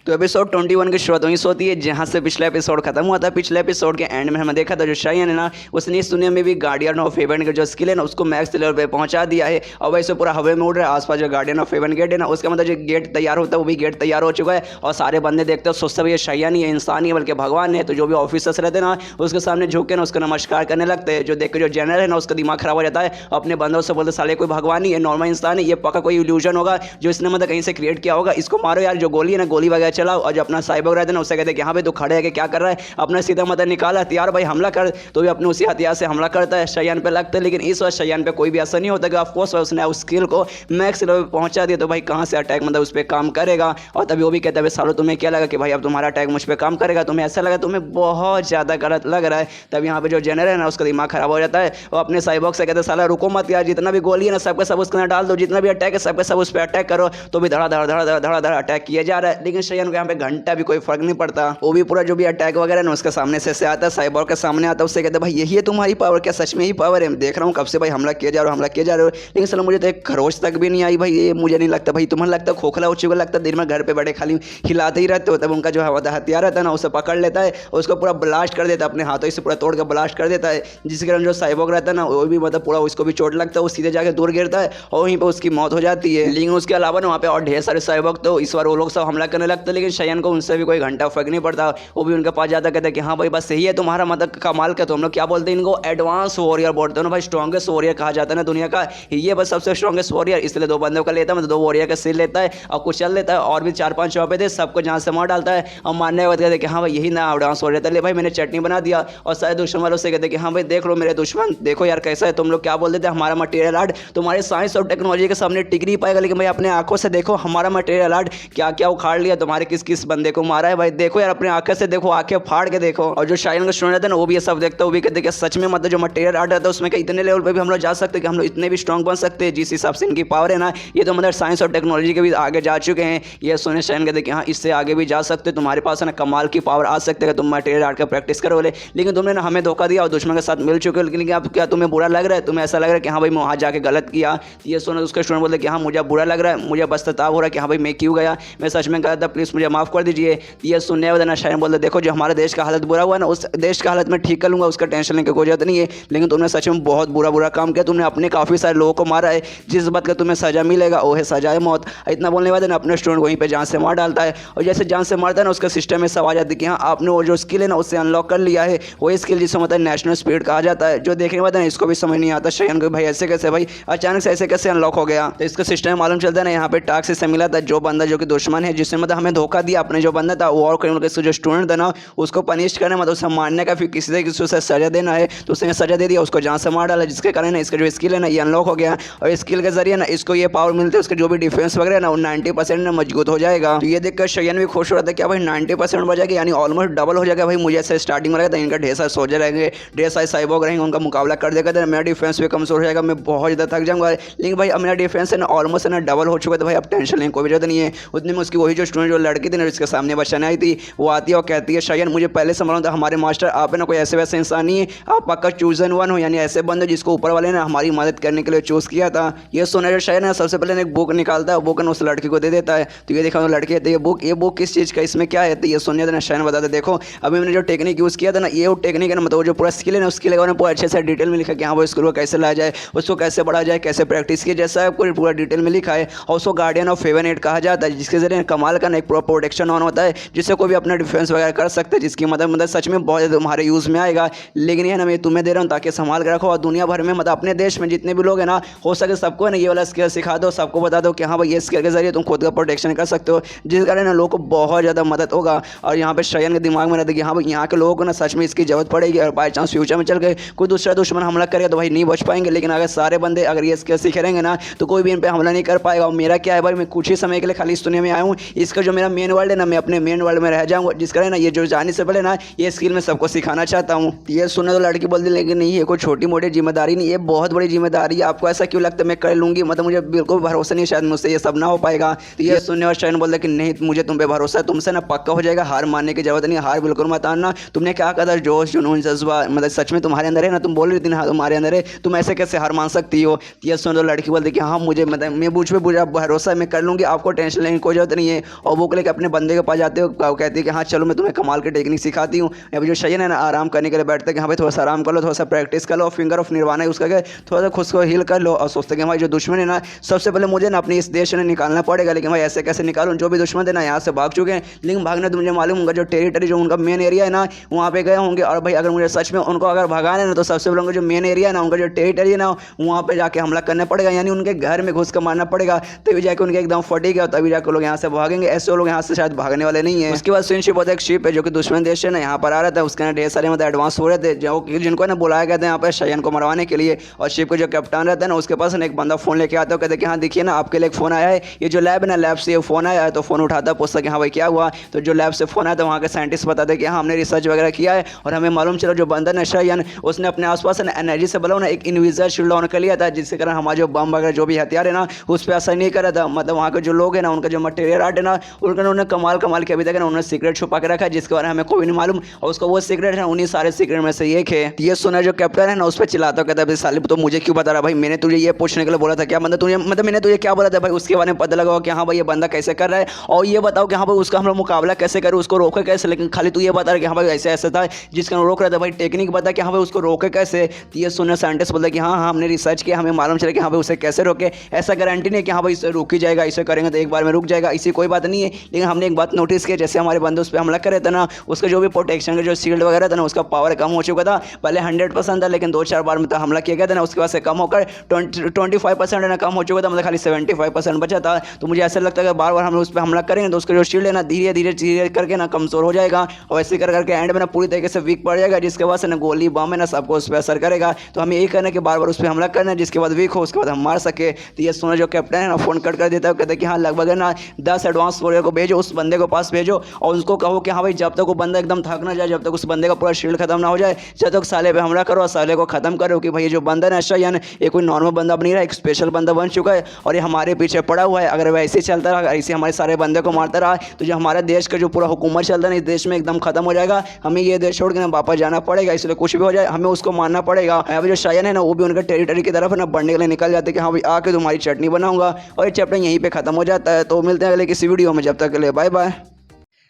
तो एपिसोड 21 की शुरुआत वहीं से होती है जहाँ से पिछला एपिसोड खत्म हुआ था। पिछले एपिसोड के एंड में हमने देखा था जो शायन है ना, उसने इस दुनिया में भी गार्डियन ऑफ हेवन का जो स्किल है ना उसको मैक्स लेवल पे पहुंचा दिया है और वैसे पूरा हवा में उड़ रहा है। आसपास जो गार्डियन ऑफ हेवन गेट है ना, उसका मतलब जो गेट तैयार होता है वो भी गेट तैयार हो चुका है और सारे बंदे देखते हो सोचते भाई ये शायन ही है, इंसान ही है, बल्कि भगवान है। तो जो भी ऑफिसर्स रहते हैं ना उसके सामने झुक के ना उसको नमस्कार करने लगते हैं। जो देख के जो जनरल है ना उसका दिमाग खराब हो जाता है, अपने बंदों से बोलते साले कोई भगवान ही है, नॉर्मल इंसान है, ये पक्का कोई इल्यूजन होगा जो इसने मतलब कहीं से क्रिएट किया होगा, इसको मारो यार, जो गोली है ना गोली वगैरह चलाओ। और जो अपना साइबोग रहता है ना उससे कहते हैं कि हाँ भाई तू खड़े है कि क्या कर रहा है, अपना सीधा मतलब निकाला हथियार भाई हमला कर, तो भी अपने उसी हथियार से हमला करता है, शयान पे लगता है। लेकिन इस वक्त शयान पे कोई भी असर नहीं होता कि ऑफकोर्स उसने उस स्किल को मैक्स लेवल पे पहुंचा दिया, तो भाई कहाँ से अटैक मतलब उस पर काम करेगा। और तभी वो भी कहता है सालो तुम्हें क्या लगा कि भाई अब तुम्हारा अटैक मुझ पर काम करेगा, तुम्हें ऐसा लगा, तुम्हें बहुत ज़्यादा गलत लग रहा है। तब यहाँ पे जो जनरल है ना उसका दिमाग खराब हो जाता है और अपने साइबोग से कहते हैं साला रुको मत यार, जितना भी गोली है ना सबके सब उसके अंदर डाल दो, जितना भी अटैक है सबके सब उस पर अटैक करो। तो भी धड़ा धड़ा धड़ा धड़ा धड़ा धड़ा अटैक किया जा रहा है, लेकिन शयान को यहाँ पे घंटा भी कोई फर्क नहीं पड़ता। वो भी पूरा जो भी अटैक वगैरह ना उसके सामने से आता है, साइबोग के सामने आता है, उससे कहते हैं भाई यही है तुम्हारी पावर, क्या सच में ही पावर है? देख रहा हूँ कब से भाई हमला किया जा रहा हो, हमला किया जा रहा हो, लेकिन चलो मुझे तो एक खरोच तक भी नहीं आई भाई, ये मुझे नहीं लगता भाई। तुम्हें लगता है खोखला हो चुका, लगता है दिन में घर पे बैठे खाली हिलाते ही रहते हो। तब उनका जो हथियार रहता है ना उसे पकड़ लेता है और उसको पूरा ब्लास्ट कर देता है, अपने हाथों से पूरा तोड़ कर ब्लास्ट कर देता है, जिसके कारण जो साइबोग रहता है ना वो भी मतलब पूरा उसको भी चोट लगता है, वो सीधे जाके दूर गिरता है और वहीं पर उसकी मौत हो जाती है। लेकिन उसके अलावा ना वहाँ पे और ढेर सारे साइबोग, तो इस बार वो लोग सब हमला करने लगते हैं, लेकिन शयान को उनसे भी कोई घंटा फर्क नहीं पड़ता। वो भी उनके पास जाता कहते हैं कि हाँ भाई बस यही है तुम्हारा मतलब कमाल का, तो हम लोग क्या बोलते हैं इनको एडवांस वॉरियर बोलते हैं ना भाई, स्ट्रॉन्गेस्ट वॉरियर कहा जाता है ना दुनिया का, ये बस सबसे स्ट्रॉन्गेस्ट वॉरियर। इसलिए दो बंदों का लेता है, मतलब दो वॉरियर का सिर लेता है और कुछ चल लेता है, और भी 4-5 चौपे थे सबको जहाँ से मार डालता है और मारने के बाद कहते हैं कि हाँ भाई यही ना एडवांस वॉरियर था, ले भाई मैंने चटनी बना दिया। और सारे दुश्मन वालों से कहते हैं कि हाँ भाई देख लो मेरे दुश्मन, देखो यार कैसा है, तुम लोग क्या बोल देते हमारा मटेरियल आर्ट तुम्हारे साइंस और टेक्नोलॉजी के सामने टिक नहीं पाएगा, लेकिन भाई अपने आंखों से देखो हमारा मटेरियल आर्ट क्या क्या उखाड़ लिया, तुम्हारे किस किस बंदे को मारा है भाई, देखो यार अपने आंखें से देखो, आंखें फाड़ के देखो। और जो शायन का स्टूडेंट रहता है ना वो भी ये सब देखता है, वो भी कहते हैं कि सच में मतलब जो मटेरियल आर्ट रहता है उसमें क्या इतने लेवल पे भी हम लोग जा सकते हैं कि हम लोग इतने भी स्ट्रॉन्ग बन सकते हैं, जिस हिसाब से इनकी पावर है ना, ये तो मतलब साइंस और टेक्नोलॉजी के भी आगे जा चुके हैं। ये सुने शायन कहते हैं कि हाँ इससे आगे भी जा सकते, तुम्हारे पास है ना कमाल की पावर आ सकते हैं, तुम मटेरियल आर्ट का प्रैक्टिस करो बोले, लेकिन तुमने ना हमें धोखा दिया और दुश्मन के साथ मिल चुके हो। लेकिन अब क्या तुम्हें बुरा लग रहा है, तुम्हें ऐसा लग रहा है कि हाँ भाई मैं वहाँ जाके गलत किया? ये सुने उसका स्टूडेंट बोलते कि हाँ मुझे बुरा लग रहा है, मुझे पछतावा हो रहा है कि हाँ भाई मैं क्यों गया, मैं सच में गलत था, प्लीज़ मुझे माफ़ कर दीजिए। ये सुनने वाला ना शायन बोलते देखो जो हमारे देश का हालत बुरा हुआ ना उस देश का हालत में ठीक कर लूँगा, उसका टेंशन लेने की कोई जरूरत नहीं है, लेकिन तुमने सच में बहुत बुरा काम किया, तुमने अपने काफ़ी सारे लोगों को मारा है, जिस बात का तुम्हें सजा मिलेगा वो है सजाए मौत। इतना बोलने वाले ना अपने स्टूडेंट वहीं पर जान से मार डालता है, और जैसे जान से मारता है ना उसका सिस्टम में सब आ जाती है कि हाँ आपने वो जो स्किल है ना उससे अनलॉक कर लिया है, वही स्किल जिसे मतलब नेशनल स्पीड कहा जाता है। जो देखने वाले ना इसको भी समझ नहीं आता शयन को भाई ऐसे कैसे भाई अचानक से ऐसे कैसे अनलॉक हो गया। तो इसका सिस्टम मालूम चलता है ना यहाँ पे टास्क से मिला था, जो बंदा जो कि दुश्मन है जिसने मतलब हमें धोखा दिया, अपने जो बंदा था वो और क्रिमिनल जो स्टूडेंट था ना उसको पनिश करना, मतलब उसे मारने का, फिर किसी से किसी से सजा देना है, तो उसने सजा दे दिया, उसको जान से मार डाला, जिसके कारण ना इसका जो स्किल है ना ये अनलॉक हो गया। और स्किल के जरिए ना इसको ये पावर मिलती है, उसके जो भी डिफेंस वगैरह ना वो 90% ना मजबूत हो जाएगा। तो ये देखकर शयन भी खुश हो रहा था क्या भाई 90% बढ़ जाएगा, यानी ऑलमोस्ट डबल हो जाएगा भाई। मुझे ऐसे स्टार्टिंग में लगा था इनका ढेर सारे सोल्जर रहेंगे, ढेर सारे साइबोग रहेंगे, उनका मुकाबला कर देगा तो मेरा डिफेंस भी कमजोर हो जाएगा, मैं बहुत ज़्यादा थक जाऊंगा। लेकिन भाई अब मेरा डिफेंस है ना ऑलमोस्ट ना डबल हो चुका था भाई, अब टेंशन लेने कोई भी जरूरत नहीं है। उतने में उसकी वही जो स्टूडेंट जो लड़की थी ना जिसके सामने बचाने आई थी वो आती है और कहती है शयन मुझे पहले से मालूम था हमारे मास्टर आप है ना कोई ऐसे वैसे इंसान नहीं है, आप पक्का चूजन वन हो, यानी ऐसे बंदे जिसको ऊपर वाले ने हमारी मदद करने के लिए चूज़ किया था। ये सुना जो शयन है सबसे पहले एक बुक निकालता है, बुक उस लड़की को दे देता है। तो ये देखा लड़की है, ये बुक किस चीज़ का, इसमें क्या है? तो ये सुनने देना शयन बताते देखो अभी मैंने जो टेक्निक यूज़ किया था ना ये वो टेक्निक है ना, मतलब जो पूरा स्किल है ना उसके लिए पूरा अच्छे से डिटेल में लिखा कि हाँ वो स्किल को कैसे लाया जाए, उसको कैसे बढ़ाया जाए, कैसे प्रैक्टिस किया, जैसा आपको पूरा डिटेल में लिखा है। और उसको गार्डियन ऑफ हेवन एट कहा जाता है, जिसके जरिए कमाल का एक प्रॉपर प्रोटेक्शन ऑन होता है, जिससे कोई भी अपना डिफेंस वगैरह कर सकते हैं, जिसकी मतलब सच में बहुत तुम्हारे यूज़ में आएगा। लेकिन ये ना मैं तुम्हें दे रहा हूँ ताकि संभाल के रखो, और दुनिया भर में मतलब अपने देश में जितने भी लोग हैं ना हो सके सबको ना ये वाला स्किल सिखा दो, सबको बता दो कि हाँ भाई ये स्किल के जरिए तुम खुद का प्रोटेक्शन कर सकते हो, जिस कारण ना लोगों को बहुत ज़्यादा मदद होगा। और यहाँ पे शयन के दिमाग में रहता है कि हाँ भाई यहाँ के लोगों को ना सच में इसकी जरूरत पड़ेगी, और बाई चांस फ्यूचर में चल के कोई दूसरा दुश्मन हमला करेगा तो भाई नहीं बच पाएंगे। लेकिन अगर सारे बंदे अगर ये स्किल सीखे रहेंगे ना तो कोई भी इन पर हमला नहीं कर पाएगा। और मेरा क्या है भाई, मैं कुछ ही समय के लिए खाली इस दुनिया में आया हूँ, इसका जो मेरा मेन वर्ल्ड है ना मैं अपने मेन वर्ल्ड में रह जाऊँगा, जिस कारण ना ये जो जाने से पहले ना ये स्किल मैं सबको सिखाना चाहता हूँ। ये सुनने तो लड़की बोलती लेकिन नहीं ये कोई छोटी मोटी जिम्मेदारी नहीं, ये बहुत बड़ी जिम्मेदारी है, आपको ऐसा क्यों लगता है मैं कर लूँगी, मतलब मुझे बिल्कुल भरोसा नहीं, शायद मुझसे ये सब ना हो पाएगा। तो ये सुनने और शयन बोलता कि नहीं मुझे तुम पे भरोसा है, तुमसे ना पक्का हो जाएगा, हार मानने की जरूरत नहीं, हार बिल्कुल मत आना। तुमने क्या कहा था जोश जुनून जज्बा मतलब सच में तुम्हारे अंदर है ना, तुम बोल रही थी ना तुम्हारे अंदर है, तुम ऐसे कैसे हार मान सकती हो? ये सुन तो लड़की बोलती कि हाँ मुझे मतलब मैं बुझ पे बुझा भरोसा है, मैं कर लूँगी, आपको टेंशन लेने की कोई जरूरत नहीं है। और वो लेकर अपने बंदे के पास जाते हो, कहती है कि हाँ चलो मैं तुम्हें कमाल की टेक्निक सिखाती हूँ। अभी जो शयन है ना आराम करने के लिए बैठते हैं कि हाँ भाई थोड़ा सा आराम कर लो, थोड़ा सा प्रैक्टिस कर लो, फिंगर ऑफ निर्वाणा है उसका थोड़ा सा खुद को हील कर लो। और सोचते हैं कि भाई जो दुश्मन है ना सबसे पहले मुझे ना अपने इस देश से निकालना पड़ेगा। लेकिन भाई ऐसे कैसे निकालूं, जो भी दुश्मन थे ना यहाँ से भाग चुके हैं। लेकिन भागने तो मुझे मालूम होगा जो टेरिटरी जो उनका मेन एरिया है ना वहाँ पे गए होंगे। और भाई अगर मुझे सच में उनको अगर भगाना है ना तो सबसे पहले उनका जो मेन एरिया है ना उनका जो टेरिटरी है ना वहाँ पे जाके हमला करना पड़ेगा, यानी उनके घर में घुस कर मारना पड़ेगा। तभी जाके उनके एकदम फटेगा, तभी जाकर लोग यहाँ से भागेंगे। ऐसे लोग यहाँ से शायद भागने वाले नहीं है। उसके बाद स्विनशिप होता है एक शिप है जो कि दुश्मन देश है ना यहाँ पर आ रहा था, उसके ना ढेर सारे मतलब एडवांस हो रहे थे जो जिनको ना बुलाया गया था यहाँ पर शयन को मरवाने के लिए। और शिप के जो कैप्टन रहता है ना उसके पास ना एक बंदा फोन लेके आता है, कहते कि हाँ देखिए ना आपके लिए एक फोन आया है, ये जो लैब है ना लैब से ये फोन आया है। तो फोन उठाता है, पूछता कि हाँ भाई क्या हुआ। तो जो लैब से फोन आया था वहाँ के साइंटिस्ट बताते कि हाँ हमने रिसर्च वगैरह किया है और हमें मालूम चला जो बंदा है शयन उसने अपने आसपास ना एनर्जी से बना ना एक इनविजिबल शील्ड ऑन कर लिया था, जिसके कारण हमारे जो बम वगैरह जो भी हथियार है ना उस पर असर नहीं कर रहा था। मतलब वहाँ के जो लोग हैं ना उनका जो मटेरियल आर्ट है ना उन्होंने कमाल के अभी तक ना उन्होंने सीक्रेट छुपा के रखा है, जिसके बारे में हमें कोई नहीं मालूम। और उसका वो सीक्रेट है उन्हीं सारे सीक्रेट में से एक है। ये सुना जो कैप्टन है ना उस पर चिल्लाता कहता है साले तो मुझे क्यों बता रहा भाई, मैंने तुझे ये पूछने के लिए बोला था क्या, मतलब मैंने तुझे क्या बोला था भाई उसके बारे में पता लगाओ कि हाँ भाई ये बंदा कैसे कर रहा है और ये बताओ कि हाँ भाई उसका हम लोग मुकाबला कैसे करें, उसको रोके कैसे। लेकिन खाली तू ये बता रहा कि हाँ भाई ऐसे ऐसा था जिसका रोक रहा था, भाई टेक्निक बता कि हाँ भाई उसको रोके कैसे। तो ये सुनने साइंटिस्ट बोलते कि हाँ हमने रिसर्च किया, हमें मालूम चला कि हाँ भाई उसे कैसे रोके। ऐसा गारंटी नहीं कि हाँ भाई इसे रुक ही जाएगा, इसे करेंगे तो एक बार में रुक जाएगा, इसी कोई बात नहीं है। लेकिन हमने एक बात नोटिस की, जैसे हमारे बंदे उस पर हमला कर रहे थे ना उसका जो भी प्रोटेक्शन का जो शील्ड वगैरह था ना उसका पावर कम हो चुका था। पहले 100% था लेकिन 2-4 बार में तो हमला किया गया था ना उसके बाद से कम होकर 25% ना कम हो चुका था, मतलब खाली 75% बचा था। तो मुझे ऐसा लगता है कि बार बार हम लोग उस पर हमला करेंगे तो उसका जो शील्ड है ना धीरे धीरे करके ना कमजोर हो जाएगा और ऐसे करके एंड में ना पूरी तरीके से वीक पड़ जाएगा, जिसके बाद से ना गोली बम है ना सबको उस पर असर करेगा। तो हमें यही करना है कि बार बार उस पर हमला करना है, जिसके बाद वीक हो उसके बाद हम मार सके। तो ये सुना जो कैप्टन है ना फोन कट कर देता है, कहते हैं कि हाँ लगभग है ना 10 एडवांस वॉरियर को भेजो, उस बंदे को पास भेजो और उसको कहो कि हाँ भाई जब तक वो बंदा एकदम थक ना जाए, जब तक उस बंदे का पूरा शील्ड खत्म ना हो जाए, जब तक साले पे हमला करो और साले को खत्म करो कि भाई ये जो बंदा है शयन ये कोई नॉर्मल बंदा बन नहीं रहा, एक स्पेशल बंदा बन चुका है और ये हमारे पीछे पड़ा हुआ है। अगर वैसे ही चलता रहा, ऐसे हमारे सारे बंदे को मारता रहा तो जो हमारा देश का जो पूरा हुकूमत चलता है इस देश में एकदम खत्म हो जाएगा। हमें ये देश छोड़ के ना वापस जाना पड़ेगा, इसलिए कुछ भी हो जाए हमें उसको मारना पड़ेगा। अभी जो शयन है ना वो भी उनका टेरिटरी की तरफ है ना बढ़ने के लिए निकल जाते कि हाँ भाई आके तुम्हारी चटनी बनाऊंगा। और ये चैप्टर यहीं पे खत्म हो जाता है। तो मिलते हैं अगले किसी वीडियो में, जब तक के लिए बाय बाय।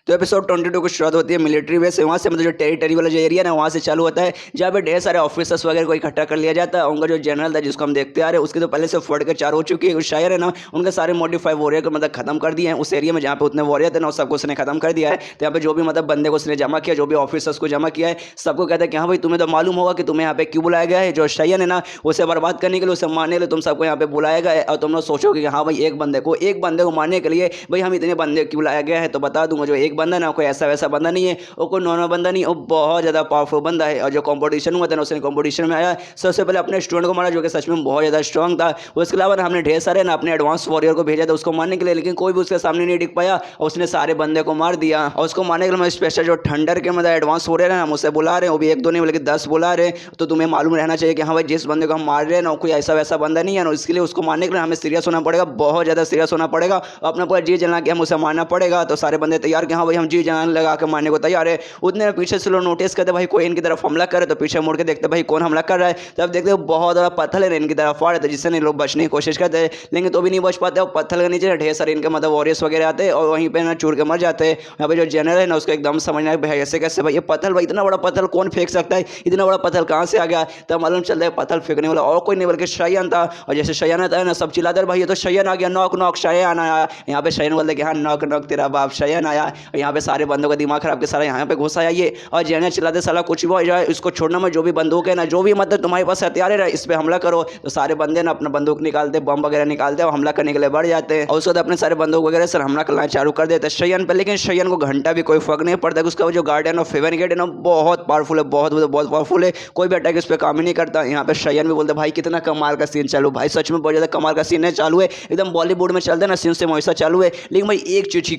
तो एपिसोड 22 की शुरुआत होती है मिलिट्री बेस से, वहाँ से मतलब जो टेरिटरी वाला जो एरिया ना वहाँ से चालू होता है, जहाँ पे ढेर सारे ऑफिसर्स वगैरह को इकट्ठा कर लिया जाता है। उनका जो जनरल था जिसको हम देखते आ रहे हैं उसके तो पहले से फट के 4 हो चुकी है। उस शायर है ना उनके सारे मॉडिफाई वॉरियर को मतलब खत्म कर दिए हैं उस एरिया में, जहाँ पे उतने वॉरियर थे ना सबको उसने खत्म कर दिया है। तो यहाँ पे जो भी मतलब बंदे को उसने जमा किया, जो भी ऑफिसर्स को जमा किया है, सबको कहता है कि हाँ भाई तुम्हें तो मालूम होगा कि तुम्हें यहाँ पे क्यों बुलाया गया है। जो शयन है ना उसे बर्बाद करने के लिए, उसे मारने के लिए तुम सबको यहाँ पे बुलाया गया है। और तुम लोग सोचोगे कि हाँ भाई एक बंदे को मारने के लिए भाई हम इतने बंदे क्यों बुलाया गया है। तो बता दूंगा जो एक बंदा ना कोई ऐसा बंदा नहीं है, वो कोई नॉर्मल बंदा नहीं, वो बहुत ज़्यादा पावरफुल बंदा है। और जो कंपटीशन हुआ था ना उसने कंपटीशन में आया, सबसे पहले अपने स्टूडेंट को मारा जो कि सच में बहुत ज़्यादा स्ट्रॉन्ग था। उसके अलावा हमने ढेर सारे ना अपने एडवांस वॉरियर को भेजा था उसको मारने के लिए, लेकिन कोई भी उसके सामने नहीं टिक पाया और उसने सारे बंदे को मार दिया। और उसको मारने के लिए स्पेशल जो थंडर के मतलब एडवांस वॉरियर है हम उसे बुला रहे हैं, वो भी 1-2 नहीं बल्कि 10 बुला रहे हैं। तो तुम्हें मालूम रहना चाहिए कि हाँ भाई जिस बंदे को हम मार रहे हैं ना कोई ऐसा वैसा बंदा नहीं है ना, इसके लिए उसको मारने के लिए हमें सीरियस होना पड़ेगा, बहुत ज़्यादा सीरियस होना पड़ेगा, अपना पूरा जी जला के हम उसे मारना पड़ेगा। तो सारे बंदे तैयार कि हाँ भाई हम जी जान लगा के मारने को तैयार है। उतने पीछे से लोग नोटिस करते भाई कोई इनकी तरफ हमला करे, तो पीछे मुड़ के देखते भाई कौन हमला कर रहा है। तब देखते बहुत बड़ा पत्थर है इनकी तरफ आ रहे थे, जिससे लोग बचने की कोशिश करते हैं लेकिन तो भी नहीं बच पाते। और पत्थर के नीचे ढेर सारे इनके मतलब वॉरियर्स वगैरह आते हैं और वहीं पे ना चूर के मर जाते हैं। यहाँ पे जो जनरल है ना उसको एकदम समझना है भाई ऐसे कैसे, भाई ये पत्थर भाई इतना बड़ा पत्थर कौन फेंक सकता है, इतना बड़ा पत्थर कहाँ से आ गया। तब मालूम चलता है पत्थर फेंकने वाला और कोई नहीं बल्कि शयन था। और जैसे शयन आता है ना सब चिल्लाते भाई ये तो शयन आ गया, नॉक नॉक शयन आया। यहाँ पे शयन बोलते कि हाँ नॉक नॉक तेरा बाप शयन आया। यहाँ पे सारे बंदों का दिमाग खराब के सारा यहाँ पे घुस आया ये। और जनरल चिल्लाते साला कुछ भी हो जाए इसको छोड़ना मत, जो भी बंदूक है ना जो भी मतलब तुम्हारे पास हथियार है इस पर हमला करो। तो सारे बंदे ना अपना बंदूक निकालते, बम वगैरह निकालते और हमला करने के लिए बढ़ जाते हैं। और उसके बाद अपने सारे बंदूक वगैरह सर हमला करना चालू कर देते शयन पर। लेकिन शयन को घंटा भी कोई फर्क नहीं पड़ता, उसका जो गार्डियन ऑफ हेवन गेट है ना बहुत पावरफुल है, बहुत पावरफुल है, कोई भी अटैक इस पर काम ही नहीं करता। यहाँ पे शयन भी बोलते भाई कितना कमाल का सीन चालू, भाई सच में बहुत ज़्यादा कमाल का सीन है चालू है, एकदम बॉलीवुड में चलता है ना सीन से वैसा चालू है। लेकिन भाई एक चीज़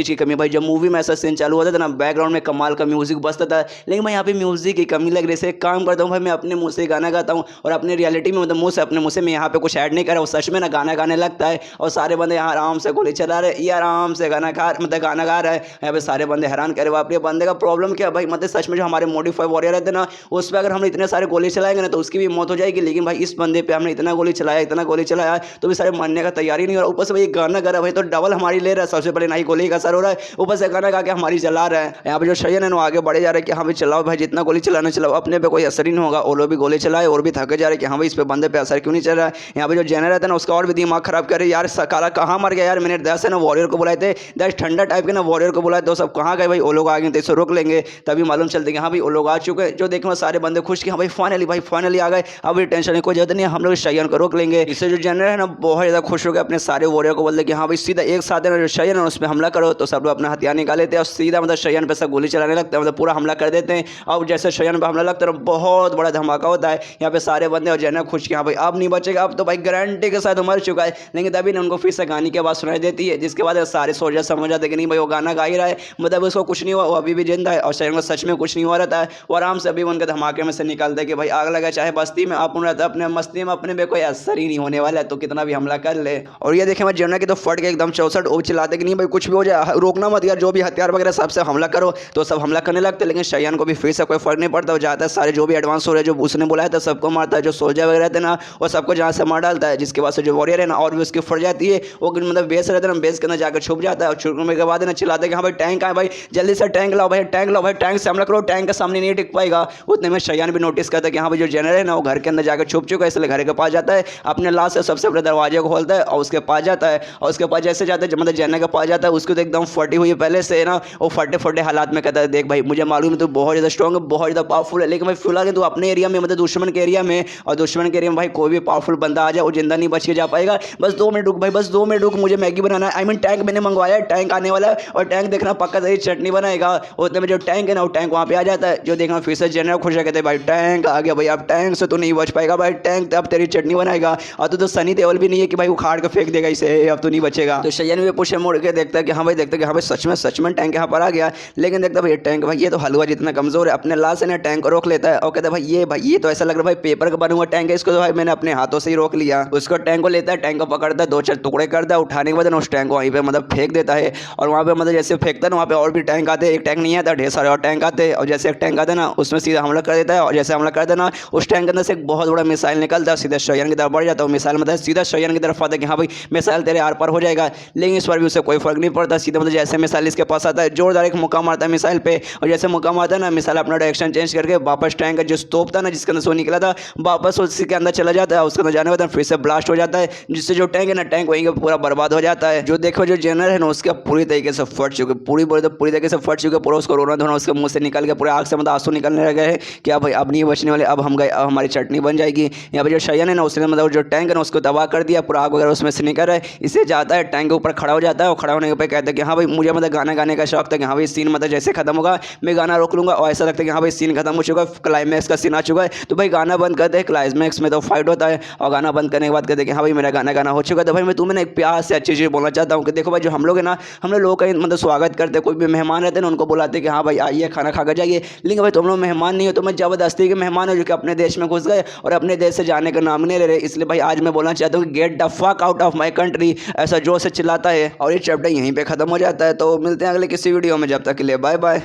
की कमी, भाई जब मूवी में ऐसा सीन चालू होता था ना, बैकग्राउंड में कमाल का म्यूजिक बजता था, लेकिन मैं यहाँ पे म्यूजिक की कमी लग रही है। एक काम करता हूँ भाई, मैं अपने मुंह से गाना गाता हूँ और अपने रियलिटी में मतलब अपने मुंह से मैं यहाँ पे कुछ ऐड नहीं कर रहा हूँ, सच में ना गाना गाने लगता है और सारे बंदे यहाँ आराम से गोली चला रहे, ये आराम से गाना गा रहा है। यहाँ पे सारे बंदे हैरान करे, बाप रे बंदे का प्रॉब्लम क्या भाई, मतलब सच में जो हमारे मॉडिफाई वॉरियर रहते ना, उस पर अगर हम इतने सारे गोली चलाएंगे ना तो उसकी भी मौत हो जाएगी, लेकिन भाई इस बंदे पे हमने इतना गोली चलाया तो भी सारे मरने का तैयारी नहीं हो रहा। ऊपर से भाई गाना गा रहा है भाई, तो डबल हमारी ले रहा है। सबसे पहले ना ही गोली का असर हो रहा है, ऊपर से गाना गा के हमारी चला रहा है। यहाँ पे जो शयन है ना आगे बढ़े जा रहे हैं कि हाँ भाई चलाओ भाई, जितना गोली चलाना चलाओ, अपने पे कोई असर ही नहीं होगा। वो लोग भी गोली चलाए और भी थके जा रहे कि हाँ भाई इस पे बंदे पे असर क्यों नहीं चल रहा है। यहाँ पे जो जनरल रहता है ना उसका और भी दिमाग खराब करे, यार सकाला कहाँ मर गया यार, मैंने 10 है ना वॉरियर को बुलाए थे, 10 ठंडा टाइप के ना वॉरियर को बुलाए, तो सब कहाँ गए भाई, वो लोग आ गए तो इसे रोक लेंगे, तभी मालूम चलते कि हाँ भाई वो लोग आ चुके हैं। जो देखो सारे बंदे खुश कि हाँ भाई फाइनली आ गए, अब टेंशन की कोई जरूरत नहीं, हम लोग शयन को रोक लेंगे। इससे जो जनरल है ना बहुत ज़्यादा खुश हो गए, अपने सारे वॉरियर को बोलते कि हाँ भाई सीधा एक साथ है ना जो शयन है उस पर हमला करो, तो सब लोग अपना हथियार निकाल लेते हैं और सीधा मतलब शयन पे सब गोली चलाने लगते हैं, मतलब पूरा हमला कर देते हैं। अब जैसे शयन पे हमला लगता है बहुत बड़ा धमाका होता है, यहाँ पे सारे बंदे और जनरल खुश कि हाँ भाई अब नहीं बचेगा, अब तो भाई गारंटी के साथ मर चुका है। लेकिन तभी ना उनको फिर से गाने की आवाज़ सुनाई देती है, जिसके बाद सारे सोल्जर समझ जाते कि नहीं भाई वो गाना गा ही रहा है, मतलब उसको कुछ नहीं हुआ, वो अभी भी जिंदा है और शयन को सच में कुछ नहीं हुआ रहता है। वो आराम से अभी उनके धमाके में से निकलते कि भाई आग लगा चाहे बस्ती में, अपन रहता अपने मस्ती में, अपने पे कोई असर ही नहीं होने वाला है, तो कितना भी हमला कर ले। और ये देखें मैं जनरल की तो फट के एकदम 64 ओ चिल्लाते कि नहीं भाई कुछ भी हो जाए, रोकना मत यार, जो भी हथियार वगैरह सबसे हमला करो, तो सब हमला करने लगते। लेकिन शयन को भी फिर से कोई फर्क नहीं पड़ता, वो जाता है सारे जो भी एडवांस हो रहे जो उसने बुलाया था सबको मारता है, जो सोल्जर वगैरह थे ना वो सबको जहाँ से मार डालता है, जिसके बाद से जो वॉरियर है ना और भी उसकी फट जाती है, वो मतलब बेस रहता है ना, बेस के अंदर जाकर छुप जाता है और छुपने के बाद ना चिल्लाते हैं कि हाँ भाई टैंक आए भाई, जल्दी से टैंक लाओ भाई, टैंक से हमला करो, टैंक के सामने नहीं टिक पाएगा। उतने में शयन भी नोटिस करता है कि हाँ भाई जो जनरल है ना वो घर के अंदर जाकर छुप चुका है, इसलिए घर के पास जाता है, अपने लाश से सबसे बड़े दरवाजे को खोलता है और उसके पास जाता है, और उसके पास जैसे जाता है मतलब जनरल के पास जाता है, उसको तो एकदम फटी हुई है पहले से ना, वो फटे हालात में कहता है देख भाई मुझे मालूम है तू बहुत ज़्यादा स्ट्रॉन्ग है, बहुत ज़्यादा पावरफुल है, लेकिन भाई फिलहाल तू अपने एरिया में मतलब दुश्मन के एरिया में, और दुश्मन के एरिया में भाई कोई भी पावरफुल बंदा आ जाए वो जिंदा नहीं बच के जा पाएगा, बस 2 मिनट रुक भाई, बस 2 मिनट रुक, मुझे मैगी बनाना है, आई मीन टैंक मैंने मंगवाया है, टैंक आने वाला है और टैंक देखना पक्का सही चटनी बनाएगा। उतने में जो टैंक है ना वो टैंक वहाँ पे आ जाता है, जो देखना फिर से जनरल खुश है, कहते भाई टैंक आ गया भाई, अब टैंक से तो नहीं बच पाएगा भाई, टैंक अब तेरी चटनी बनाएगा, और तो सनी देओल भी नहीं है कि भाई उखाड़ के फेंक देगा इसे, अब तो नहीं बचेगा। तो शयन भी पूछे मुड़ के देखता है कि हाँ भाई, देखता है कि हाँ भाई सच में टैंक यहाँ पर आ गया, लेकिन देखता भाई टैंक भाई ये तो हलवा जितना कमजोर है, अपने लाश से ना टैंक को रोक लेता है और कहता है भाई ये तो ऐसा लग रहा है भाई पेपर का बना हुआ टैंक है, इसको तो भाई मैंने अपने हाथों से ही रोक लिया। उसको टैंक को लेता है, टैंक को पकड़ता है, 2-4 टुकड़े करता है, उठाने के बाद उस टैंक को वहीं पे मतलब फेंक देता है, और वहाँ पे मतलब जैसे फेंकता है ना वहाँ पे और भी टैंक आते हैं, एक टैंक नहीं आता ढेर सारे और टैंक आते हैं, और जैसे एक टैंक आता है ना उसमें सीधा हमला कर देता है, और जैसे हमला कर देना उस टैंक के अंदर से एक बहुत बड़ा मिसाइल निकलता है, सीधा शयन की तरफ बढ़ जाता है, मिसाइल मतलब सीधा शयन की तरफ आता है कि हाँ भाई मिसाइल तेरे आर पार हो जाएगा, लेकिन इस बार भी उसे कोई फर्क नहीं पड़ता, सीधा मतलब जैसे मिसाइल इसके पास आता है जोरदार एक मुक्का मारता है मिसाइल पे, और जैसे मुक्का मारता है ना मिसाइल अपना डायरेक्शन चेंज करके वापस टैंक का जो तोप था ना जिसके अंदर से निकला था वापस उसी के अंदर चला जाता है, उसके अंदर जाने के बाद फिर से ब्लास्ट हो जाता है, जिससे जो टैंक है ना टैंक वहीं पूरा बर्बाद हो जाता है। जो देखो जो जनरल है ना उसका पूरी तरीके से फट चुके, पूरी तरीके से फट चुके, पूरा उसको रोना धोना उसके मुंह से निकल गया, पूरे आग से मतलब आंसू निकलने लगे हैं कि अब भाई अब नहीं बचने वाले, अब हम गए, अब हमारी चटनी बन जाएगी। यहाँ पर जो शयन है ना उसने मतलब जो टैंक है ना उसको तबाह कर दिया, पूरा आग वगैरह उसमें से निकल रहा है, इसे जाता है टैंक के ऊपर खड़ा हो जाता है, और खड़ा होने के ऊपर कहता है कि हाँ भाई मुझे मतलब गाना गाने का शौक था कि हाँ भाई सीन मतलब जैसे खत्म होगा मैं गाना रोक लूँगा, और ऐसा लगता है कि हाँ भाई सीन खत्म हो चुका है, क्लाइमैक्स का सीन आ चुका है, तो भाई गाना बंद करते हैं, क्लाइमैक्स में तो फाइट होता है, और गाना बंद करने के बाद कहते हैं कि हाँ भाई मेरा गाना हो चुका है। तो भाई मैं तुम्हें ना एक प्यार से अच्छी चीज़ बोलना चाहता हूँ कि देखो भाई जो हम लोग है ना हम लोग का मतलब स्वागत करते हैं, कोई भी मेहमान रहते हैं ना उनको बुलाते हैं कि हाँ भाई आइए खाना खा कर जाइए, लेकिन भाई तुम लोग मेहमान नहीं हो, तुम्हें जबरदस्ती के मेहमान हो जो कि अपने देश में घुस गए और अपने देश से जाने का नाम नहीं ले रहे। इसलिए भाई आज मैं बोलना चाहता हूँ कि get the fuck out of my country, ऐसा जोर से चिल्लाता है, और ये चैप्टर यहीं पर खत्म हो जाता है। तो मिलते हैं अगले किसी वीडियो में, जब तक के लिए बाय बाय।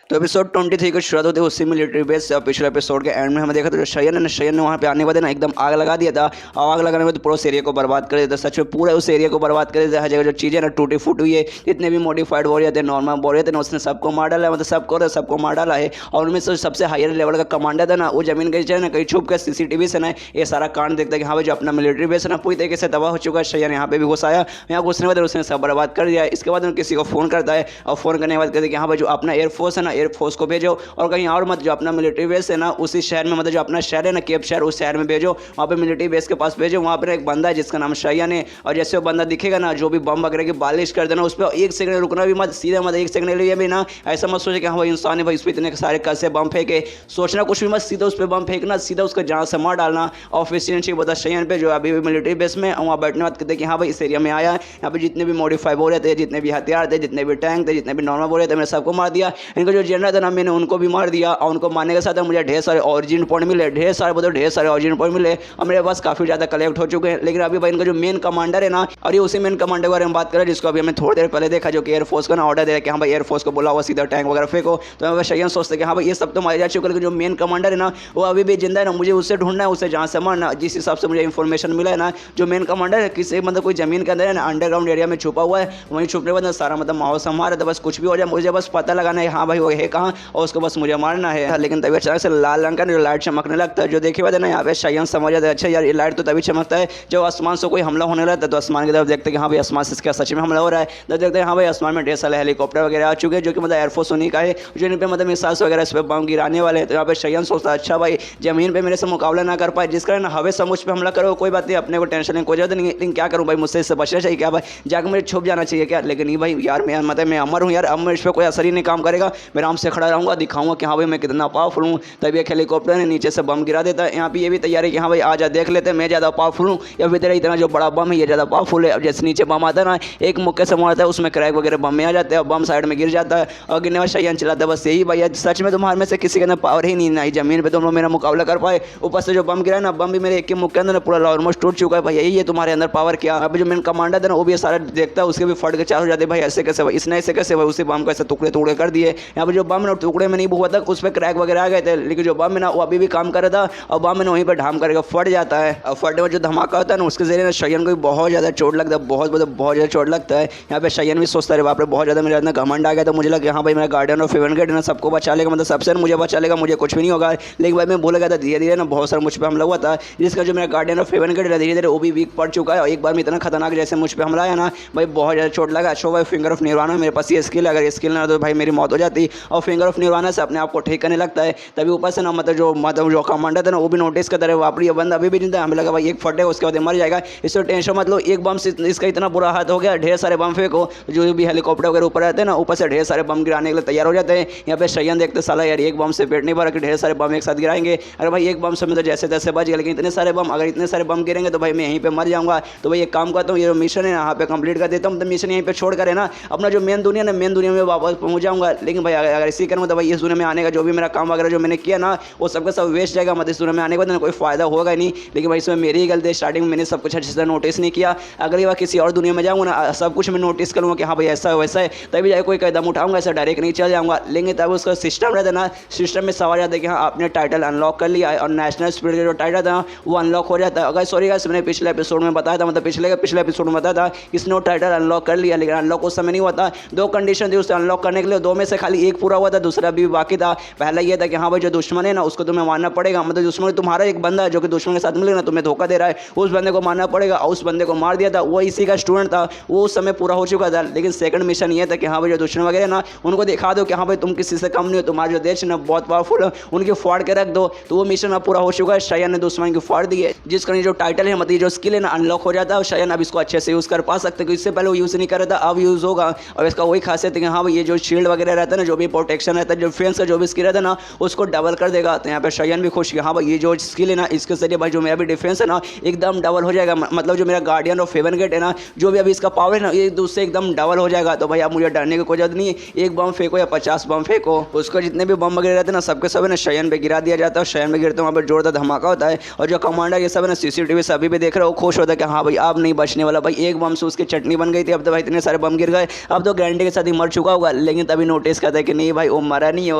तो एपिसोड 23 की शुरुआत होती है उसी मिलिट्री बेस से, और पिछले एपिसोड के एंड में हमें देखा था जो शयन ने वहाँ पे आने के बाद ना एकदम आग लगा दिया था, और आग लगाने में तो पूरा उस एरिया को बर्बाद कर दिया था, सच में पूरा उस एरिया को बर्बाद कर दिया था। हर जगह जो चीज़ें ना टूटी फूटी हुई है, जितने भी मॉडिफाइड वॉरियर थे नॉर्मल वॉरियर थे ना उसने सबको मार डाला है, मतलब सबको मार डाला है। और उनमें से सबसे हायर लेवल का कमांडर था ना वो जमीन के ना कहीं छुप कर CCTV से ना ये सारा कांड देखता है कि हाँ भाई जो अपना मिलिट्री बेस है ना पूरी तरीके से तबाह हो चुका है। शयन यहाँ पे भी घुस आया, यहाँ घुसने के बाद उसने सब बर्बाद कर दिया। इसके बाद किसी को फ़ोन करता है, और फ़ोन करने के बाद कहते हैं कि हाँ भाई जो अपना एयरफोर्स है ना एयरफोर्स को भेजो और कहीं और मत, जो अपना मिलिट्री बेस है ना उसी शहर में, मतलब जो अपना शहर है ना केप शहर, उस शहर में भेजो, वहाँ पे मिलिट्री बेस के पास भेजो। वहाँ पर एक बंदा है जिसका नाम शयन है, और जैसे वो बंदा दिखेगा ना जो भी बम वगैरह की बालिश कर देना, उस पर एक सेकंड रुकना भी मत, सीधा मत, एक सेकंड के लिए भी ना ऐसा मत सोचे कि हाँ भाई इंसान है भाई इस पर इतने सारे कैसे बम फेंके, सोचना कुछ भी मत, सीधा उस पर बम फेंकना, सीधा उसका जान से मार डालना। ऑफिशियल चाहिए बता शयन पे, जो अभी भी मिलिट्री बेस में, वहाँ बैठने बात करते कि हाँ भाई इस एरिया में आया है, यहाँ पे जितने भी मॉडिफाई हो रहे थे, जितने भी हथियार थे, जितने भी टैंक थे, जितने भी नॉर्मल हो रहे थे, मैंने सबको मार दिया। इनको जो जनरल था ना मैंने उनको भी मार दिया, और उनको मारने के साथ मुझे ढेर सारे ऑरिजिन पॉइंट मिले, ढेर सारे ऑरिजिन पॉइंट मिले, और मेरे पास काफ़ी ज़्यादा कलेक्ट हो चुके हैं। लेकिन अभी भाई इनका जो मेन कमांडर है ना, और ये उसी मेन कमांडर के बारे में बात करें जिसको अभी हमें थोड़ी देर पहले देखा, जो कि एयरफोर्स का ना ऑर्डर दे रहा है कि हाँ भाई एयरफोर्स को बोला हुआ सीधा टैंक वगैरह फेंको। तो मैं शयन सोचते कि हाँ भाई ये सब तो मारे जा चुके, लेकिन जो मेन कमांडर है ना वो अभी भी जिंदा है ना, मुझे उससे ढूंढना है, उससे जहाँ से मारना। जिस हिसाब से मुझे इन्फॉर्मेशन मिला है ना, जो मेन कमांडर है किसी मतलब कोई जमीन के अंदर है ना, अंडरग्राउंड एरिया में छुपा हुआ है, वहीं छुपने के बाद सारा मतलब माहौल संभाल है। तो बस कुछ भी हो जाए मुझे बस पता लगाना है हाँ भाई वो है कहाँ, और उसको बस मुझे मारना है। लेकिन तभी अचानक से लाल रंग का जो लाइट चमकने लगता है, जो देखिए बाद ना यहाँ पे शयन समझ जाता है अच्छा यार ये लाइट तो तभी चमकता है जब आसमान से कोई हमला होने लगता है। तो आसमान की तरफ देखते हैं कि हाँ भाई आसमान से इसका सच में हमला हो रहा है। तो देखते हैं हाँ भाई आसमान में ढेर सारे हेलीकॉप्टर वगैरह आ चुके हैं, जो कि मतलब एयरफोर्स उन्हीं का है, जो इन पे मतलब मिसाइल्स वगैरह इस पर बम गिराने वाले हैं। तो यहाँ पे शयन सोचता है अच्छा भाई जमीन पे मेरे से मुकाबला ना कर पाए, जिस कारण हवे से मुझ पर हमला करो कोई बात नहीं, अपने को टेंशन नहीं, कोई जरूरत नहीं, लेकिन क्या करूँ भाई मुझसे इससे बचना चाहिए क्या भाई, जाकर मुझे छुप जाना चाहिए क्या। लेकिन नहीं भाई यार मैं मतलब मैं अमर हूँ यार, अमर इस पर कोई असर ही नहीं काम करेगा, मैं आराम से खड़ा रहूँगा, दिखाऊंगा कि हाँ भाई मैं कितना पावरफुल हूँ। तभी एक हेलीकॉप्टर ने नीचे से बम गिरा देता है। यहाँ पे ये भी तैयारी कि हाँ भाई आजा देख लेते हैं मैं ज़्यादा पावरफुल हूँ या फिर तेरा इतना जो बड़ा बम है ये ज़्यादा पावरफुल है। अब जैसे नीचे बम आता है ना एक मुक्के से मारता है, उसमें क्रैक वगैरह बम में आ जाते हैं, बम साइड में गिर जाता है और गिरने में शयन चलाता है। बस यही भैया सच में तुम्हारे में से किसी के अंदर पावर ही नहीं आई, जमीन पे तुम लोग मेरा मुकाबला कर पाए, ऊपर से जो बम गिरा ना बम भी मेरे एक के मुक्के अंदर पूरा ऑलमोस्ट टूट चुका है। भाई यही है तुम्हारे अंदर पावर क्या। अभी जो मेन कमांडर था ना वो भी सारा देखता है, उसके भी फट के चार हो जाते भाई ऐसे कैसे भाई, इसने ऐसे कैसे भाई, उसी बम को ऐसे टुकड़े टुकड़े कर दिए। यहाँ पे जो बम ना टुकड़े में नहीं हुआ था उस पर क्रैक वगैरह आ गए थे, लेकिन जो बम है ना वो अभी भी काम कर रहा था और बम में वहीं पर ढाम करके फट जाता है। और फटने में जो धमाका होता है ना उसके जरिए ना शयन को बहुत ज़्यादा चोट लगता है, बहुत ज़्यादा चोट लगता है। यहाँ पे शयन भी सोचता है बाप रे बहुत ज़्यादा मेरे अंदर घमंड आ गया। तो मुझे लगा हाँ भाई मेरा गार्डियन ऑफ हेवन गेट ना सबको बचा लेगा, मतलब सबसे मुझे बचा लेगा, मुझे कुछ भी नहीं होगा। लेकिन भाई मैं भूल गया था, धीरे धीरे ना बहुत सारा मुझ पर हमला हुआ था, जिसका जो मेरा गार्डियन ऑफ हेवन गेट है धीरे धीरे वो भी वीक पड़ चुका है। और एक बार में इतना खतरनाक जैसे मुझ पर हमला आया ना भाई बहुत ज़्यादा चोट लगा। अच्छा भाई फिंगर ऑफ निर्वाणा मेरे पास ये स्किल है, अगर स्किल ना तो भाई मेरी मौत हो जाती। और फिंगर ऑफ निर्वाणा से अपने आप को ठीक करने लगता है। तभी ऊपर से ना मतलब जो कमांडर था ना वो भी नोटिस करता है वापरी ये बंदा अभी भी जिंदा है, हमें लगा भाई एक फटे उसके बाद मर जाएगा, इससे टेंशन मत लो। एक बम से इसका इतना बुरा हाथ हो गया, ढेर सारे बम फेंको, जो भी हेलीकॉप्टर वगैरह ऊपर रहते हैं ना ऊपर से ढेर सारे बम गिराने के लिए तैयार हो जाते हैं। यहाँ पे शयन देखते साला यार एक बम से पेट नहीं भरा कि ढेर सारे बम एक साथ गिराएंगे। अरे भाई एक बम से मैं तो जैसे तैसे बच गया, लेकिन इतने सारे बम अगर इतने सारे बम गिरेंगे तो भाई मैं यहीं पे मर जाऊंगा। तो भाई एक काम करता हूँ ये मिशन है यहाँ पे कंप्लीट कर देता हूँ, तो मिशन यहीं पे छोड़ कर है ना अपना जो मेन दुनिया ना मेन दुनिया में वापस पहुँच जाऊँगा। लेकिन भाई अगर इसी करूँ तो भाई इस दुनिया में आने का जो भी मेरा काम वगैरह जो मैंने किया ना वो सबका सब वेस्ट जाएगा, मतलब इस दुनिया में आने के बाद कोई फायदा होगा नहीं। लेकिन भाई इसमें मेरी ही गलती है, स्टार्टिंग में मैंने सब कुछ अच्छे से नोटिस नहीं किया। अगली बार किसी और दुनिया में जाऊँगा ना सब कुछ मैं नोटिस करूँगा कि हाँ भाई ऐसा है वैसा है, तभी जाए कोई कदम उठाऊंगा, ऐसा डायरेक्ट नहीं चल जाऊँगा। लेकिन तब उसका सिस्टम रहता है ना, सिस्टम में सवाल जाता है कि हाँ आपने टाइटल अनलॉक कर लिया है और नेशनल स्पीड का जो टाइटल था वो अनलॉक हो जाता है। अगर सॉरी गाइस मैंने पिछले एपिसोड में बताया था, मतलब पिछले एपिसोड में बताया था इसने वो टाइटल अनलॉक कर लिया, लेकिन अनलॉक उस समय नहीं हुआ था। दो कंडीशन थी उसे अनलॉक करने के लिए, दो में से खाली एक पूरा हुआ था, दूसरा भी बाकी था। पहला ये था कि हाँ भाई जो दुश्मन है ना उसको तुम्हें मारना पड़ेगा, मतलब दुश्मन तुम्हारा एक बंदा है जो कि दुश्मन के साथ मिले ना तुम्हें धोखा दे रहा है, उस बंदे को मारना पड़ेगा। और उस बंदे को मार दिया था, वो इसी का स्टूडेंट था, वो उस समय पूरा हो चुका था। लेकिन सेकंड मिशन ये था कि हाँ भाई जो दुश्मन वगैरह ना उनको दिखा दो कि हाँ भाई तुम किसी से कम नहीं हो, तुम्हारा जो देश ना बहुत पावरफुल है, उनके फाड़ के रख दो। तो वो मिशन अब पूरा हो चुका है, शयन ने दुश्मन की फाड़ दी है, जिस कारण जो टाइटल है मतलब जो स्किल है ना अनलॉक हो जाता है। और शयन अब इसको अच्छे से यूज़ कर पा सकते हैं, इससे पहले वो यूज़ नहीं कर रहा था, अब यूज़ होगा। और इसका वही खासियत है कि हाँ भाई ये जो शील्ड वगैरह रहता है ना, जो भी प्रोटेक्शन रहता है, जो डिफेंस का जो भी स्किल रहता है ना उसको डबल कर देगा। तो यहाँ पे शयन भी खुश कि हाँ भाई ये जो स्किल है ना इसके जरिए भाई जो मेरा भी डिफेंस है ना एकदम डबल हो जाएगा, मतलब जो मेरा गार्डियन ऑफ हेवन गेट है ना जो भी अभी इसका पावर है ना एक दूसरे एकदम डबल हो जाएगा। तो भाई अब मुझे डरने की कोई जरूरत नहीं है, एक बम फेंको या 50 बम फेंको, उसको जितने भी बम वगैरह रहते हैं ना सबके सब है ना शयन पे गिरा दिया जाता है। शयन पे गिरते वहाँ पर जोरदार धमाका होता है और जो कमांडर ये सब है ना सीसीटीवी से अभी भी देख रहे हो, खुश होता है कि हाँ भाई अब नहीं बचने वाला। भाई एक बम से उसकी चटनी बन गई थी, अब तो भाई इतने सारे बम गिर गए, अब तो गारंटी के साथ ही मर चुका होगा। लेकिन तभी नोटिस करता है कि नहीं भाई वो मरा नहीं हो,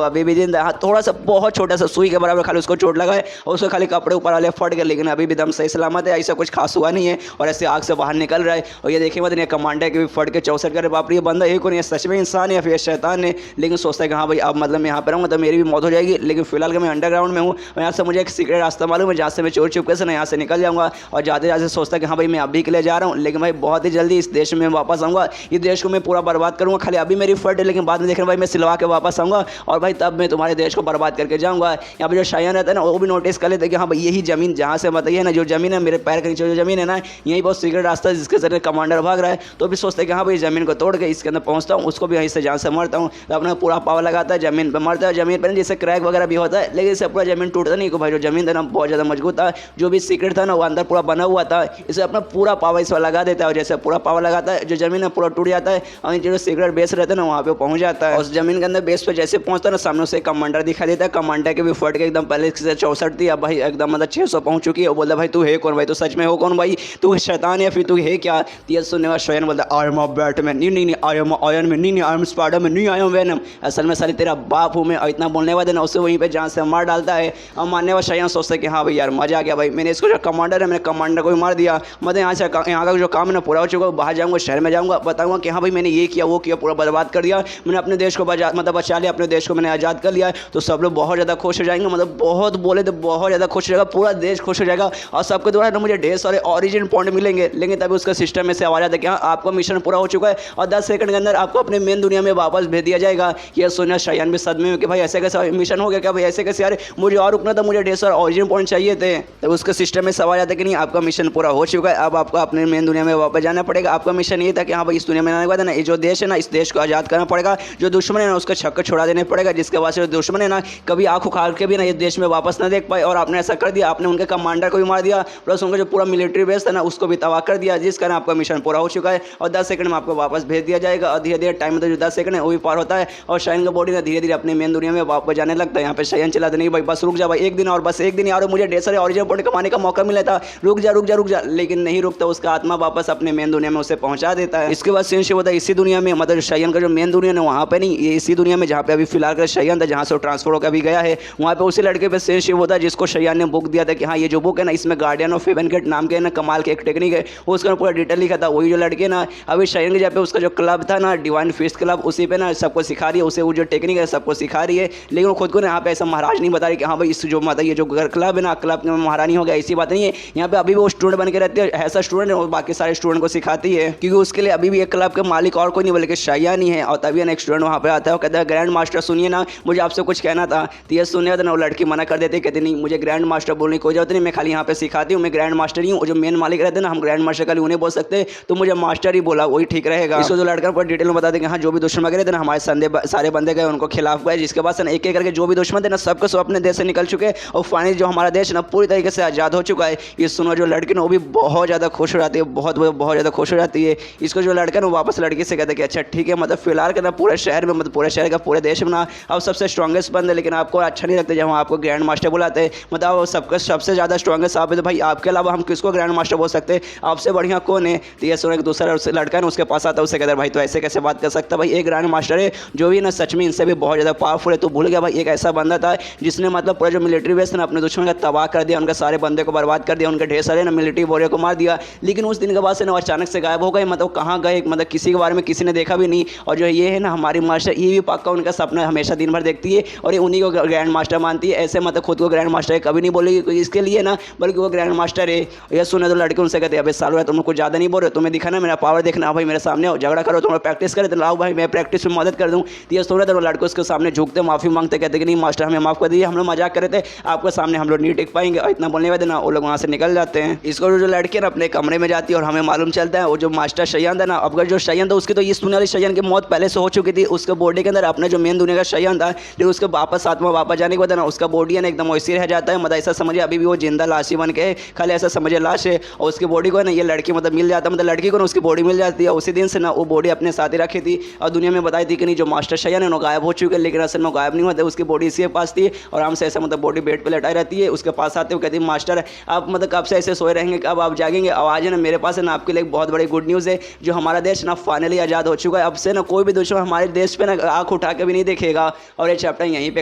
अभी भी जिंदा। हाँ थोड़ा सा बहुत छोटा सा सुई के बराबर खाली उसको चोट लगा है और उसको खाली कपड़े ऊपर वाले फट गए, लेकिन अभी भी दम सही सलामत है, ऐसा कुछ खास हुआ नहीं है और ऐसे आग से बाहर निकल रहा है। और ये देखिए मतलब कमांडर के भी फट के 64 करे, बाप रे ये बंदा एक नहीं सच में इंसान है या फिर शैतान है। लेकिन सोचता है कि हाँ भाई अब मतलब मैं यहाँ पर रहूँगा तो मेरी भी मौत हो जाएगी। लेकिन फिलहाल मैं अंडरग्राउंड में हूँ, यहाँ से मुझे एक सीक्रेट रास्ता मालूम है जहाँ से मैं चोर चुपके से ना यहाँ से निकल जाऊँगा। और जाते जाते सोचता है कि हाँ भाई मैं अभी के लिए जा रहा हूँ, लेकिन भाई बहुत ही जल्दी इस देश में वापस आऊँगा, इस देश को मैं पूरा बर्बाद करूँगा। खाली अभी मेरी फट है, लेकिन बाद में देखना भाई मैं सिलवा के वापस आऊँगा और भाई तब मैं तुम्हारे देश को बर्बाद करके जाऊँगा। यहाँ पर जो शायान रहता है ना वो भी नोटिस कर लेते हैं कि हाँ भाई यही ज़मीन जहाँ से बताइए ना जो ज़मीन है मेरे पैर के नीचे जो ज़मीन है ना यही बहुत सीक्रेट रास्ता है जिसके जरिए कमांडर भाग रहा है। तो भी सोचते हैं कि हाँ भाई ज़मीन को तोड़ के इसके अंदर पहुँचता हूँ उसको भी यहीं से जान से मरता हूँ। तो अपना पूरा पावर लगाता है ज़मीन पर मरता है। ज़मीन पर जैसे क्रैक वगैरह भी होता है लेकिन इससे पूरा ज़मीन टूटता नहीं। भाई जो ज़मीन था ना बहुत ज़्यादा मजबूत था, जो भी सीक्रेट था ना वो अंदर पूरा बना हुआ था। इसे अपना पूरा पावर इस पर लगा देता है और जैसे पूरा पावर लगाता है जो ज़मीन है पूरा टूट जाता है और जो सीक्रेट बेस रहता है ना वहाँ पे पहुँच जाता है। उस ज़मीन के अंदर बेस पे जैसे पहुँचता है ना सामने से कमांडर दिखा देता है। कमांडर के भी फट के एकदम पहले से 64 थी, अब भाई एकदम मतलब 600 पहुँच चुकी है। वो बोलता भाई तू है कौन, भाई तू सच में हो कौन, भाई तू शैतान है फिर तू है क्या। ये सुनने वाला शयन बोलता आई एम अ बैटमैन, नहीं आई एम आयरन मैन, नहीं आई एम स्पाइडरमैन, नहीं आई एम वेनम, असल में साली तेरा बाप हूँ मैं। और इतना बोलने वाले ना उसे वहीं पे जान से मार डालता है। और मारने वाला शयन सोचता है कि हाँ भाई यार मजा आ गया, भाई मैंने इसको जो कमांडर है मैंने कमांडर को भी मार दिया। मतलब यहाँ का जो काम है ना पूरा हो चुका है। बाहर जाऊँगा शहर में जाऊँगा बताऊँगा कि हाँ भाई मैंने ये किया वो किया पूरा बर्बाद कर दिया, मैंने अपने देश को बचा लिया, अपने देश को मैंने आज़ाद कर लिया। तो सब लोग बहुत ज़्यादा खुश हो जाएंगे, मतलब बहुत बोले तो बहुत ज़्यादा खुश हो जाएगा, पूरा देश खुश हो जाएगा। और सबके द्वारा मुझे ढेर सारे ऑरिजिन पॉइंट मिलेंगे। लेकिन तभी उसका सिस्टम में से आवाज़ आता है कि हाँ आपका मिशन पूरा हो चुका है और 10 सेकंड के अंदर आपको अपने मेन दुनिया में वापस भेज दिया जाएगा। ये सुना शयान भी सदमे में कि भाई ऐसे कैसे मिशन हो गया क्या, भाई ऐसे कैसे यार मुझे और रुकना था, मुझे ढेर सारे ऑरिजिन पॉइंट चाहिए थे। तो उसके सिस्टम में सवाल आता है कि नहीं आपका मिशन पूरा हो चुका है, अब आपको अपने मेन दुनिया में वापस जाना पड़ेगा। आपका मिशन ये था कि हाँ भाई इस दुनिया में आने के बाद ना ये जो देश है ना इस देश को आज़ाद करना पड़ेगा, जो दुश्मन है ना उसका छक्का छोड़ा देने पड़ेगा, जिसके बाद से दुश्मन है ना कभी आँख उखाड़ के भी ना ये देश में वापस ना देख पाए। और आपने ऐसा कर दिया, आपने उनके कमांडर को भी मार दिया प्लस उनका जो पूरा मिलिट्री बेस था ना उसको भी तबाह कर दिया, जिस कारण आपका मिशन पूरा हो चुका है और 10 सेकंड में आपको वापस भेज दिया जाएगा। और धीरे धीरे टाइम में तो जो 10 सेकंड है वो भी पार होता है और शायन का बॉडी ना धीरे धीरे अपने मेन दुनिया में वापस जाने लगता है। यहाँ पे शायन चला देने भाई बस रुक जा भाई एक दिन और, बस एक दिन और मुझे ढेर सारे ऑरिजिनल पॉइंट कमाने का मौका मिला था, रुक जा, लेकिन नहीं रुकता, उसका आत्मा वापस अपने मेन दुनिया में उसे पहुंचा देता है। इसके बाद सीन होता है इसी दुनिया में, मतलब शायन का जो मेन दुनिया है वहाँ पे नहीं, ये इसी दुनिया में जहाँ पे अभी फिलहाल का शायन था जहाँ से वो ट्रांसफर होकर अभी गया है वहाँ पे उसी लड़के पे सीन होता है जिसको शायन ने बुक दिया था कि हाँ ये जो बुक है ना इसमें गार्डियन ऑफ हेवन गेट नाम के ना कमाल के एक टेक्निक है वो उसका पूरा डिटेल लिखा था। वही जो लड़के ना अभी शायन के जहाँ पे उसका जो क्लब था ना डिवाइन फीस्ट क्लब उसी पे ना सबको सिखा रही है, उसे वो जो टेक्निक है सबको सिखा रही है। लेकिन वो खुद को ना यहाँ पे ऐसा महाराज नहीं बता रही कि हाँ भाई इस जो मतलब ये जो क्लब है ना क्लब में महारानी हो गया, ऐसी बात नहीं है। यहाँ पे अभी भी वो स्टूडेंट बन के रहती है, ऐसा स्टूडेंट है और बाकी सारे स्टूडेंट को सिखाती है क्योंकि उसके लिए अभी भी एक क्लब के मालिक और कोई नहीं बल्कि शायान ही है। और तभी ना एक स्टूडेंट वहाँ पे आता है, कहता है ग्रैंड मास्टर सुनिए ना मुझे आपसे कुछ कहना था। तो ये सुनने तो ना वो लड़की मना कर देती है, कहती नहीं मुझे ग्रैंड मास्टर बोलने की कोई जरूरत नहीं, मैं खाली यहाँ पे सिखाती हूँ, मैं ग्रैंड मास्टर ही हूँ। जो मेन मालिक रहते हैं ना हम ग्रैंड मास्टर खाली उन्हें बोल सकते तो मुझे मास्टर ही बोला वही ठीक रहेगा। इसको जो लड़का पर डिटेल में बता देंगे हाँ जो भी दुश्मन वगैरह थे ना हमारे सारे बंदे गए उनको खिलाफ गए, जिसके बाद एक एक करके जो भी दुश्मन थे ना सबके सब अपने देश से निकल चुके और फाइनली जो हमारा देश ना पूरी तरीके से आज़ाद हो चुका है। ये सुनो जो लड़की ना वो भी बहुत ज़्यादा खुश हो जाती है, बहुत ज़्यादा खुश हो जाती है। इसको जो लड़का ना वापस लड़की से कहता है कि अच्छा ठीक है मतलब फिलहाल के ना पूरे शहर में मतलब पूरे शहर का पूरे देश में ना अब सबसे स्ट्रॉन्गेस्ट बंद है, लेकिन आपको अच्छा नहीं लगता जब हम आपको ग्रैंड मास्टर बुलाते हैं, मतलब सबका सबसे ज़्यादा स्ट्रॉन्गेस्ट आप है तो भाई आपके अलावा हम किसको ग्रैंड मास्टर बोल सकते हैं, आपसे बढ़िया कौन है। तो ये सुनो एक दूसरा लड़का है ना उसके पास आता है, उससे कहता है भाई तो ऐसे कैसे बात कर सकता, भाई एक ग्रैंड मास्टर है जो भी ना सच में इनसे भी बहुत ज़्यादा पावरफुल है। तो भूल गया भाई एक ऐसा बंदा था जिसने मतलब पूरा जो मिलिट्री बेस ना अपने दुश्मन का तबाह कर दिया, उनके सारे बंदे को बर्बाद कर दिया, उनके ढेर सारे ना मिलिट्री वॉरियर को मार दिया। लेकिन उस दिन के बाद से ना अचानक से गायब हो गए, मतलब कहाँ गए मतलब किसी के बारे में किसी ने देखा भी नहीं। और जो ये है ना हमारी मास्टर ये भी पक्का उनका सपना हमेशा दिन भर देखती है और ये उन्हीं को ग्रैंड मास्टर मानती है, ऐसे मतलब खुद को ग्रैंड मास्टर है कभी नहीं बोलेगी इसके लिए ना बल्कि वो ग्रैंड मास्टर है। ये सुने तो लड़के उनसे कहते हैं अबे सालों तुम कुछ ज़्यादा नहीं बोल रहे, तुम्हें दिखाना मेरा पावर देखना, भाई मेरे सामने हो झगड़ा करो तुम प्रैक्टिस करे तो लाओ भाई मैं प्रैक्टिस में मदद कर दूँ। तो ये सुने तो लड़के उसके सामने झुकते माफ़ी मांगते कहते कि नहीं मास्टर हमें माफ़ कर दीजिए, हम लोग मजाक कर रहे थे आपके सामने हम लोग नहीं टिक पाएंगे। और इतना बोलने वाले ना वो लोग वहाँ से निकल जाते हैं। इसको जो लड़के ना अपने कमरे में जाती है और हमें मालूम चलता है वो जो मास्टर शयान था ना, अब जो शयान था उसकी तो इस दुनिया वाली शयान की मौत पहले से हो चुकी थी, उसके बॉडी के अंदर अपने जो मेन दुनिया का शयान था लेकिन उसके वापस आत्मा वापस जाने के बाद ना उसका बॉडी है ना एकदम वैसे रह जाता है, मतलब ऐसा समझिए अभी भी वो जिंदा लाश ही बन के खाली ऐसा समझिए लाश है। और उसकी बॉडी को ना ये लड़की मतलब मिल जाता है, मतलब लड़की को ना उसकी बॉडी मिल जाती है। उसी दिन से ना वो बॉडी अपने साथ ही रखी थी और दुनिया में बताई थी कि नहीं जो मास्टर शयान है वो गायब हो चुके हैं, लेकिन असल में गायब नहीं होता, उसकी बॉडी इसी के पास थी और हमसे ऐसा मतलब बॉडी बेड पर लटाई रहती है। उसके पास आते हुए कहती है मास्टर आप मतलब कब से ऐसे सोए रहेंगे, कब आप जागेंगे। आवाज़ है ना मेरे पास है ना आपके लिए एक बहुत बड़ी गुड न्यूज़ है, जो हमारा देश ना फाइनली आज़ाद हो चुका है। अब से ना कोई भी दुश्मन हमारे देश पे ना आँख उठा के भी नहीं देखेगा। और ये चैप्टर यहीं पे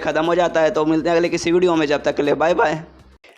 ख़त्म हो जाता है। तो मिलते हैं अगले किसी वीडियो में, जब तक के लिए बाय बाय।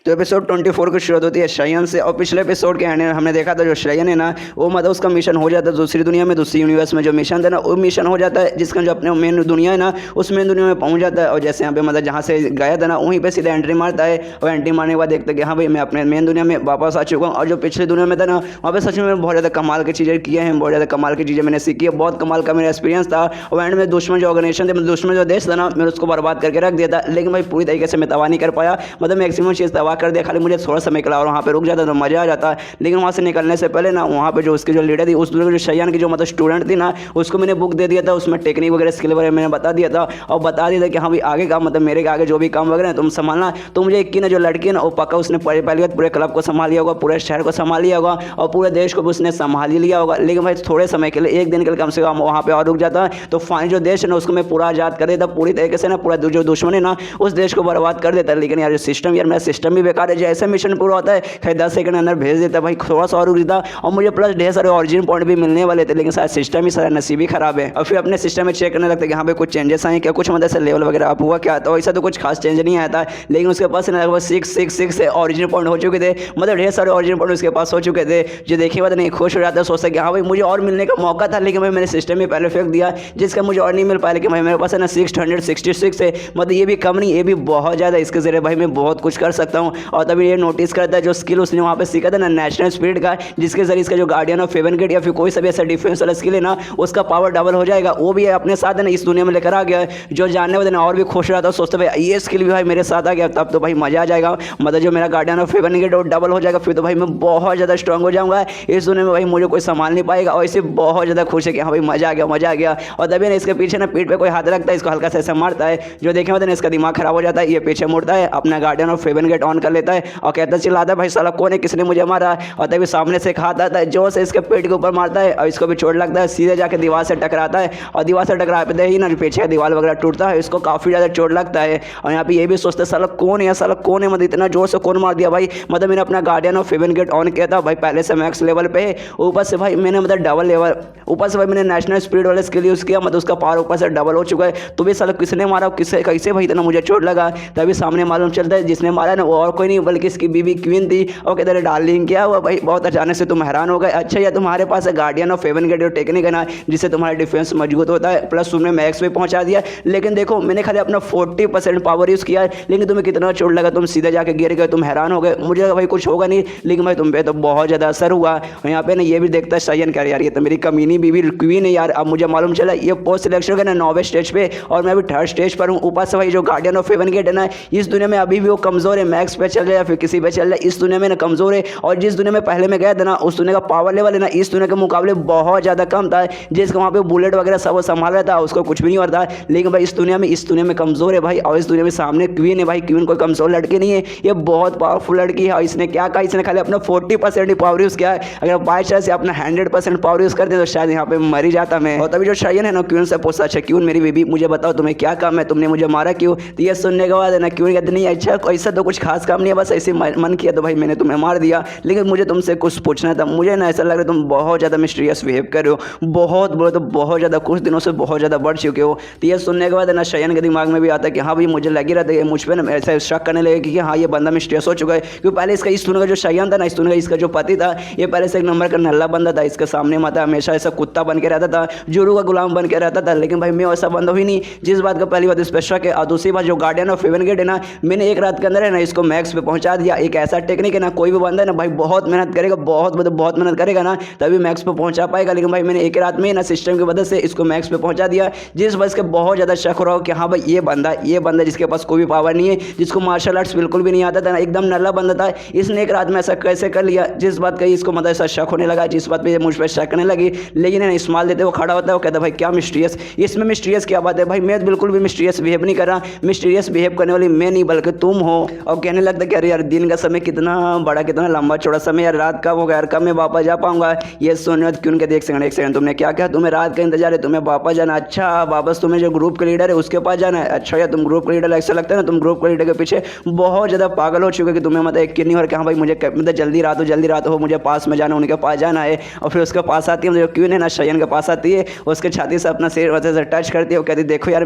तो एपिसोड 24 की शुरुआत होती है शयन से। और पिछले एपिसोड के एंड में हमने देखा था जो शयन है ना वो मतलब उसका मिशन हो जाता है दूसरी दुनिया में, दूसरी यूनिवर्स में जो मिशन था ना वो मिशन हो जाता है, जिसका जो अपने मेन दुनिया है ना उस मेन दुनिया में पहुंच जाता है। और जैसे यहाँ पे मतलब जहाँ से गया था ना वहीं पे सीधा एंट्री मारता है। और एंट्री मारने के बाद देखते कि हाँ भाई मैं अपने मेन दुनिया में वापस आ चुका हूँ। और जो पिछली दुनिया में था ना वहाँ पे सच में बहुत ज़्यादा कमाल की चीज़ें किए हैं, बहुत ज़्यादा कमाल की चीज़ें मैंने सीखी है, बहुत कमाल का मेरा एक्सपीरियंस था। और एंड में दुश्मन जो ऑर्गेनाइजेशन थे, दुश्मन जो देश था ना मैंने उसको बर्बाद करके रख दिया था। लेकिन भाई पूरी तरीके से मैं तबाह नहीं कर पाया, मतलब मैक्सिमम चीज़ तबाह कर दिया, खाली मुझे थोड़ा समय और वहाँ पे रुक जाता तो मजा आ जाता। लेकिन वहाँ से निकलने से पहले ना वहाँ पे जो उसकी जो लीडर थी, उस जो शयन की जो मतलब स्टूडेंट थी ना उसको मैंने बुक दे दिया था, उसमें टेक्निक वगैरह स्किल वगैरह मैंने बता दिया था। और बता दिया था कि हाँ भाई आगे का मतलब मेरे आगे जो भी काम वगैरह तुम संभालना। तो मुझे एक की ना जो लड़की है ना वो पक्का उसने पहली बार पूरे क्लब को संभाल लिया होगा, पूरे शहर को संभाल लिया होगा और पूरे देश को भी उसने संभाल ही लिया होगा। लेकिन भाई थोड़े समय के लिए, एक दिन के लिए कम से कम वहाँ पे और रुक जाता है तो फाइनल जो देश है ना उसको मैं पूरा आज़ाद कर देता पूरी तरीके से ना, पूरा जो दुश्मन है ना उस देश को बर्बाद कर देता। लेकिन यार सिस्टम, यार मेरा सिस्टम भी बेकार है। जैसे मिशन पूरा होता है 10 सेकंड अंदर भेज देता भाई, थोड़ा सा और रुक देता और मुझे प्लस ढेर सारे ऑरिजिन पॉइंट भी मिलने वाले थे। लेकिन सारा सिस्टम ही सारा नसीब ही खराब है। और फिर अपने सिस्टम में चेक करने लगता है कि हाँ भाई कुछ चेंजेस आए क्या, कुछ मतलब से लेवल वगैरह अप हुआ क्या, तो ऐसा तो कुछ खास चेंज नहीं आया था। लेकिन उसके पास लगभग 666 से ऑरिजिन पॉइंट हो चुके थे, मतलब ढेर सारे ऑरिजिन पॉइंट उसके पास हो चुके थे। जो देखने बाद नहीं खुश हो जाता है, सोचता है कि हाँ भाई मुझे और मिलने का मौका था, लेकिन भाई मैंने सिस्टम में पहले फेंक दिया जिसका मुझे और नहीं मिल पाया। लेकिन भाई मेरे पास है ना 666 है, मतलब ये भी कम नहीं, ये भी बहुत ज़्यादा, इसके जरिए भाई मैं बहुत कुछ कर सकता हूँ। और तभी ये नोटिस करता है जो स्किल उसने वहाँ पे सीखा था ना नेशनल स्पिरिट का, जिसके जरिए इसका जो गार्डियन ऑफ हेवन गेट या फिर कोई सा भी ऐसा डिफेंस वाला स्किल है ना उसका पावर डबल हो जाएगा। वो भी अपने साथ है ना इस दुनिया में लेकर आ गया है। जो जानने वाले ना और भी खुश रहा था, सोचते भाई ये स्किल भी भाई मेरे साथ आ गया, तब तो भाई मजा आ जाएगा, मतलब जो मेरा गार्डियन ऑफ हेवन गेट वो डबल हो जाएगा, फिर तो भाई मैं बहुत ज़्यादा स्ट्रॉन्ग हो जाऊँगा इस दुनिया में, भाई मुझे कोई संभाल नहीं पाएगा। और इसे बहुत ज़्यादा खुश है कि हाँ भाई मजा आ गया, मजा आ गया। और तभी ना इसके पीछे ना पीठ पे कोई हाथ रखता है, इसको हल्का सा ऐसा मारता है, जो देखे होते ना इसका दिमाग खराब हो जाता है। ये पीछे मुड़ता है, अपना guardian of haven get on कर लेता है और कहता चिल्लाता है भाई साला कौन है, किसने मुझे मारा। और तभी सामने से हाथ आता है, जोर से इसके पेट के ऊपर मारता है और इसको भी चोट लगता है, सीधे जाके दीवार से टकराता है। और दीवार से टकराते ही ना पीछे दीवार वगैरह टूटता है, इसको काफ़ी ज़्यादा चोट लगता है। और यहाँ पे ये भी सोचते साला कौन है, साला कौन है, मतलब इतना जोर से कौन मार दिया भाई, मतलब मैंने अपना guardian of haven get on किया था भाई, पहले से मैक्स लेवल पे है, ऊपर से भाई मैंने मतलब डबल लेवल, ऊपर से भाई मैंने नेशनल स्पीड वाले स्किल यूज़ किया, मतलब उसका पावर ऊपर से डबल हो चुका है। तो भी साला किसने मारा, किससे कैसे भाई इतना मुझे चोट लगा। तभी सामने मालूम चलता है जिसने मारा ना वो और कोई नहीं बल्कि इसकी बीबी क्वीन थी। और कहते रहे डार्लिंग क्या हुआ भाई, बहुत अचानक से तुम हैरान हो गए, अच्छा या तुम्हारे पास है गार्डियन ऑफ हेवन गेट जो टेक्निक है ना जिससे तुम्हारा डिफेंस मजबूत होता है, प्लस तुमने मैक्स पे पहुंचा दिया। लेकिन देखो मैंने खाली अपना 40% पावर यूज़ किया है, लेकिन तुम्हें कितना चोट लगा, तुम सीधे जाके गिर गए, तुम हैरान हो गए। मुझे लगा भाई कुछ होगा नहीं, लेकिन भाई तुम पे तो बहुत ज़्यादा असर हुआ। और यहाँ पे ना ये भी देखता है शयन क्या यार ये तो मेरी कमीनी बीबी क्वीन है यार। अब मुझे मालूम चला ये पोस्ट सिलेक्शन का ना 9वें स्टेज पे और मैं अभी 3rd स्टेज पर हूँ। ऊपर से भाई जो गार्डियन ऑफ हेवन गेट है ना इस दुनिया में अभी भी वो कमज़ोर है, मैक्स पे चल रहा है या फिर किसी पे चल रहा है, इस दुनिया में ना कमज़ोर है। और जिस दुनिया में पहले में गया था ना उस दुनिया का पावर लेवल है ना इस दुनिया के मुकाबले बहुत ज़्यादा कम था, जिसका वहाँ पे बुलेट वगैरह सब संभाल रहा था, उसको कुछ भी नहीं होता। लेकिन भाई इस दुनिया में कमज़ोर है भाई। और इस दुनिया में सामने क्वीन है भाई, क्वीन कोई कमज़ोर लड़की नहीं है, ये बहुत पावरफुल लड़की है। और इसने क्या कहा, इसने खाली अपना 40% ही पावर यूज़ किया है, अगर बाई चांस अपना 100% पावर यूज़ करते तो शायद यहाँ पे मर ही जाता मैं। और तभी जो शयन है ना क्वीन से पूछता अच्छा क्वीन मेरी बेबी मुझे बताओ तुम्हें क्या काम है, तुमने मुझे मारा क्यों। तो ये सुनने के बाद है ना क्वीन कहते नहीं अच्छा ऐसा तो कुछ खास काम नहीं है, बस ऐसे मन किया तो भाई मैंने तुम्हें मार दिया। लेकिन मुझे तुमसे कुछ पूछना था, मुझे ना ऐसा लग रहा है तुम बहुत ज़्यादा मिस्टीरियस बिहेव कर रहे हो, बहुत बोले तो बहुत ज़्यादा, कुछ दिनों से बहुत ज़्यादा बढ़ चुके हो। तो ये सुनने के बाद है ना शयन के दिमाग में भी आता है कि हाँ भाई मुझे लग ही रहा था मुझ पर ना ऐसा शक करने लगे कि हाँ ये बंदा मिस्टीरियस हो चुका है। क्योंकि पहले इसका इस दुनिया का जो शयन था ना इस दुनिया का इसका जो पति था ये पहले से एक नंबर का नल्ला बंदा था, इसके सामने माता हमेशा ऐसा कुत्ता बन के रहता था, जुरू का गुलाम बन के रहता था। लेकिन भाई मैं ऐसा बंदा ही नहीं, जिस बात का पहली बात इस पर शक है। और दूसरी बात जो गार्डियन ऑफ हेवन गेट है ना मैंने एक रात के अंदर है ना इसको मैक्स पे पहुंचा दिया। एक ऐसा टेक्निक है ना कोई भी बंदा है ना भाई बहुत मेहनत करेगा, बहुत मेहनत करेगा ना तभी मैक्स पे पहुंचा पाएगा। लेकिन भाई मैंने एक रात में ना सिस्टम की वजह से इसको मैक्स पे पहुंचा दिया, जिस वजह से बहुत ज़्यादा शक हो रहा हो कि हाँ भाई ये बंदा जिसके पास कोई भी पावर नहीं है, जिसको मार्शल आर्ट्स बिल्कुल भी नहीं आता था, एकदम नल्ला बंदा था, इसने एक रात में ऐसा कैसे कर लिया। जिस बात का इसको मतलब ऐसा शक होने लगा, जिस बात पे मुझ पर शक करने लगी। लेकिन है इस्माल देते वो खड़ा होता है, वो कहता है भाई क्या मिस्टीरियस, इसमें मिस्टीरियस क्या बात है भाई, मैं बिल्कुल भी मिस्टीरियस बिहेव नहीं कर रहा, मिस्टीरियस बिहेव करने वाली मैं नहीं बल्कि तुम हो। और कहने लगता कि अरे यार दिन का समय कितना बड़ा कितना लंबा चौड़ा समय यार, रात का हो गया यार, कब मैं वापस जा पाऊंगा। ये सुनने क्यों के देख एक सेकंड तुमने क्या कहा, तुम्हें रात का इंतजार है, तुम्हें वापस जाना, अच्छा वापस तुम्हें जो ग्रुप के लीडर है उसके पास जाना है, अच्छा यार तुम ग्रुप के लीडर, ऐसा लगता है ना तुम ग्रुप के लीडर के पीछे बहुत ज़्यादा पागल हो चुके कि तुम्हें मतलब एक नहीं हो कि हाँ भाई मुझे मतलब जल्दी रात हो मुझे पास में जाना, उनके पास जाना है। और फिर उसके पास आती है जो क्वीन है ना शयन के पास आती है, उसके छाती से अपना सिर वजह से टच करती है, वो कहती देखो यार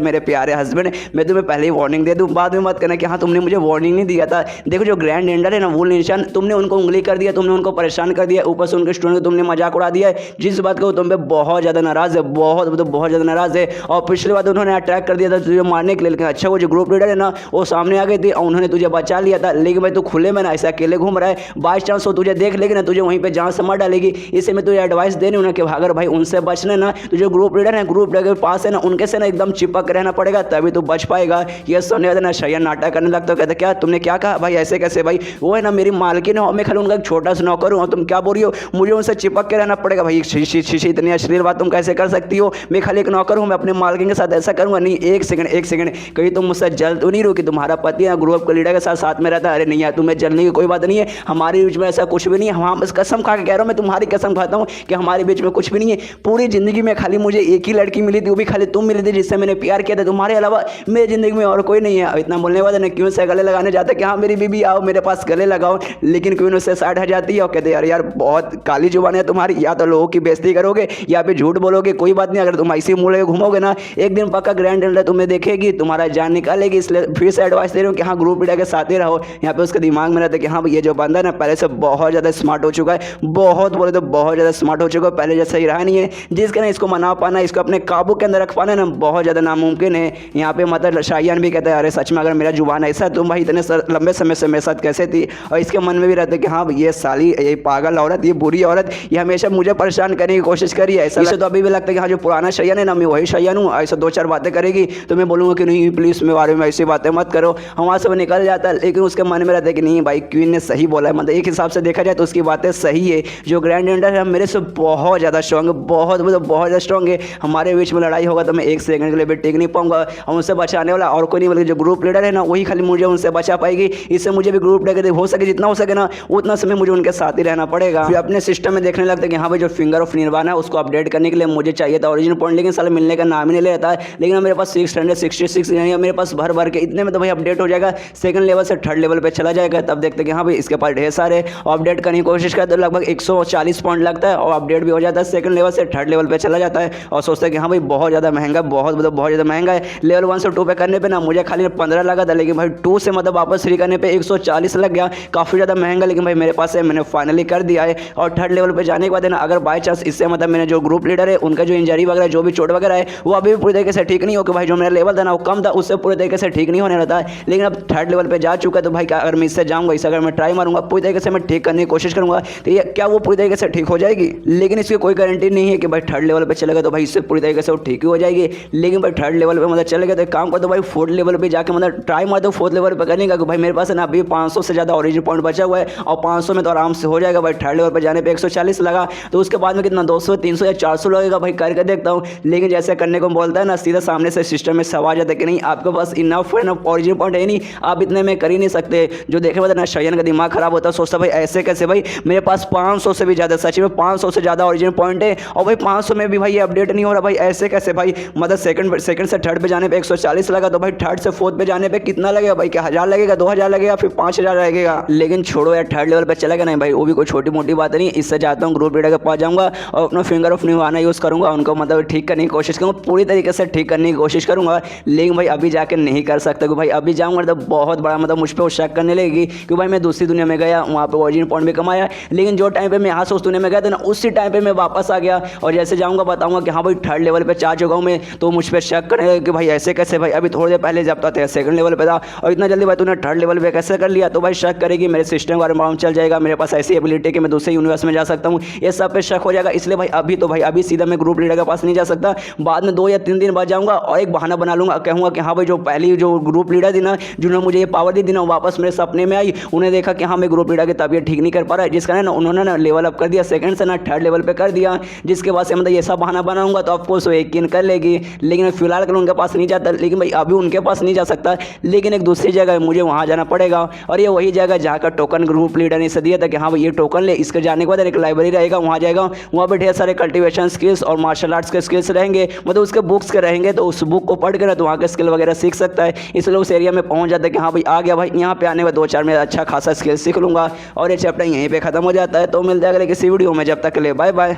मेरे प्यारे हस्बैंड मैं तुम्हें पहले ही वार्निंग दे दूँ, बाद में मत करना कि हाँ तुमने मुझे वार्निंग नहीं दिया था। देखो जो ग्रैंड एंडर है ना वो निशान तुमने उनको उंगली कर दिया, तुमने उनको परेशान कर दिया, ऊपर से उनके स्टूडेंट को तुमने मजाक उड़ा दिया है, जिस बात को तुम पे बहुत ज़्यादा नाराज़ है, बहुत ज़्यादा नाराज़ है। और पिछली बार उन्होंने अटैक कर दिया था तुझे मारने के लिए, लेकिन अच्छा वो जो ग्रुप लीडर है ना वो सामने आ गई थी और उन्होंने तुझे बचा लिया था। लेकिन भाई तू खुले में ना ऐसा अकेले घूम रहा है, बाई चांस वो तुझे देख लेगी ना तुझे वहीं पे जान से मार डालेगी। इसे मैं तुझे एडवाइस दे रही हूँ ना कि अगर भाई उनसे बचने ना तो जो ग्रुप लीडर है, ग्रुप लीडर के पास है ना उनके से ना एकदम चिपक रहना पड़ेगा, तभी तू बच पाएगा। ये सुनने वाले ना शयन नाटक करने लगता है, कहते क्या तुमने क्या कहा भाई, ऐसे कैसे भाई, वो है ना मेरी मालकिन है और मैं खाली उनका एक छोटा सा नौकर हूँ, तुम क्या बोल रही हो, मुझे उनसे चिपक के रहना पड़ेगा। भाई शीशी इतनी अश्लील बात तुम कैसे कर सकती हो, मैं खाली एक नौकर हूँ, मैं अपने मालकिन के साथ ऐसा करूँगा नहीं। एक सेकंड कहीं तुम मुझसे जल तो नहीं रहो कि तुम्हारा पति है ग्रुप लीडर के साथ में रहता है। अरे नहीं यार तुम्हें जलने की कोई बात नहीं है, हमारे बीच में ऐसा कुछ भी नहीं है। हम बस कसम खा के कह रहा हूँ, मैं तुम्हारी कसम खाता हूँ कि हमारे बीच में कुछ भी नहीं है। पूरी जिंदगी में खाली मुझे एक ही लड़की मिली थी, वो भी खाली तुम मिली थी जिससे मैंने प्यार किया था, तुम्हारे अलावा मेरी जिंदगी में और कोई नहीं है। इतना बोलने वाले ना क्यों से गले लगाने जाते कि हाँ मेरी बीबी आओ मेरे पास गले लगाओ, लेकिन क्यों उससे साइड हट जाती है और कहते यार बहुत काली जुबान है तुम्हारी, या तो लोगों की बेइज्जती करोगे या फिर झूठ बोलोगे। कोई बात नहीं, अगर तुम ऐसे मुंह लेके घूमोगे ना एक दिन पक्का ग्रैंड एंडर तुम्हें देखेगी, तुम्हारा जान निकालेगी। इसलिए फिर से एडवाइस दे रही हूँ कि हाँ ग्रुप लीडर के साथ ही रहो। यहाँ पे उसके दिमाग में रहता है कि हाँ ये जो बंदा ना पहले से बहुत ज़्यादा स्मार्ट हो चुका है, बहुत बोले तो बहुत ज़्यादा स्मार्ट हो चुका है, पहले जैसा ही रहा नहीं है, जिसके ना इसको मना पाना, इसको अपने काबू के अंदर रख पाना ना बहुत ज़्यादा नामुमकिन है। यहाँ पे मतलब शायान भी कहता है अरे सच में अगर मेरा जुबान ऐसा तुम भाई इतने लंबे समय से मेरे साथ कैसे थी। और इसके मन में भी रहता है कि हाँ ये साली, ये पागल औरत, ये बुरी औरत, ये हमेशा मुझे परेशाान करने की कोशिश करी है। ऐसा तो अभी भी लगता है कि हाँ जो पुराना शयन है ना मैं वही शयन हूँ। ऐसा दो चार बातें करेगी तो मैं बोलूँगा कि नहीं प्लीज़ मेरे बारे में ऐसी बातें मत करो, हमारे से निकल जाता है। लेकिन उसके मन में रहता है कि नहीं भाई क्वीन ने सही बोला है, मतलब एक हिसाब से देखा जाए तो उसकी बातें सही है। जो ग्रैंड एंडर है मेरे से बहुत ज़्यादा स्ट्रॉन्ग है, बहुत ज़्यादा स्ट्रॉन्ग है। हमारे बीच में लड़ाई होगा तो मैं एक सेकंड के लिए भी टिक नहीं पाऊंगा, और उनसे बचाने वाला और कोई नहीं, बल्कि जो ग्रुप लीडर है ना वही खाली मुझे उनसे बचा पाएगी। इससे मुझे भी ग्रुप लीडर हो सके जितना हो सके ना उतना समय मुझे उनके साथ ही रहना पड़ेगा। फिर अपने सिस्टम में देखने लगता है कि हाँ भाई जो फिंगर ऑफ निर्वाणा है उसको अपडेट करने के लिए मुझे चाहिए था ओरिजिनल पॉइंट, लेकिन साला मिलने का नाम ही नहीं ले रहता है। लेकिन मेरे पास 666 है, मेरे पास भर के इतने में तो भाई अपडेट हो जाएगा, सेकंड लेवल से थर्ड लेवल पे चला जाएगा। तब देखते हैं कि हाँ भाई इसके पास ढेर सारे अपडेट करने की कोशिश करते तो लगभग 140 पॉइंट लगता है और अपडेट भी हो जाता है, सेकंड लेवल से थर्ड लेवल पे चला जाता है। और सोचते हैं कि हाँ भाई बहुत ज़्यादा महंगा, बहुत ज़्यादा महंगा है। लेवल 1 से 2 पे करने पे ना मुझे खाली 15 लगा था, लेकिन भाई 2 से मतलब वापस फ्री करने पे 140 लग गया, काफ़ी ज़्यादा महंगा। लेकिन भाई मेरे पास है, मैंने फाइनली कर दिया है। और थर्ड लेवल पे जाने के बाद ना अगर बाई चांस इससे मतलब मैंने जो ग्रुप लीडर है उनका जो इंजरी वगैरह जो भी चोट वगैरह है वो अभी भी पूरी तरीके से ठीक नहीं हो, कि भाई जो मेरा लेवल था ना वो कम था, उससे पूरी तरीके से ठीक नहीं होने रहता है। लेकिन अब थर्ड लेवल पे जा चुका है तो भाई अगर मैं इससे जाऊँगा, इसे अगर मैं ट्राई मारूंगा पूरी तरीके से मैं ठीक करने की कोशिश करूँगा तो ये क्या वो पूरी तरीके से ठीक हो जाएगी। लेकिन इसकी कोई गारंटी नहीं है कि भाई थर्ड लेवल पे चलेगा तो भाई इससे पूरी तरीके से वो ठीक ही हो जाएगी। लेकिन भाई थर्ड लेवल पे मतलब चलेगा तो एक काम कर दो भाई फोर्थ लेवल पे जाके मतलब ट्राई मार दो फोर्थ लेवल पे करने का, कि भाई मेरे पास है ना अभी 500 से ज़्यादा ओरिजिनल पॉइंट बचा हुआ है और 500 में तो आराम से हो जाएगा। भाई थर्ड लेवल पे जाने पे 140 लगा तो उसके बाद में कितना 200 300 या 400 लगेगा, भाई करके देखता हूँ। लेकिन जैसे करने को बोलता है ना सीधा सामने से सिस्टम में सवाल जाता है कि नहीं आपके पास इनफ ओरिजिनल पॉइंट है नहीं, आप इतने में कर ही नहीं सकते। जो देखे मतलब ना शयन का दिमाग खराब होता है, सोचता भाई ऐसे कैसे, भाई मेरे पास 500 से भी ज़्यादा, सच में 500 से ज़्यादा ओरिजिनल पॉइंट है और भाई 500 में भी भाई ये अपडेट नहीं हो रहा, भाई ऐसे कैसे। भाई मतलब सेकंड से थर्ड पे जाने पे 140 लगा तो भाई थर्ड से फोर्थ पे जाने पे कितना लगेगा भाई, क्या 1000 लगेगा, 2000 लगेगा, फिर 5000 लगेगा। लेकिन छोड़ो यार थर्ड लेवल पे चलेगा नहीं भाई, वो भी कोई छोटी मोटी बात नहीं। इससे चाहता हूँ ग्रुप लीडर के पास जाऊँगा और अपना फिंगर ऑफ निर्वाणा यूज़ करूँगा, उनको मतलब ठीक करने की कोशिश करूँगा, पूरी तरीके से ठीक करने की कोशिश करूँगा। लेकिन भाई अभी जाके नहीं कर सकता, क्योंकि भाई अभी जाऊँगा तो बहुत बड़ा मतलब मुझ पर शक करने लगेगी, क्योंकि भाई मैं दूसरी दुनिया में गया, वहाँ पे ओरिजिनल पॉइंट भी कमाया, लेकिन जो टाइम पे मैं यहाँ से उस दुनिया में गया था ना उसी टाइम पे मैं वापस आ गया। और जैसे जाऊँगा बताऊँगा कि हाँ भाई थर्ड लेवल पे जा चुका हूँ मैं, तो मुझ पर शक करेगा कि भाई ऐसे कैसे, भाई अभी थोड़ी देर पहले जब था सेकंड लेवल पे था और इतना जल्दी भाई तूने थर्ड लेवल पे कैसे कर लिया। तो भाई शक करेगी, मेरे सिस्टम के बारे में मालूम चल जाएगा, मेरे पास ऐसी एबिलिटी कि मैं दूसरे यूनिवर्स में जा सकता हूँ, ये सब पे शक हो जाएगा। इसलिए भाई अभी सीधा मैं ग्रुप लीडर के पास नहीं जा सकता, बाद में 2 या 3 दिन बाद जाऊँगा और एक बहाना बना लूँगा, कहूँगा कि हाँ भाई जो पहली जो ग्रुप लीडर थी ना जिन्होंने मुझे ये पावर दी ना वापस मेरे सपने में आई, उन्हें देखा कि हाँ मैं ग्रुप लीडर की तबीयत ठीक नहीं कर पा रहा है, जिस कारण ना उन्होंने ना लेवल अप कर दिया, सेकंड से ना थर्ड लेवल पे कर दिया, जिसके बाद से मतलब ये सब बहाना बनाऊंगा तो ऑफकोर्स वो यकीन कर लेगी। लेकिन फिलहाल कर उनके पास नहीं जाता, लेकिन भाई अभी उनके पास नहीं जा सकता, लेकिन एक दूसरी जगह मुझे वहाँ जाना पड़ेगा और ये वही जगह जहाँ का टोकन ग्रुप लीडर ने इसे दिया था कि हाँ भाई ये टोकन ले, इसके जाने के बाद एक लाइब्रेरी रहेगा, वहाँ जाएगा, वहाँ पर ढेर सारे कल्टिवेशन स्किल्स और मार्शल आर्ट्स के स्किल्स रहेंगे, मतलब उसके बुक्स के रहेंगे, तो उस बुक को पढ़ कर तो वहाँ के स्किल वगैरह सीख सकता है। इसलिए उस एरिया में पहुँच जाता है कि हाँ भाई आ गया, भाई यहाँ पे आने में 2-4 में अच्छा खासा स्किल सीख लूँगा और ये चैप्टर यहीं पे खत्म हो जाता है। तो मिल जाएगा किसी वीडियो में, जब तक के लिए बाय बाय।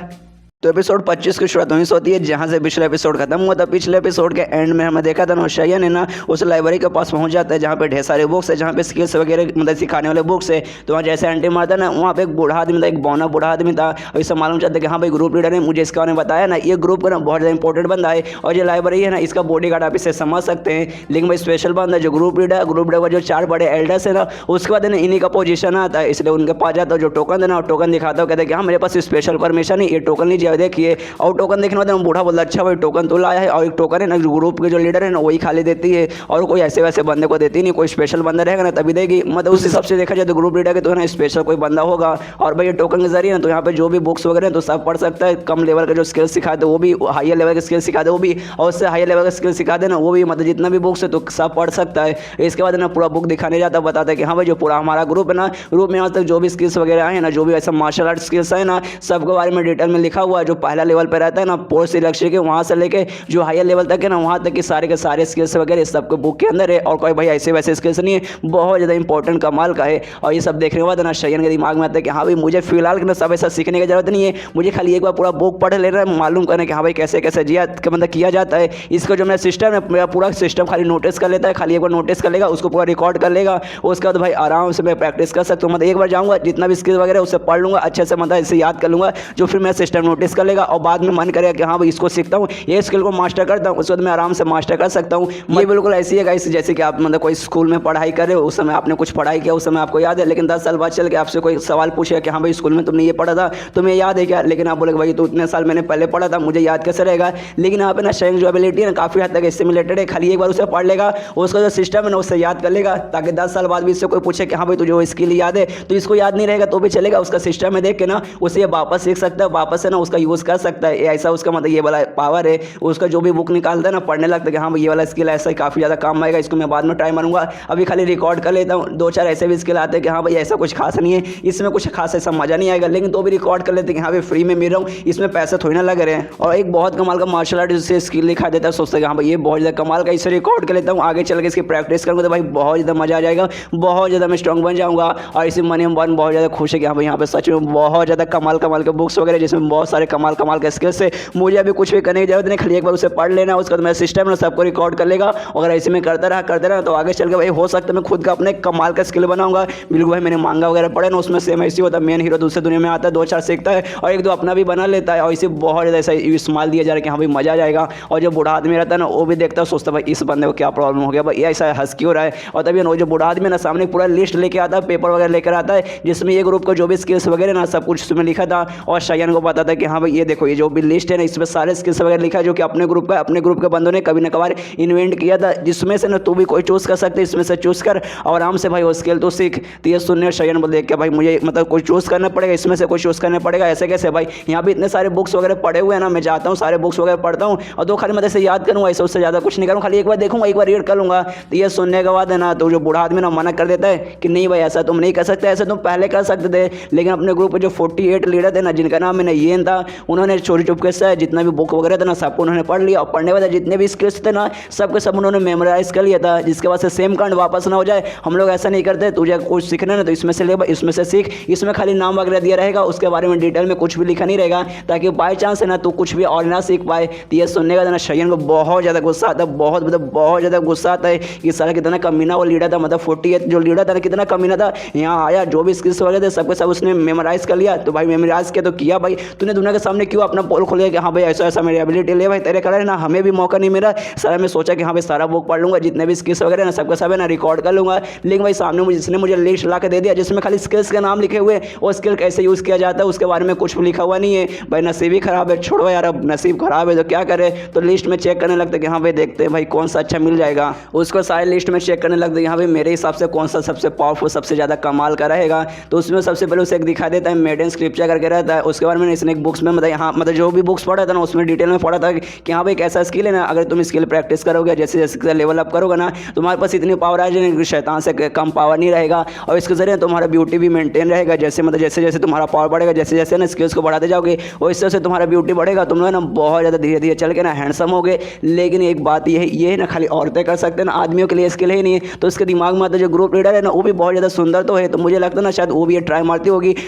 तो एपिसोड 25 की शुरुआत वहीं से होती है जहाँ से पिछले एपिसोड खत्म हुआ था। पिछले एपिसोड के एंड में हमें देखा था नौशान है ना उस लाइब्रेरी के पास पहुंच जाता है जहाँ पे ढेर सारे बुक्स है, जहाँ पे स्किल्स वगैरह मतलब सिखाने वाले बुक्स है। तो वहाँ जैसे एंट्री मारता ना वहाँ पे एक बूढ़ा आदमी था, एक बौना बूढ़ा आदमी था। और इससे मालूम चलता है कि हाँ भाई ग्रुप लीडर ने मुझे इसके बारे में बताया ना, ये ग्रुप का ना बहुत ज़्यादा इंपॉर्टेंट बंदा है और ये लाइब्रेरी है ना इसका बॉडी गार्ड आप इसे समझ सकते हैं। लेकिन भाई स्पेशल बंदा है जो ग्रुप लीडर का जो 4 बड़े एल्डर्स है ना उसके बाद इन्हीं का पोजीशन आता है, इसलिए उनके पास जाता है। जो टोकन है ना टोकन दिखाता है, कहते हैं कि हाँ मेरे पास स्पेशल परमिशन है, ये टोकन लीजिए देखिए। और टोकन देखने बाद बूढ़ा बोला अच्छा भाई टोकन तो लाया है, और एक टोकन है ना ग्रुप के जो लीडर है ना वही खाली देती है और कोई ऐसे वैसे बंदे को देती नहीं, कोई स्पेशल बंदा रहेगा ना तभी देगी। मतलब उस हिसाब से देखा जाए तो ग्रुप लीडर के तो ना स्पेशल कोई बंदा होगा। और भाई ये टोकन के जरिए ना तो यहाँ पे जो भी बुक्स वगैरह हैं तो सब पढ़ सकता है। कम लेवल का जो स्किल सिखा दे वो भी, हायर लेवल का स्किल सिखा दे वो भी, और उससे हायर लेवल का स्किल सिखा दे ना वो भी, मतलब जितना भी बुक्स है तो सब पढ़ सकता है। इसके बाद ना पूरा बुक दिखाने जाता है, बताता है कि हाँ भाई जो पूरा हमारा ग्रुप है ना, ग्रुप में आज तक जो भी स्किल्स वगैरह आए ना, जो भी ऐसा मार्शल आर्ट स्किल्स है ना सबके बारे में डिटेल में लिखा हुआ है। जो पहला लेवल पर रहता है ना पोस्ट लक्ष्य के वहाँ से लेके जो हायर लेवल तक है ना वहाँ तक के सारे स्किल्स वगैरह सबके बुक के अंदर है। और कोई भाई ऐसे वैसे स्किल्स नहीं है, बहुत ज़्यादा इंपॉर्टेंट कमाल का है। और ये सब देखने के बाद ना शयन के दिमाग में आता है कि हाँ भाई मुझे फिलहाल ना सब ऐसा सीखने की जरूरत नहीं है, मुझे खाली एक बार पूरा बुक पढ़ लेना है, मालूम करना कि हाँ भाई कैसे कैसे जिया मतलब किया जाता है। इसका जो मेरा सिस्टम है मेरा पूरा सिस्टम खाली नोटिस कर लेता है, खाली एक बार नोटिस कर लेगा उसको पूरा रिकॉर्ड कर लेगा। उसके बाद भाई आराम से मैं प्रैक्टिस कर सकता हूँ, मतलब एक बार जाऊँगा जितना भी स्किल वगैरह उससे पढ़ लूँगा अच्छे से, मतलब इसे याद कर लूँगा जो फिर मेरा सिस्टम नोटिस कर लेगा। और बाद में मन करेगा कि हाँ भाई इसको सीखता हूँ, ये स्किल को मास्टर करता हूँ, उसके बाद मैं आराम से मास्टर कर सकता हूँ। ये बिल्कुल ऐसी है गाइस जैसे कि आप मतलब कोई स्कूल में पढ़ाई कर रहे हो, उस समय आपने कुछ पढ़ाई किया उस समय आपको याद है, लेकिन 10 साल बाद चल के आपसे कोई सवाल पूछेगा कि हाँ भाई स्कूल में तुमने ये पढ़ा था तुम्हें याद है क्या, लेकिन आप बोले भाई तो इतने साल मैंने पहले पढ़ा था मुझे याद कैसे रहेगा। लेकिन यहाँ पे ना शयन जो एबिलिटी है ना काफ़ी हद तक इससे रिलेटेड है, खाली एक बार उसे पढ़ लेगा उसका जो सिस्टम है ना उससे याद कर लेगा, ताकि 10 साल बाद भी इससे कोई पूछे कि हाँ भाई तुझे वो स्किल याद है, तो इसको याद नहीं रहेगा तो भी चलेगा, उसका सिस्टम में देख के ना उसे वापस सीख सकता है, वापस है ना उसका यूज़ कर सकता है। ऐसा उसका मतलब ये वाला पावर है, उसका जो भी बुक निकालता है ना पढ़ने लगता है कि हाँ भाई ये वाला स्किल ऐसा ही काफ़ी ज़्यादा काम आएगा, इसको मैं बाद में ट्राई मारूंगा, अभी खाली रिकॉर्ड कर लेता हूँ। 2-4 ऐसे भी स्किल आते हैं कि हाँ भाई ऐसा कुछ खास नहीं है, इसमें कुछ खास ऐसा मजा नहीं आएगा, लेकिन तो भी रिकॉर्ड कर लेते हैं कि हाँ भाई फ्री में मिल रहा हूँ, इसमें पैसे थोड़ी ना लग रहे हैं। और एक बहुत कमाल का मार्शल आर्ट से स्किल दिखा देता है, सोचता है कि हाँ भाई ये बहुत ज़्यादा कमाल का, इसे रिकॉर्ड कर लेता हूँ, आगे चल के इसकी प्रैक्टिस करूँगा तो भाई बहुत ज़्यादा मजा आ जाएगा, बहुत ज़्यादा मैं स्ट्रॉन्ग बन जाऊँगा। और इसी मन में बहुत ज़्यादा खुश है कि हाँ भाई यहाँ पे सच में बहुत ज़्यादा कमाल के बुक्स वगैरह जिसमें बहुत सारे कमाल के स्किल्स है, मुझे अभी कुछ भी करने की जरूरत नहीं, खाली एक बार उसे पढ़ लेना, उसका मेरा सिस्टम है सबको रिकॉर्ड कर लेगा। अगर ऐसे में करता रहा तो आगे चल के भाई हो सकता है मैं खुद का अपने कमाल का स्किल बनाऊंगा। बिल्कुल भाई मैंने मांगा वगैरह पढ़े ना उसमें सेम ऐसी होता है, मेन हीरो दूसरे दुनिया में आता है 2-4 सीखता है और 1-2 अपना भी बना लेता है, और इसे बहुत ज़्यादा ऐसा इस्तेमाल दिया जा रहा है कि हाँ भाई मजा आ जाएगा। और जो बूढ़ा आदमी रहता है ना वो भी देखता है, सोचता है भाई इस बंदे को क्या प्रॉब्लम हो गया भाई ऐसा हंस क्यों रहा है। और तभी वो जो बूढ़ा आदमी ना सामने पूरा लिस्ट लेके आता है, पेपर वगैरह लेकर आता है जिसमें ये ग्रुप का जो भी स्किल्स वगैरह ना सब कुछ उसमें लिखा था, और शयन को बताता है कि हाँ भाई ये देखो ये जो भी लिस्ट है ना इसमें सारे स्किल्स वगैरह लिखा है जो कि अपने ग्रुप के बंदों ने कभी ना कभार इन्वेंट किया था, जिसमें से ना तू भी कोई चूज कर सकते, इसमें से चूज कर और आराम से भाई वो स्किल तो सीख। तो ये सुनने शयन बोल देख के भाई मुझे मतलब कोई चूज करना पड़ेगा, इसमें से कोई चूज करना पड़ेगा, ऐसे कैसे भाई यहाँ भी इतने सारे बुक्स वगैरह पढ़े हुए हैं ना, मैं जाता हूँ सारे बुक्स वगैरह पढ़ता हूँ और दो खाली मैं ऐसे याद करूँगा, ऐसे उससे ज़्यादा कुछ नहीं करूँ, खाली एक बार देखूँगा एक बार रीड कर लूँगा। तो ये सुनने के बाद है ना तो जो बूढ़ा आदमी ना मना कर देता है कि नहीं भाई ऐसा तुम नहीं कर सकते, ऐसा तुम पहले कर सकते थे। लेकिन अपने ग्रुप में जो 48 लीडर थे ना जिनका नाम मैंने ये था, उन्होंने चोरी चुपके से जितना भी बुक वगैरह था ना सबको उन्होंने पढ़ लिया, और पढ़ने के बाद जितने भी स्किल्स थे ना सबके सब उन्होंने मेमोराइज कर लिया था, जिसके बाद से सेम कांड वापस ना हो जाए। हम लोग ऐसा नहीं करते, तुझे कुछ सीखना है तो इसमें से ले, इसमें से सीख, इसमें खाली नाम वगैरह दिया रहेगा, उसके बारे में डिटेल में कुछ भी लिखा नहीं रहेगा, ताकि बाई चांस है ना तू कुछ भी और ना सीख पाए। तो ये सुनने का ना शयन को बहुत ज़्यादा गुस्सा आता है, बहुत ज़्यादा गुस्सा आता है कि सारा कितना कमीना वो लीडर था, मतलब 48 जो लीडर था ना कितना कमीना था, यहाँ आया जो भी स्किल्स वगैरह थे सबके सब उसने मेमोराइज कर लिया। तो भाई मेमोराइज किया तो किया भाई, तूने दुनिया के सामने क्यों अपना पोल खोल कि हाँ भाई ऐसा ऐसा मेरी एबिलिटी ले भाई तेरे कारण ना हमें भी मौका नहीं मिला। सारा मैं सोचा कि हाँ भाई सारा बुक पढ़ लूँगा, जितने भी स्किल्स वगैरह ना सबका सब है ना रिकॉर्ड कर लूँगा, लेकिन भाई सामने जिसने मुझे लिस्ट ला के दे दिया जिसमें खाली स्किल्स के नाम लिखे हुए, वो स्किल कैसे यूज़ किया जाता है उसके बारे में कुछ भी लिखा हुआ नहीं है। भाई नसीब ही खराब है, छोड़ो यार अब नसीब खराब है तो क्या करे। तो लिस्ट में चेक करने लगते कि हाँ भाई देखते हैं भाई कौन सा अच्छा मिल जाएगा, उसको सारे लिस्ट में चेक करने लगते यहाँ भाई मेरे हिसाब से कौन सा सबसे पावरफुल सबसे ज़्यादा कमाल का रहेगा। तो उसमें सबसे पहले उसे एक दिखा देता है मेडन स्क्रिप्चर करके रहता है, उसके बारे में इसने एक बुक्स में मतलब हाँ मतलब जो भी बुक्स पढ़ा था ना उसमें डिटेल में पढ़ा था कि हाँ भाई एक ऐसा स्किल है ना, अगर तुम स्किल प्रैक्टिस करोगे जैसे जैसे लेवल अप करोगे ना तुम्हारे पास इतनी पावर आ जाएगी शैतान से कम पावर नहीं रहेगा, और इसके जरिए तुम्हारा ब्यूटी भी मेंटेन रहेगा। जैसे मतलब जैसे जैसे तुम्हारा पावर बढ़ेगा, जैसे जैसे ना स्किल्स को बढ़ाते जाओगे और इससे से तुम्हारा ब्यूटी बढ़ेगा, तुम लोग ना बहुत ज़्यादा धीरे धीरे चल के ना हैंडसम हो गए। लेकिन एक बात ये है ना खाली औरतें कर सकते हैं ना, आदमियों के लिए स्किल है नहीं है। तो उसके दिमाग में आता जो ग्रुप लीडर है ना वो भी बहुत ज़्यादा सुंदर तो है, तो मुझे लगता है ना शायद वो भी ये ट्राई मारती होगी,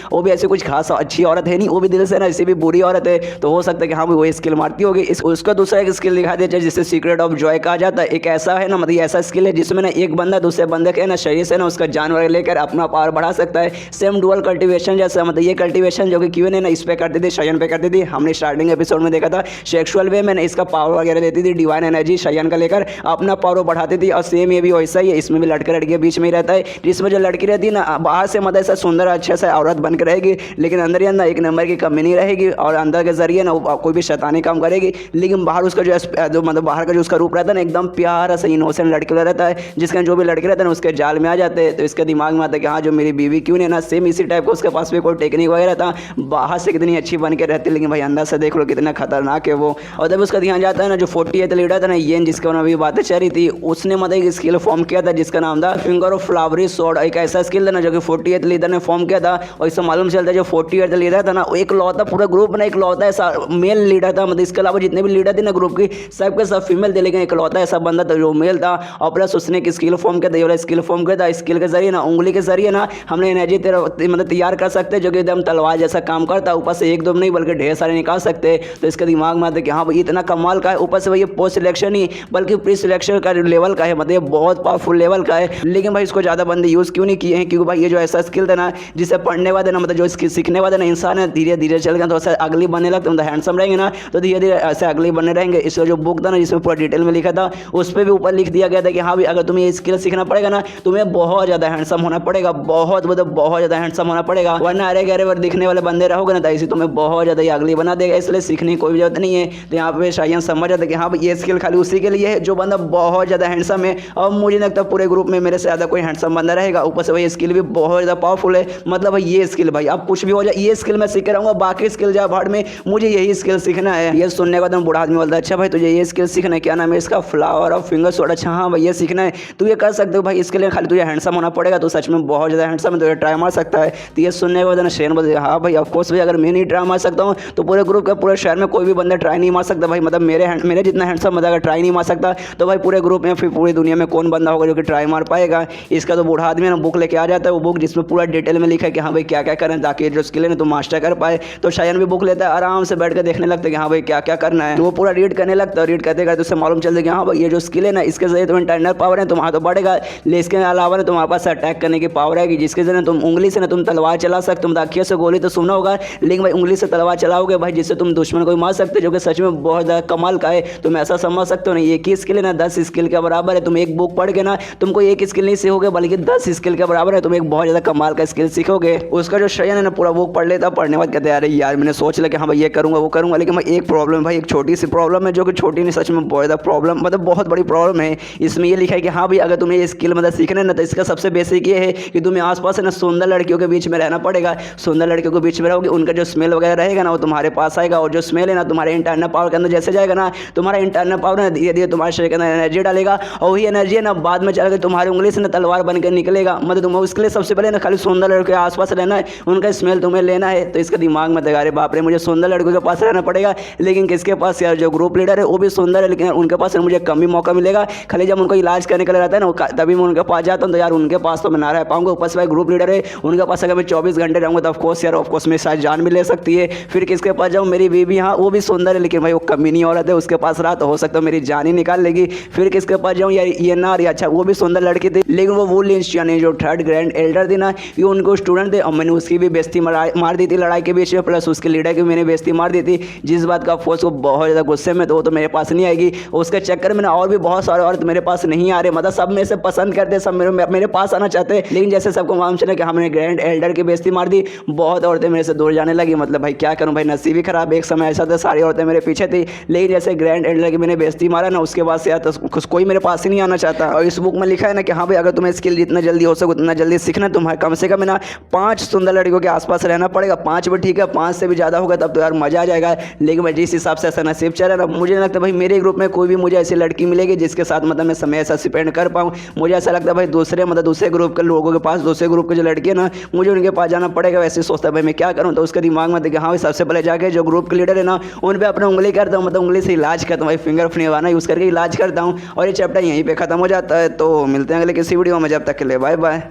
वो भी ऐसे कुछ खास अच्छी औरत है नहीं, वो भी दिल से ना ऐसे भी बुरी औरत है तो हो सकता है कि हाँ भाई वो स्किल मारती होगी। उसका दूसरा एक स्किल दिखा दिया जाए जिसे सीक्रेट ऑफ जॉय कहा जाता है। एक ऐसा है ना, मतलब ऐसा स्किल है जिसमें ना एक बंदा दूसरे बंदे के ना शरीर से ना उसका जानवर लेकर अपना पावर बढ़ा सकता है। सेम डुअल कल्टीवेशन जैसा, मतलब ये कल्टीवेशन जो कि क्यों ने ना इस पे करती थी, शयन पे करती थी। हमने स्टार्टिंग एपिसोड में देखा था सेक्सुअल वे में इसका पावर वगैरह देती थी, डिवाइन एनर्जी शयन का लेकर अपना पावर बढ़ाती थी। और सेम ये भी वैसा ही है, इसमें भी लड़के लड़के बीच में ही रहता है, जिसमें जो लड़की रहती है ना बाहर से मतलब ऐसा सुंदर अच्छे से औरत बन के रहेगी, लेकिन अंदर ही अंदर एक नंबर की कमी नहीं रहेगी और अंदर के जरिए ना कोई भी शैतानी काम करेगी, लेकिन बाहर उसका जो मतलब बाहर का जो उसका रूप रहता है ना एकदम प्यारा सा इनोसेंट लड़के वाला रहता है, जिसका जो भी लड़के रहता है ना उसके जाल में आ जाते हैं। तो इसके दिमाग में आता है कि हाँ जो मेरी बीवी क्यों नहीं ना, सेम इसी टाइप का उसके पास भी कोई टेक्निक वगैरह था, बाहर से कितनी अच्छी बन के रहती है लेकिन भाई अंदर से देख लो कितना खतरनाक है वो। और जब उसका ध्यान जाता है ना जो 48th लीडर था ना येन, जिसके बारे में अभी बातें चल रही थी, उसने मतलब एक स्किल फॉर्म किया था जिसका नाम था फिंगर ऑफ फ्लावरी स्वॉर्ड। एक ऐसा स्किल था ना जो कि 48th लीडर ने फॉर्म किया था। और इससे मालूम चलता है जो 48th लीडर था ना वो एक लौता पूरा ग्रुप ना एक लौता ऐसा मेल लीडर था, मतलब इसके अलावा जितने भी लीडर थे ना ग्रुप की सबके सब फीमेल थे, लेकिन एक लौता ऐसा बंदा था जो मेल था। और प्लस उसने एक स्किल फॉर्म किया था, ये वाला स्किल फॉर्म किया था। स्किल के जरिए ना उंगली के जरिए ना हमने एनर्जी मतलब तैयार कर सकते हैं जो कि एकदम तलवार जैसा काम करता है, ऊपर से एक दो नहीं बल्कि ढेर सारे निकाल सकते हैं। तो इसके दिमाग में आता है कि हाँ भाई इतना कमाल का है, ऊपर से भाई ये पोस्ट सिलेक्शन ही बल्कि प्री सिलेक्शन का लेवल का है, मतलब ये बहुत पावरफुल लेवल का है। लेकिन भाई इसको ज़्यादा बंदे यूज़ क्यों नहीं किए हैं, क्योंकि भाई ये जो ऐसा स्किल था ना जिसे पढ़ने वाले ना मतलब जो इसकी सीखने वाले ना इंसान है धीरे धीरे चल गया तो ऐसा अगली बनने लगता है, मतलब हैंडसम रहेंगे ना तो धीरे धीरे ऐसे अगली बनने रहेंगे। इसका जो बुक था ना जिसमें पूरा डिटेल में लिखा था उस पर भी ऊपर लिख दिया गया था कि हाँ भाई अगर तुम्हें ये स्किल सीखना पड़ेगा ना तुम्हें बहुत ज़्यादा हैंडसम होना पड़ेगा, बहुत मतलब बहुत ज़्यादा हैंडसम होना पड़ेगा, वरना अरे गहरे वर दिखने वाले बंदे रहोगे ना तो इसी तुम्हें बहुत ज़्यादा अगली बना देगा। इसलिए सीखने की कोई जरूरत नहीं है। तो यहाँ पे शायन समझ जाता है कि हाँ भाई ये स्किल खाली उसी के लिए है जो बंदा बहुत ज़्यादा हैंडसम है। और मुझे लगता है पूरे ग्रुप में मेरे से ज़्यादा कोई हैंडसम बंदा रहेगा, ऊपर से भाई स्किल भी बहुत ज़्यादा पावरफुल है। मतलब भाई ये स्किल भाई अब कुछ भी हो जाए ये स्किल मैं सीख रहूँगा, बाकी स्किल जाए भाड़ में, मुझे यही स्किल सीखना है। ये सुनने के बाद बूढ़ा आदमी बोलता है अच्छा भाई तुझे ये स्किल सीखना है, क्या नाम है इसका, फ्लावर ऑफ फिंगर स्वॉर्ड। अच्छा हाँ भाई ये सीखना है, तू ये कर सकते हो भाई, इसके लिए खाली तुझे हैंडसम होना पड़ेगा, तो सच में बहुत ज़्यादा हैंडसम है, तो ये ट्राई मार सकता है। तो ये सुनने के बाद ना शेन बोलते हाँ भाई ऑफकोर्स भाई अगर मैं नहीं ट्राई मार सकता हूँ तो पूरे ग्रुप का पूरे शहर में कोई भी बंदा ट्राई नहीं मार सकता भाई, मतलब मेरे जितना हैंडसम बंदा अगर ट्राई नहीं मार सकता तो भाई पूरे ग्रुप में फिर पूरी दुनिया में कौन बंदा होगा जो कि ट्राई मार पाएगा। इसका तो बूढ़ा आदमी ना बुक लेके आ जाता है, वो बुक जिसमें पूरा डिटेल में लिखा है कि हाँ भाई क्या क्या करें ताकि जो स्किल है ना तो मास्टर कर पाए। तो शायन भी बुक लेता है, आराम से बैठ कर देखने लगता है कि हाँ भाई क्या क्या करना है, तो वो पूरा रीड करने लगता है। रीड करते करते उससे मालूम चलता है कि हाँ भाई ये जो स्किल है ना इसके जरिए तुम्हें इंटरनल पावर है तुम्हारा तो बढ़ेगा, लेकिन इसके अलावा ना तुम्हारे पास अटैक करने की पावर है जिसके जरिए तुम उंगली से ना तुम तलवार चला सकते, तुम दाखिया से गोली तो सुना होगा लेकिन भाई उंगली से तलवार चलाओगे भाई जिससे तुम दुश्मन को मार सकते, जो कि सच में बहुत ज़्यादा कमाल का है। तुम ऐसा समझ सकते हो ना एक ही स्किल है ना 10 स्किल के बराबर है। तुम एक बुक पढ़ के ना तुमको एक स्किल नहीं सीखोगे बल्कि 10 स्किल के बराबर है, तुम एक बहुत ज़्यादा कमाल का स्किल सीखोगे। उसका जो शयन है ना पूरा बुक पढ़ लेता, पढ़ने बाद कहते यार यार मैंने सोच लिया कि हाँ भाई ये करूँगा वो करूँगा, लेकिन भाई एक प्रॉब्लम भाई एक छोटी सी प्रॉब्लम है जो कि छोटी नहीं सच में बहुत ज़्यादा प्रॉब्लम मतलब बहुत बड़ी प्रॉब्लम है। इसमें ये लिखा है कि हाँ भाई अगर तुम्हें ये स्किल मतलब सीखना है ना तो इसका सबसे बेसिक ये है कि तुम्हें आसपास है ना सुंदर लड़कियों के बीच में रहना पड़ेगा। सुंदर लड़कियों के बीच में रहोगे उनका जो स्मेल वगैरह रहेगा ना वो तुम्हारे पास आएगा, और जो स्मेल है ना तुम्हारे इंटरनल पावर के अंदर जैसे जाएगा ना तुम्हारा इंटरनल पावर ना धीरे धीरे तुम्हारे शरीर के अंदर एनर्जी डालेगा, और वही एनर्जी है ना बाद में चलकर तुम्हारी उंगली से ना तलवार बनकर निकलेगा। मतलब तुम्हें उसके लिए सबसे पहले ना खाली सुंदर लड़कियों के आसपास रहना है, उनका स्मेल तुम्हें लेना है। तो इसका दिमाग में अरे बाप रे मुझे सुंदर लड़कियों के पास रहना पड़ेगा, लेकिन किसके पास, यार जो ग्रुप लीडर है वो भी सुंदर है लेकिन उनके पास मुझे कम ही मौका मिलेगा। खाली जब उनको इलाज करने के लिए रहता है ना तभी मैं उनके पास जाता हूँ, तो यार उनके पास तो मैं ना रह पाऊंगा। ऊपर से भाई ग्रुप लीडर है उनके पास अगर मैं 24 घंटे रहूँगा तो ऑफकोर्स यार ऑफकोर्स मेरी शायद जान भी ले सकती है। फिर किसके पास जाऊँ, मेरी बीवी हाँ वो भी सुंदर है लेकिन भाई वो कमीनी औरत है, उसके पास रहा तो हो सकता है मेरी जान ही निकाल लेगी। फिर किसके पास जाऊँ, यार ये ना रही, अच्छा वो भी सुंदर लड़की थी लेकिन वो वुलिंस यानी जो 3rd ग्रैंड एल्डर थी ना ये उनको स्टूडेंट थे, और मैंने उसकी भी बेइज्जती मार दी थी लड़ाई के बीच में, प्लस उसके लीडर की मैंने बेइज्जती मार दी थी, जिस बात का फोर्स को बहुत ज़्यादा गुस्से में, तो वो तो मेरे पास नहीं आएगी। उसके चक्कर में ना और भी बहुत सारे औरत मेरे पास नहीं आ रहे, मतलब सब मेरे से पसंद करते, सब मेरे पास आना चाहते हैं, लेकिन जैसे सबको मालूम चला कि हमने ग्रैंड एल्डर की बेइज्जती मार दी बहुत औरतें मेरे से दूर जाने लगी। मतलब भाई क्या करूँ भाई नसीब ही खराब, एक समय ऐसा था सारी औरतें मेरे पीछे थी, लेकिन जैसे ग्रैंड एल्डर की मैंने बेइज्जती मारा ना उसके बाद से यार तो कोई मेरे पास ही नहीं आना चाहता। और इस बुक में लिखा है ना कि हाँ भाई अगर तुम्हें स्किल जितना जल्दी हो सके उतना जल्दी सीखना, तुम्हारे कम से कम ना 5 सुंदर लड़कियों के आसपास रहना पड़ेगा। 5 भी ठीक है, 5 से भी ज़्यादा होगा तब तो यार मज़ा आ जाएगा। लेकिन भाई जिस हिसाब से ऐसा नसीब चल रहा है ना मुझे नहीं लगता भाई मेरे ग्रुप में कोई भी मुझे ऐसी लड़की मिलेगी जिसके साथ मतलब मैं समय ऐसा स्पेंड कर पाऊँ। मुझे ऐसा लगता है भाई दूसरे ग्रुप के लोगों के पास, दूसरे ग्रुप के जो लड़की है ना मुझे उनके पास जाना पड़ेगा। वैसे सोचता है भाई मैं क्या करूँ, तो उसके दिमाग में देखिए हाँ भाई सबसे पहले जाके जो ग्रुप के लीडर है ना उन पर अपना उंगली करता हूँ, मतलब उंगली से इलाज करता हूँ भाई, फिंगर फनेवाना यूज़ करके इलाज करता हूँ। और ये चैप्टर यहीं पे खत्म हो जाता है। तो मिलते हैं अगले किसी वीडियो में, जब तक के लिए बाय बाय।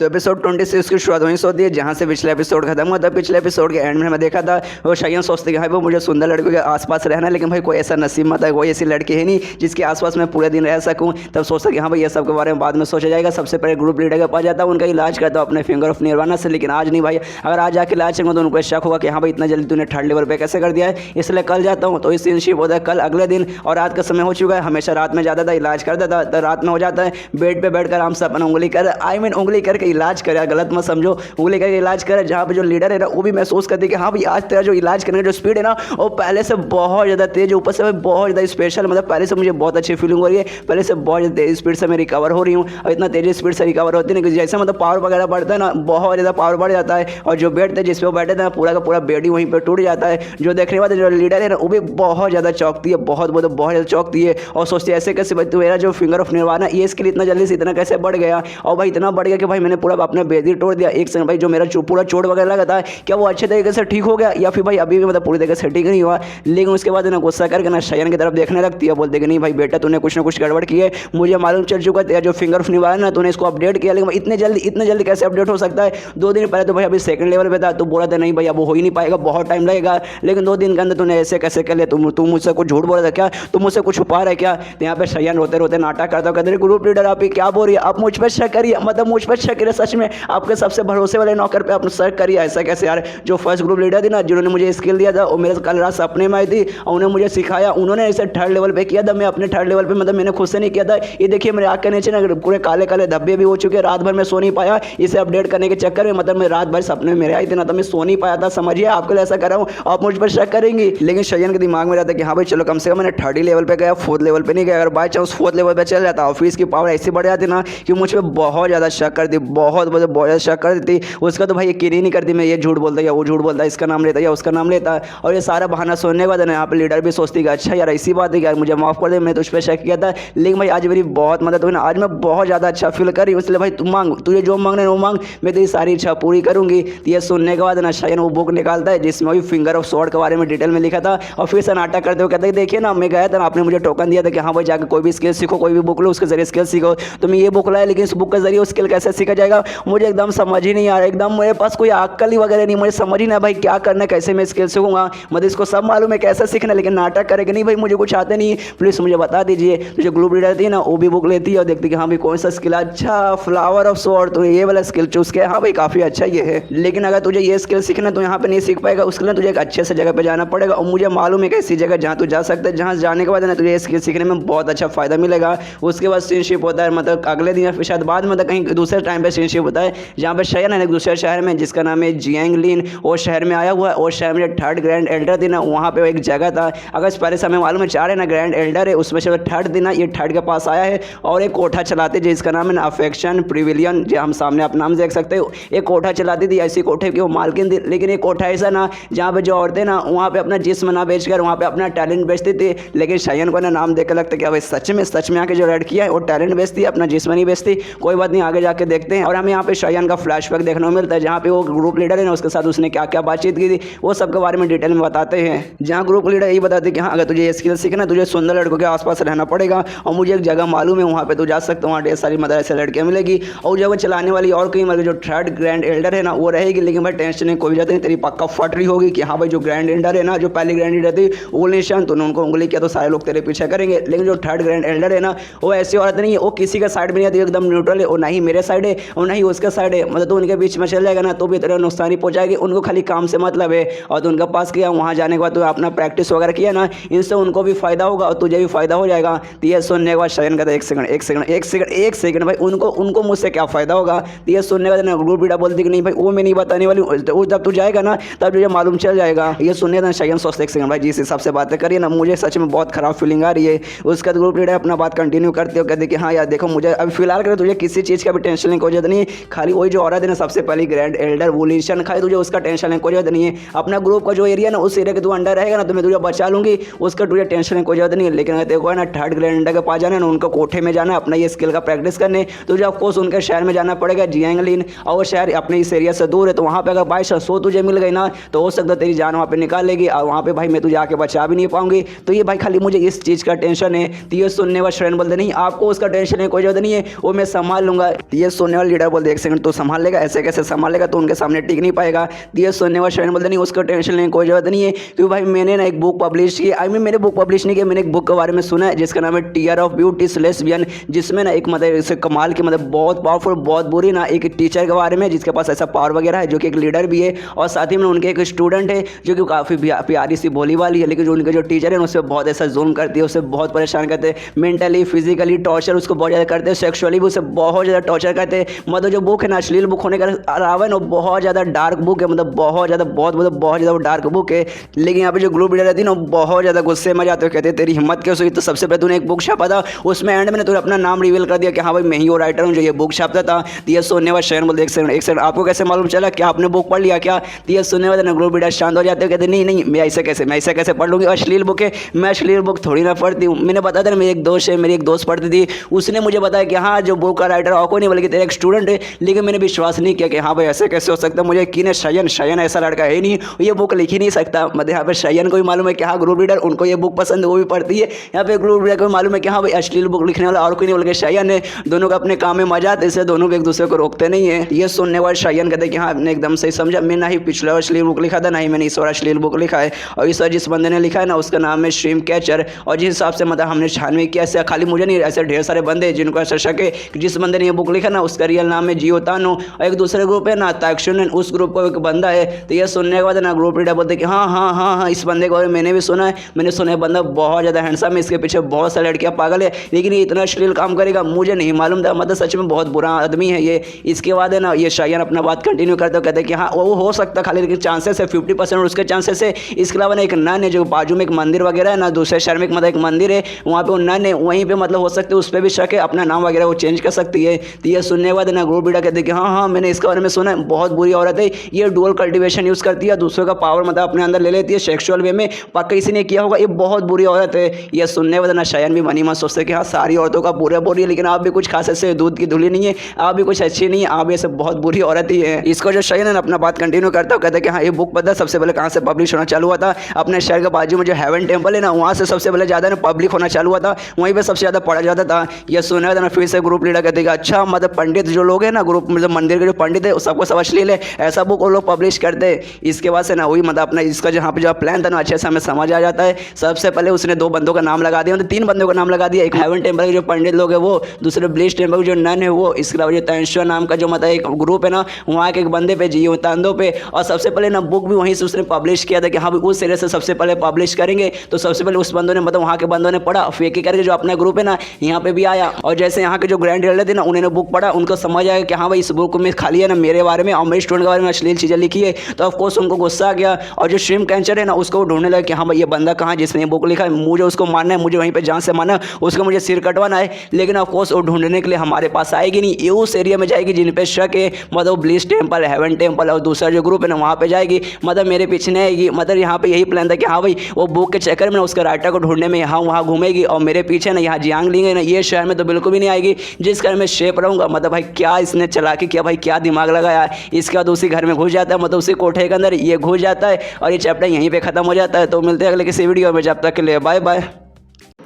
तो एपिसोड 26 की शुरुआत वहीं से होती है जहाँ से पिछले एपिसोड खत्म हुआ था। पिछले एपिसोड के एंड में हमें देखा था वो शायन सोचते कि भाई वो मुझे सुंदर लड़कियों के आसपास रहना है, लेकिन भाई कोई ऐसा नसीब मत है, कोई ऐसी लड़की है नहीं जिसके आसपास मैं पूरे दिन रह सकूँ। तब सोचता कि हाँ भाई ये सब के बारे में बाद में सोचा जाएगा। सबसे पहले ग्रुप लीडर के पास जाता, उनका इलाज करता अपने फिंगर ऑफ निर्वाणा से। लेकिन आज नहीं भाई, अगर आज जाके इलाज करूँगा तो उनको शक होगा कि हाँ भाई इतना जल्दी तूने थर्ड लेवल पे कैसे कर दिया है, इसलिए कल जाता हूँ। तो इस सीन शिफ्ट होता है कल अगले दिन, और रात का समय हो चुका है। हमेशा रात में जाता था, इलाज करता था, तो रात में हो जाता है बेड पे बैठकर आराम से अपना उंगली कर उंगली करके इलाज करे, गलत मत समझो, उंगली करके इलाज करे। जहाँ पे जो लीडर है ना वो भी महसूस करती है कि हाँ भाई आज तेरा जो इलाज करने का जो स्पीड है ना वो पहले से बहुत ज़्यादा तेज है, ऊपर से बहुत ज़्यादा स्पेशल, मतलब पहले से मुझे बहुत अच्छी फीलिंग हो रही है, पहले से बहुत ज़्यादा तेज स्पीड से मैं रिकवर हो रही हूँ। और इतना तेज स्पीड से रिकवर होती है ना कि जैसे मतलब पावर वगैरह बढ़ता है ना, बहुत ज़्यादा पावर बढ़ जाता है। और जो बेड थे जिस पे वो बैठे थे ना, पूरा का पूरा बेड ही वहीं पर टूट जाता है। जो देखने वाले जो लीडर है ना वो भी बहुत ज़्यादा चौंकती है, बहुत ज़्यादा चौंकती है और सोचती है ऐसे कैसे भाई तू मेरा जो फिंगर ऑफ निर्वाणा ये इसके लिए इतना जल्दी से इतना कैसे बढ़ गया। और भाई इतना बढ़ गया कि भाई मैंने पूरा अपना बेद ही तोड़ दिया। एक सेकंड भाई, जो मेरा पूरा चोट वगैरह लगा था क्या वो अच्छे तरीके से ठीक हो गया या फिर भाई अभी भी मतलब पूरी तरीके से ठीक नहीं हुआ। लेकिन उसके बाद ना गुस्सा करके ना शायन की तरफ देखने लगती है, बोलते कि नहीं भाई बेटा तूने कुछ ना कुछ गड़बड़ की है, मुझे मालूम चल चुका है जो फिंगर ऑफ निर्वाणा ना तूने इसको अपडेट किया, लेकिन इतने जल्दी कैसे अपडेट हो सकता है। 2 दिन पहले तो भाई अभी सेकंड लेवल पे था, तो बोला था नहीं भाई अब वो हो ही नहीं पाएगा, बहुत टाइम लगेगा। लेकिन 2 दिन के अंदर तूने ऐसे कैसे कर लिया, तुम मुझसे कुछ झूठ बोल रहा था क्या, तुम मुझसे कुछ छुपा रहे क्या। तो यहाँ पे शायन रोते रोते नाटक करता है, कहते ग्रुप लीडर आप क्या बोल रही है, आप मुझ पर शक करिए, मतलब मुझ पर शक करिए, सच में आपके सबसे भरोसे वाले नौकर पे आप शक करिए। ऐसा कैसे यार, जो फर्स्ट ग्रुप लीडर थी ना जिन्होंने मुझे स्किल दिया था वो मेरे कल रात सपने में आई थी और उन्होंने मुझे सिखाया, उन्होंने ऐसे थर्ड लेवल पे किया था। मैं अपने थर्ड लेवल पे मतलब मैंने खुद से नहीं किया था। ये देखिए मेरे आँख के नीचे ना पूरे काले काले धब्बे भी हो चुके हैं, रात भर मैं सो नहीं पाया इसे अपडेट करने के चक्कर में, मतलब मैं रात भर सपने में मेरे आई थी ना तो मैं सो नहीं पाया था। समझिए आपके लिए ऐसा कर रहा हूँ, आप मुझ पर शक करेंगी। लेकिन शायन के दिमाग में रहता है कि हाँ भाई चलो कम से कम मैंने थर्ड लेवल पे गया, फोर्थ लेवल पे नहीं गया। अगर बाई चांस फोर्थ लेवल पे चल जाता ऑफिस की पावर ऐसी बढ़ जाती ना कि मुझ पर बहुत ज़्यादा शक करती, बहुत ज़्यादा शक कर देती। उसका तो भाई यकीन ही नहीं करती, मैं ये झूठ बोलता या वो झूठ बोलता, इसका नाम लेता या उसका नाम लेता। और ये सारा बहाना सुनने के बाद ना यहाँ पे लीडर भी सोचती कि अच्छा यार ऐसी बात है कि यार मुझे माफ़ कर दे, मैं तुझ पर शक किया था, लेकिन भाई आज मेरी बहुत मदद हुई ना, आज मैं बहुत ज़्यादा अच्छा फील कर रही हूँ, इसलिए भाई तू मांग, तुझे जो मांगना है वो मांग, मैं तेरी सारी इच्छा पूरी करूँगी। तो ये सुनने के बाद ना शायन वो बुक निकालता है जिसमें भी फिंगर ऑफ स्वॉर्ड के बारे में डिटेल में लिखा था, और फिर से नाटक करते हुए कहते हैं देखिए ना मैं गया था ना, आपने मुझे टोकन दिया था कि हाँ भाई जाकर कोई भी स्किल सीखो, कोई भी बुक लो उसके जरिए स्किल सीखो, तो मैं ये बुक लाया, लेकिन इस बुक के जरिए स्किल कैसे सीखा जाएगा मुझे एकदम समझ ही नहीं आ रहा, एकदम मेरे पास कोई अक्ल ही वगैरह नहीं, मुझे समझ ही नहीं भाई क्या करना है, कैसे मैं स्किल सीखूंगा। मतलब इसको सब मालूम है कैसे सीखना, लेकिन नाटक करेगा नहीं भाई मुझे कुछ आते नहीं, प्लीज़ मुझे बता दीजिए। तो जो ग्रुप लीडर थी ना वो भी बुक लेती है और देखती कि हाँ भाई कौन सा स्किल अच्छा, फ्लावर ऑफ स्वॉर्ड, तो ये वाला स्किल चूज किया, हाँ भाई काफ़ी अच्छा ये है, लेकिन अगर तुझे ये स्किल सीखना तो यहाँ पे नहीं सीख पाएगा, उसके लिए तुझे एक अच्छे से जगह पे जाना पड़ेगा। और मुझे मालूम है कि ऐसी जगह जहाँ तू जा सकता है, जहाँ जाने के बाद ना तुझे स्किल सीखने में बहुत अच्छा फायदा मिलेगा। उसके बाद सीनशिप होता है, मतलब अगले दिन या फिर शायद बाद मतलब कहीं दूसरे टाइम पे सीनशिप होता है जहाँ पे शायन है एक दूसरे शहर में जिसका नाम है जियांगलिन, वो शहर में आया हुआ है। और शहर में थर्ड ग्रैंड एल्डर थी ना, वहाँ पे एक जगह था, अगर पहले समय मालूम है 4 है ना ग्रैंड एल्डर है, उसमें से थर्ड दिन ना ये थर्ड के पास आया है और एक कोठा चलाते जिसका नाम है ना अफेक्शन प्रिविलियन, जो हम सामने आप नाम देख सकते हो। एक कोठा चलाती थी, ऐसी कोठे की वो मालकिन थी, लेकिन एक कोठा ऐसा ना जहाँ पे जो औरतें ना वहाँ पे अपना जिस्म ना बेचकर वहाँ पे अपना टैलेंट बेचती थी। लेकिन शायन को ना नाम देकर लगता है कि भाई सच में आके जो लड़की है वो टैलेंट बेचती है, अपना जिस्म नहीं बेचती। कोई बात नहीं, आगे जाके देखते हैं। और हमें यहाँ पे शायन का फ्लैशबैक देखने को मिलता है जहाँ पे वो ग्रुप लीडर है ना उसके साथ उसने क्या क्या बातचीत की थी वो सब के बारे में डिटेल में बताते हैं। जहाँ ग्रुप लीडर यही बताते हैं कि हाँ अगर तुझे ये स्किल सीखना तुझे सुंदर लड़कों के आसपास रहना पड़ेगा, और मुझे एक जगह मालूम है वहाँ पे तू जा सकता, वहाँ ढेर सारी मतलब ऐसे लड़कियाँ मिलेगी, और जगह चलाने वाली और कहीं मतलब जो थर्ड ग्रैंड एल्डर है ना वो रहेगी। लेकिन भाई टेंशन नहीं, कोई जाती नहीं, तेरी पक्का फट रही होगी कि हाँ भाई जो ग्रैंड एल्डर है ना, जो पहली ग्रैंड एल्डर थी वो निशान तूने उनको उंगली किया तो सारे लोग तेरे पीछे करेंगे। लेकिन जो थर्ड ग्रैंड एल्डर है ना वो ऐसी औरत नहीं है, वो किसी का साइड में नहीं आती, एकदम न्यूट्रल है, और ना ही मेरे साइड है और ना ही उसका साइड है, मतलब तो उनके बीच में चल जाएगा ना तो भी तेरा नुकसान ही पहुंचाएगी। उनको खाली काम से मतलब है, और तो उनके पास किया वहाँ जाने के बाद तो अपना प्रैक्टिस वगैरह किया ना, इनसे उनको भी फायदा होगा और तुझे भी फायदा हो जाएगा। तो ये सुनने के बाद शायन कहता है एक सेकंड भाई उनको मुझसे क्या फायदा होगा। तो ये सुनने के बाद ग्रुप लीडर बोलती कि नहीं भाई वो मैं नहीं बताने वाली, वो जब तू जाएगा ना तब तुझे मालूम चल जाएगा। ये सुनने का शायन सोचते एक सेकंड भाई जिस हिसाब से बातें करिए ना मुझे सच में बहुत खराब फीलिंग आ रही है। उसका ग्रुप लीडर अपना बात कंटिन्यू करते हो, कहते कि हाँ यार देखो मुझे अभी फिलहाल कर तुझे किसी चीज़ का भी टेंशन लेने की जरूरत नहीं, खाली वही जो औरत है ना सबसे पहली ग्रैंड एल्डर वो निशान खाई, तुझे उसका टेंशन लेने की जरूरत नहीं है। अपना ग्रुप का जो एरिया ना उस एरिया के तू अंडर रहेगा ना तो मैं तुझे बचा लूंगी, उसका तुझे टेंशन लेने की जरूरत नहीं है। लेकिन अगर देखो है ना थर्ड ग्रैंड एल्डर के पास जाना है ना, उनको कोठे में जाना है अपना ये स्किल का प्रैक्टिस करने, तुझे ऑफकोर्स उनके शहर में जाना पड़ेगा जियांगलिन, और वो शहर अपने इस एरिया से दूर है। तो वहाँ पे अगर बाई चांस तुझे मिल गई ना तो हो सकता है तेरी जान वहाँ पे निकाल लेगी, और वहाँ पे भाई मैं तुझे आके बचा भी नहीं पाऊंगी। तो ये भाई खाली मुझे इस चीज़ का टेंशन है। तो ये सुनने वाला श्रेण बोलते नहीं आपको उसका टेंशन है, कोई जरूरत नहीं है, वो मैं संभाल लूंगा। ये सुनने वाला लीडर बोलते एक सेकंड तो संभाल लेगा, ऐसे कैसे संभाल लेगा, तो उनके सामने टिक नहीं पाएगा। ये सुनने वाला शायन बोलते नहीं उसको टेंशन लेने की कोई जरूरत नहीं है, क्योंकि भाई मैंने ना एक बुक पब्लिश की, मैंने बुक पब्लिश नहीं किया, मैंने एक बुक के बारे में सुना है जिसका नाम है टीयर ऑफ ब्यूटी लेस्बियन, जिसमें ना एक मतलब इससे कमाल की मतलब बहुत पावरफुल बहुत बुरी ना एक टीचर के बारे में जिसके पास ऐसा पावर वगैरह है, जो कि एक लीडर भी है, और साथ ही में उनके एक स्टूडेंट है जो कि काफ़ी प्यारी सी भोली वाली है, लेकिन जो उनके जो टीचर है उससे बहुत ऐसा जुल्म करती है, उससे बहुत परेशान करते हैं, मेंटली फिजिकली टॉर्चर उसको बहुत ज़्यादा करते हैं, सेक्सुअली भी उसे बहुत ज़्यादा टॉर्चर करते हैं। मतलब जो बुक है ना अश्लील बुक होने का अलावा ना बहुत ज़्यादा डार्क बुक है, मतलब बहुत ज़्यादा बहुत ज़्यादा डार्क बुक है। लेकिन यहाँ पे जो ग्रुप लीडर रहती है ना बहुत ज़्यादा गुस्से में जाते हो, कहते हैं तेरी हिम्मत क्यों हुई, तो सबसे पहले तूने एक बुक छापा था, उसमें एंड में तूने अपना नाम रिवील कर दिया कि हाँ भाई मैं ही वो राइटर हूँ जो ये बुक छापता था। ये सुनने वाला शहर बोलते एक सेकंड आपको कैसे मालूम चला, क्या आपने बुक पढ़ लिया क्या? ये सुनने वाले ना ग्रुप लीडर शांत हो जाते हो, कहते नहीं मैं ऐसे कैसे पढ़ लूँगी, अश्लील बुक है, मैं अश्लील बुक थोड़ी ना पढ़ती हूँ। मैंने बताया था मेरी एक दोस्त है, मेरी एक दोस्त पढ़ती थी, उसने मुझे बताया कि हाँ जो बुक का राइटर और कोई नहीं बल्कि तेरा एक स्टूडेंट है, लेकिन मैंने विश्वास नहीं किया कि हाँ भाई ऐसे कैसे हो सकता है। मुझे यकीन है शयन ऐसा लड़का है नहीं, ये बुक लिख ही नहीं सकता। मतलब यहाँ पे शयन को भी मालूम है कि हाँ ग्रुप लीडर उनको ये बुक पसंद है, वो भी पढ़ती है। यहाँ पे ग्रुप लीडर को मालूम है कि हाँ भाई अश्लील बुक लिखने वाला और कोई नहीं बल्कि शयन है। दोनों को अपने काम में मजा आता है, इसलिए दोनों को एक दूसरे को रोकते नहीं है। ये सुनने वाले शयन कहते हैं कि हाँ आपने एकदम सही समझा, मैं ना ही पिछला अश्लील बुक लिखा था, ना ही मैंने इस बार अश्लील बुक लिखा है, और इस बार जिस बंदे ने लिखा है ना उसका नाम है स्ट्रीम कैचर। और जिस हिसाब से मतलब हमने छानबीन किया, ऐसे खाली मुझे नहीं, ऐसे ढेर सारे बंदे जिनको ऐसा शक है कि जिस बंदे ने ये बुक लिखा ना उसका रियल नाम है जियो तानो, और एक दूसरे ग्रुप है ना ताक्शन, उस ग्रुप को एक बंदा है। तो ये सुनने के बाद ना ग्रुप लीडर बोलते कि हाँ इस बंदे के बारे में मैंने भी सुना है, मैंने सुना है बंदा बहुत ज़्यादा हैंडसम है, इसके पीछे बहुत सारी लड़कियाँ पागल है, लेकिन ये इतना अश्लील काम करेगा मुझे नहीं मालूम था, मतलब सच में बहुत बुरा आदमी है ये। इसके बाद है ना ये शायन अपना बात कंटिन्यू करते कहते हैं कि हाँ वो हो सकता खाली, लेकिन चांसेस है 50% उसके चांसेस है। इसके अलावा ना एक नन है जो बाजू में एक मंदिर वगैरह है ना, दूसरे शहर में मतलब एक मंदिर है, वहाँ पे वो नन है, वहीं पे मतलब हो सकते है उस पर भी शक है, अपना नाम वगैरह वो चेंज कर सकती है। तो ये सुनने के बाद ना ग्रुप लीडर कहते हैं कि हाँ मैंने इसके बारे में सुना है, बहुत बुरी औरत है, ये डुअल कल्टिवेशन यूज़ करती है, दूसरों का पावर मतलब अपने अंदर ले लेती है सेक्सुअल वे में, पक्का किसी ने किया होगा, ये बहुत बुरी औरत है। ये सुनने के बाद ना शायन भी मनी मत सोचते कि हाँ सारी औरतों का पूरा बुरी है, लेकिन आप भी कुछ खास ऐसे दूध की धुली नहीं है, आप भी कुछ अच्छी नहीं है, आप ये सब बहुत बुरी औरत ही है। इसको जो शायन है अपना बात कंटिन्यू करता है, कहता है कि हाँ ये बुक पता सबसे पहले कहाँ से पब्लिश होना चालू हुआ था, अपने शहर के बाजू में जो हेवन टेम्पल है ना वहाँ से सबसे पहले ज़्यादा पब्लिक होना चालू हुआ था, वहीं पर सबसे ज़्यादा पढ़ा जाता था। ये सुना था ना फिर से ग्रुप लीडर कहते हैं अच्छा मतलब पंडित जो लोग हैं ना ग्रुप मतलब मंदिर के जो पंडित है सबको सब अश्लील है, ऐसा बुक वो लोग पब्लिश करते हैं। इसके बाद से ना वही मतलब अपना इसका जहाँ पे जो प्लान था ना अच्छे से हमें समझ आ जाता है। सबसे पहले उसने 2 बंदों का नाम लगा दिया, मतलब 3 बंदों का नाम लगा दिया, एक हेवन टेम्पल के जो पंडित लोग है वो, दूसरे ब्लिस टेम्पल के जो नन है वो, इसके अलावा जो तंशुआ नाम का जो मतलब एक ग्रुप है ना वहाँ के एक बंदे पे जियो तांदो पे। और सबसे पहले ना बुक भी वहीं से उसने पब्लिश किया था कि हाँ उस सिरे से सबसे पहले पब्लिश करेंगे। तो सबसे पहले उस बंदों ने मतलब वहाँ के बंदों ने पढ़ा, फेंक करके जो अपना ग्रुप है ना यहाँ पे भी आया, और जैसे यहाँ के जो ग्रैंड लीडर थे ना उन्होंने बुक पढ़ा, उनको समझ आया कि हाँ भाई इस बुक में खाली है ना मेरे बारे में और मेरे स्टूडेंट के बारे में अश्लील चीज़ें लिखी है। तो ऑफकोर्स उनको गुस्सा आ गया, और जो स्ट्रीम कैंसर है ना उसको ढूंढने लगे कि हाँ भाई ये बंदा कहाँ जिसने ये बुक लिखा है, मुझे उसको मारना है, मुझे वहीं पे जान से मारना है, उसको मुझे सिर कटवाना है। लेकिन ऑफकोर्स वो ढूंढने के लिए हमारे पास आएगी नहीं, ये उस एरिया में जाएगी जिन पे शक है, मतलब ब्लिस टेम्पल हेवन टेम्पल और दूसरा जो ग्रुप है ना वहाँ पे जाएगी, मतलब मेरे पीछे नहीं आएगी। मतलब यहाँ पे यही प्लान था कि हाँ भाई वो बुक के चक्कर में ना उसके राइटर को ढूंढने में यहाँ वहाँ घूमेगी, और मेरे पीछे ना यहाँ जियांगलिंग है ना ये शहर में तो बिल्कुल भी नहीं आएगी, जिस कारण मैं शेप रहूँगा। मतलब भाई क्या इसने चालाकी किया, भाई क्या दिमाग लगाया। इसके बाद उसी घर में घुस जाता है, मतलब उसी कोठे के अंदर ये घुस जाता है, और ये चैप्टर यहीं पे खत्म हो जाता है। तो मिलते हैं अगले किसी वीडियो में, जब तक के लिए बाय बाय।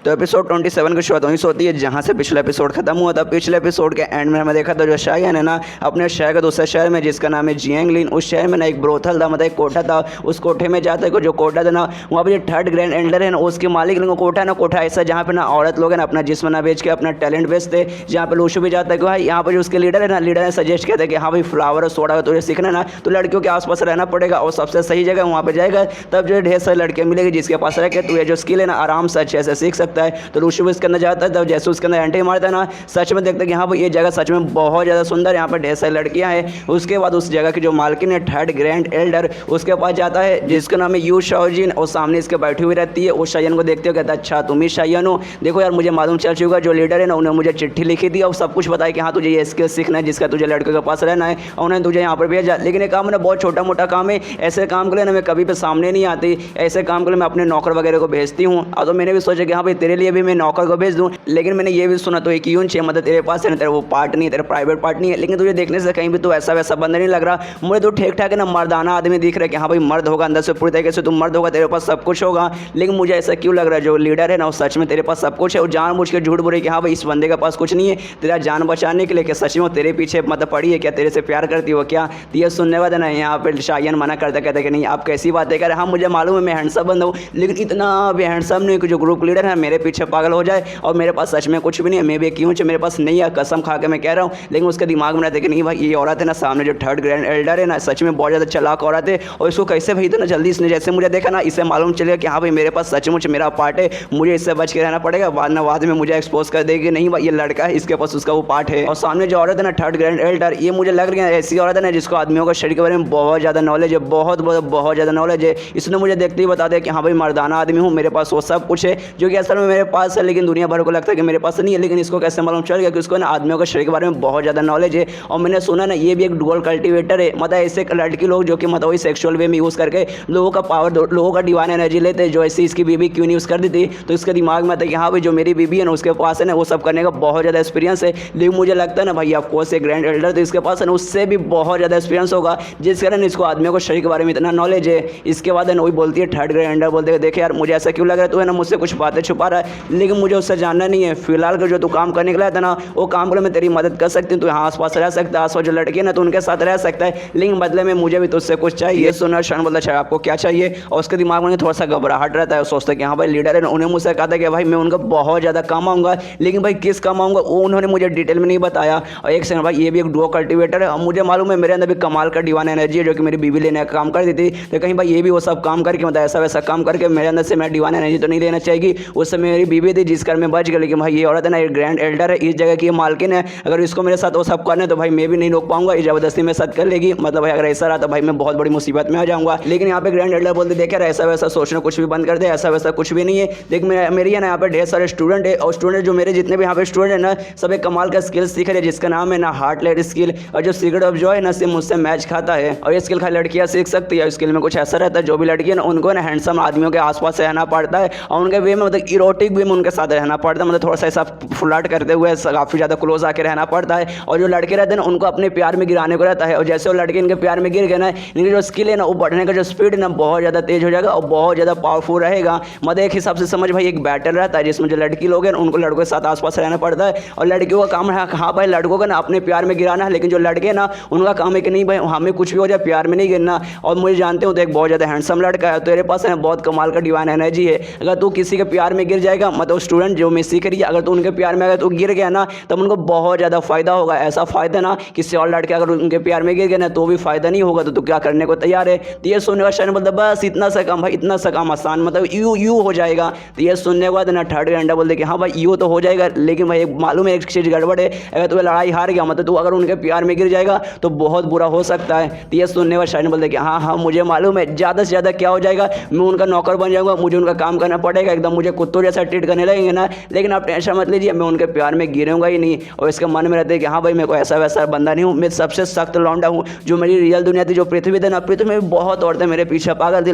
तो एपिसोड 27 की शुरुआत वहीं से होती है जहाँ से पिछला एपिसोड खत्म हुआ था। पिछले एपिसोड के एंड में हमें देखा था जो शायन है ना अपने शहर के दूसरे शहर में जिसका नाम है जियांगलिन, उस शहर में ना एक ब्रोथल था, मतलब एक कोठा था। उस कोठे में जाता है जो कोठा था ना वहाँ पर जो 3rd ग्रैंड एल्डर है ना उसके मालिक लोगों कोठा ना कोठा ऐसा जहाँ पे ना औरत लोग है ना अपना जिस्म ना बेच के अपना टैलेंट बेचते, जहाँ पे लूशु भी जाता है कि भाई यहाँ पर जो उसके लीडर है ना लीडर ने सजेस्ट किया था कि हाँ भाई फ्लावर और सोडा तुझे सीखना ना तो लड़कियों के आसपास रहना पड़ेगा, और सबसे सही जगह वहाँ पर जाएगा तब जो ढेर सारी लड़कियाँ मिलेगी जिसके पास रह के तू ये जो स्किल है ना आराम से अच्छे से सीख सकता है। तो लूशु इसके अंदर जाता है, तब जैसे उसके अंदर एंट्री मारता है ना सच में देखते हैं कि हाँ भाई ये जगह सच में बहुत ज़्यादा सुंदर, यहाँ पर ढेर सारी लड़कियाँ हैं। उसके बाद उस जगह की जो मालकिन है 3rd ग्रैंड एल्डर उसके पास जाता है जिसका नाम है यू शाओजिन, और सामने इसके बैठी हुई रहती है। उस शायन को देखते हो कहता है अच्छा तुम ही शायन हो, देखो यार मुझे मालूम चल चुका जो लीडर है ना उन्होंने मुझे चिट्ठी लिखी थी और सब कुछ बताया कि हाँ तुझे ये स्किल सीखना है जिसका तुझे लड़के के पास रहना है, और उन्होंने तुझे यहाँ पर भेजा। लेकिन ये काम ना बहुत छोटा मोटा काम है, ऐसे काम के लिए ना मैं कभी भी सामने नहीं आती, ऐसे काम के लिए मैं अपने नौकर वगैरह को भेजती हूँ। और तो मैंने भी सोचा कि हाँ भाई तेरे लिए भी मैं नौकर को भेज दूँ, लेकिन मैंने ये भी सुना तो एक यून चाहिए, मतलब तेरे पास है ना, तेरा वो पार्ट नहीं है, तेरा प्राइवेट पार्ट नहीं है, लेकिन तुझे देखने से कहीं भी तो ऐसा वैसा बंदा नहीं लग रहा। मुझे तो ठीक ठाक है ना मर्दाना आदमी दिख रहा है कि हाँ भाई मर्द होगा, अंदर से पूरी तरीके से तुम मर्द होगा, तेरे पास सब कुछ होगा। लेकिन मुझे ऐसा क्यों लग रहा है जो लीडर है ना वो सच में तेरे पास सब कुछ है, वो जानबूझ के झूठ बोल रही कि हाँ भाई इस बंदे के पास कुछ नहीं है, तेरा जान बचाने के लिए क्या सच में वो तेरे पीछे मतलब पड़ी है क्या, तेरे से प्यार करती हो क्या। तो ये सुनने वाला ना यहाँ पे शायन मना करता, कहता कि नहीं आप कैसी बातें करें, हाँ मुझे मालूम है मैं हैंडसम बंदा हूँ, लेकिन इतना भी हैंडसम नहीं कि जो ग्रुप लीडर है मेरे पीछे पागल हो जाए और मेरे पास सच में कुछ भी नहीं है, मैं भी क्यों मेरे पास नहीं है, कसम खा के मैं कह रहा हूँ। लेकिन उसके दिमाग में रहता है कि नहीं भाई ये औरत है ना सामने जो थर्ड ग्रैंड एल्डर है ना सच में बहुत ज़्यादा चालाक औरत है, और इसको कैसे भाई तो ना जल्दी इसने जैसे मुझे देखा ना इसे मालूम चलेगा कि हाँ भाई मेरे पास सचमुच मेरा पार्ट है, मुझे इससे बच के रहना पड़ेगा, बाद में मुझे एक्सपोज कर देगी नहीं भाई ये लड़का है इसके पास उसका वो पार्ट है। और सामने जो औरत है ना थर्ड ग्रैंड एल्डर, ये मुझे लग रही है ऐसी औरत है ना जिसको आदमियों का शरीर के बारे में बहुत ज़्यादा नॉलेज है, बहुत ज़्यादा नॉलेज है। इसने मुझे देखते ही बता दिया कि हाँ भाई मर्दाना आदमी हूँ, मेरे पास वो सब कुछ है जो कि असल में मेरे पास है, लेकिन दुनिया भर को लगता है कि मेरे पास नहीं है। लेकिन इसको कैसे मालूम चल गया कि उसको ना आदमियों के शरीर के बारे में बहुत ज़्यादा नॉलेज है। और मैंने सुना ना ये भी एक डुअल कल्टिवेटर है, मतलब ऐसे लड़की लोग जो कि मतलब वही सेक्सुअल वे में यूज़ करके लोगों का पावर, लोगों का डिवाइन एनर्जी लेते हैं, जो ऐसी इसकी बीबी क्यों नहीं यूज़ कर दी थी, तो इसके दिमाग में आता है कि हाँ भाई जो मेरी बीबी है ना उसके पास है ना वो सब करने का बहुत ज़्यादा एक्सपीरियंस है। लेकिन मुझे लगता है ना भाई ऑफकोर्स एक ग्रैंड एल्डर तो इसके पास है ना उससे भी बहुत ज़्यादा एक्सपीरियंस होगा, जिस कारण इसको आदमियों को शरीर के बारे में इतना नॉलेज है। इसके बाद है ना वही बोलती है थर्ड ग्रैंड एल्डर, बोलते हैं देखे यार मुझे ऐसा क्यों लग रहा है तू है ना मुझसे कुछ बातें छुपा रहा है, लेकिन मुझे उससे जानना नहीं है। फिलहाल का जो तू काम करने के लिए था ना वो काम को मैं तेरी मदद कर सकती हूँ, तू यहाँ आसपास रह सकता है, आसपास जो लड़की है ना तो उनके साथ रह सकता है, लेकिन बदले में मुझे भी तुझसे कुछ चाहिए। सुनना शरण बोलता है आपको क्या चाहिए, और उसके दिमाग में थोड़ा सा घबराहट रहता है, सोचता है कि हाँ भाई लीडर है ना, उन्हें मुझसे कहा था कि भाई मैं उनका बहुत ज़्यादा काम आऊँगा, लेकिन भाई किस काम आऊँगा वो उन्होंने मुझे डिटेल में नहीं बताया। और एक सेकंड भाई ये भी एक डुओ कल्टिवेटर है, और मुझे मालूम है मेरे अंदर भी कमाल का डिवाइन एनर्जी है जो कि मेरी बीवी लेने का काम कर दी थी, तो कहीं भाई ये भी वो सब काम करके मतलब ऐसा वैसा काम करके मेरे अंदर से मैं डिवाइन एनर्जी तो नहीं देना चाहिए। उस समय मेरी बीवी थी जिस कारण मैं बच गया, लेकिन भाई ये औरत है ना एक ग्रैंड एल्डर है, इस जगह की मालकिन है, अगर इसको मेरे साथ वो सब करने तो भाई मैं भी नहीं रोक पाऊंगा, ये जबरदस्ती मेरे साथ कर लेगी, मतलब भाई अगर ऐसा रहा तो भाई मैं बहुत बड़ी मुसीबत में आ जाऊंगा। लेकिन यहाँ पे ग्रैंड एल्डर बोलते देखे ऐसा वैसा सोचना कुछ भी बंद कर दे, ऐसा वैसा कुछ भी नहीं है। देख मेरी है ना यहाँ पे ढेर सारे स्टूडेंट है, और स्टूडेंट जो मेरे जितने भी यहाँ पे स्टूडेंट है ना सब एक कमाल का स्किल सीख रहे हैं जिसका नाम है ना हार्ट लेड स्किल, और जो सीक्रेट ऑफ जॉय है ना सिर्फ मुझसे मैच खाता है, और ये स्किल खाली लड़कियाँ सीख सकती है। स्किल में कुछ ऐसा रहता है जो भी लड़की है ना उनको ना हैंडसम आदमियों के आसपास रहना पड़ता है, और उनके वे में मतलब इरोटिक वे में उनके साथ रहना पड़ता है, मतलब थोड़ा सा ऐसा फ्लर्ट करते हुए काफ़ी ज़्यादा क्लोज आके रहना पड़ता है। और जो लड़के रहते हैं ना उनको अपने प्यार में गिराने को रहता है, और जैसे वो लड़के इनके प्यार में गिर गए ना इनकी जो स्किल है ना वो बढ़ने का जो स्पीड है ना बहुत ज़्यादा तेज हो जाएगा और बहुत ज़्यादा पावरफुल रहेगा। मतलब एक हिसाब से समझ भाई एक बैटल रहता है जिसमें जो लड़की लोग हैं उनको लड़कों के साथ आसपास रहना पड़ता है, और लड़कियों का काम है हाँ भाई लड़कों का ना अपने प्यार में गिराना है, लेकिन जो लड़के ना उनका काम है कि नहीं भाई हमें कुछ भी हो जाए प्यार में नहीं गिरना। और मुझे जानते हो तो एक बहुत ज़्यादा हैंडसम लड़का है, तेरे पास है बहुत कमाल का डिवाइन एनर्जी है, अगर तू किसी के प्यार में गिर जाएगा मतलब स्टूडेंट जो मैं सीख रही है अगर तू उनके प्यार में अगर तू गिर गया ना तब उनको बहुत ज़्यादा फायदा होगा, ऐसा फायदा ना किसी और लड़के अगर उनके प्यार में गिर गए ना तो भी फायदा नहीं होगा, तो तू क्या करने को तैयार है। तो ये सुनने का शायद बोलता बस इतना सा काम भाई, इतना सा काम आसान मतलब यू हो जाएगा। तो ये सुनने के बाद ना थर्ड घंटा बोलते कि हाँ भाई यू तो हो जाएगा, लेकिन भाई मालूम है एक चीज़ गड़बड़ है, अगर तुम्हें लड़ाई हार गया मतलब तू अगर उनके प्यार में गिर जाएगा तो बहुत बुरा हो सकता है। तो ये सुनने के बाद शायद बोलते कि हाँ हाँ मुझे मालूम है ज़्यादा से ज़्यादा क्या हो जाएगा, मैं उनका नौकर बन जाऊँगा, मुझे उनका काम करना पड़ेगा, एकदम मुझे कुत्तों जैसा ट्रीट करने लगेंगे ना, लेकिन आप टेंशन मत लीजिए मैं उनके प्यार में गिरूंगा ही नहीं। और इसके मन में रहते हैं कि हाँ भाई मैं कोई ऐसा वैसा बंदा नहीं हूँ, मैं सबसे सख्त लौंडा हूँ, जो मेरी रियल दुनिया थी जो पृथ्वी थी ना पृथ्वी में बहुत औरतें मेरे पीछे पागल थी,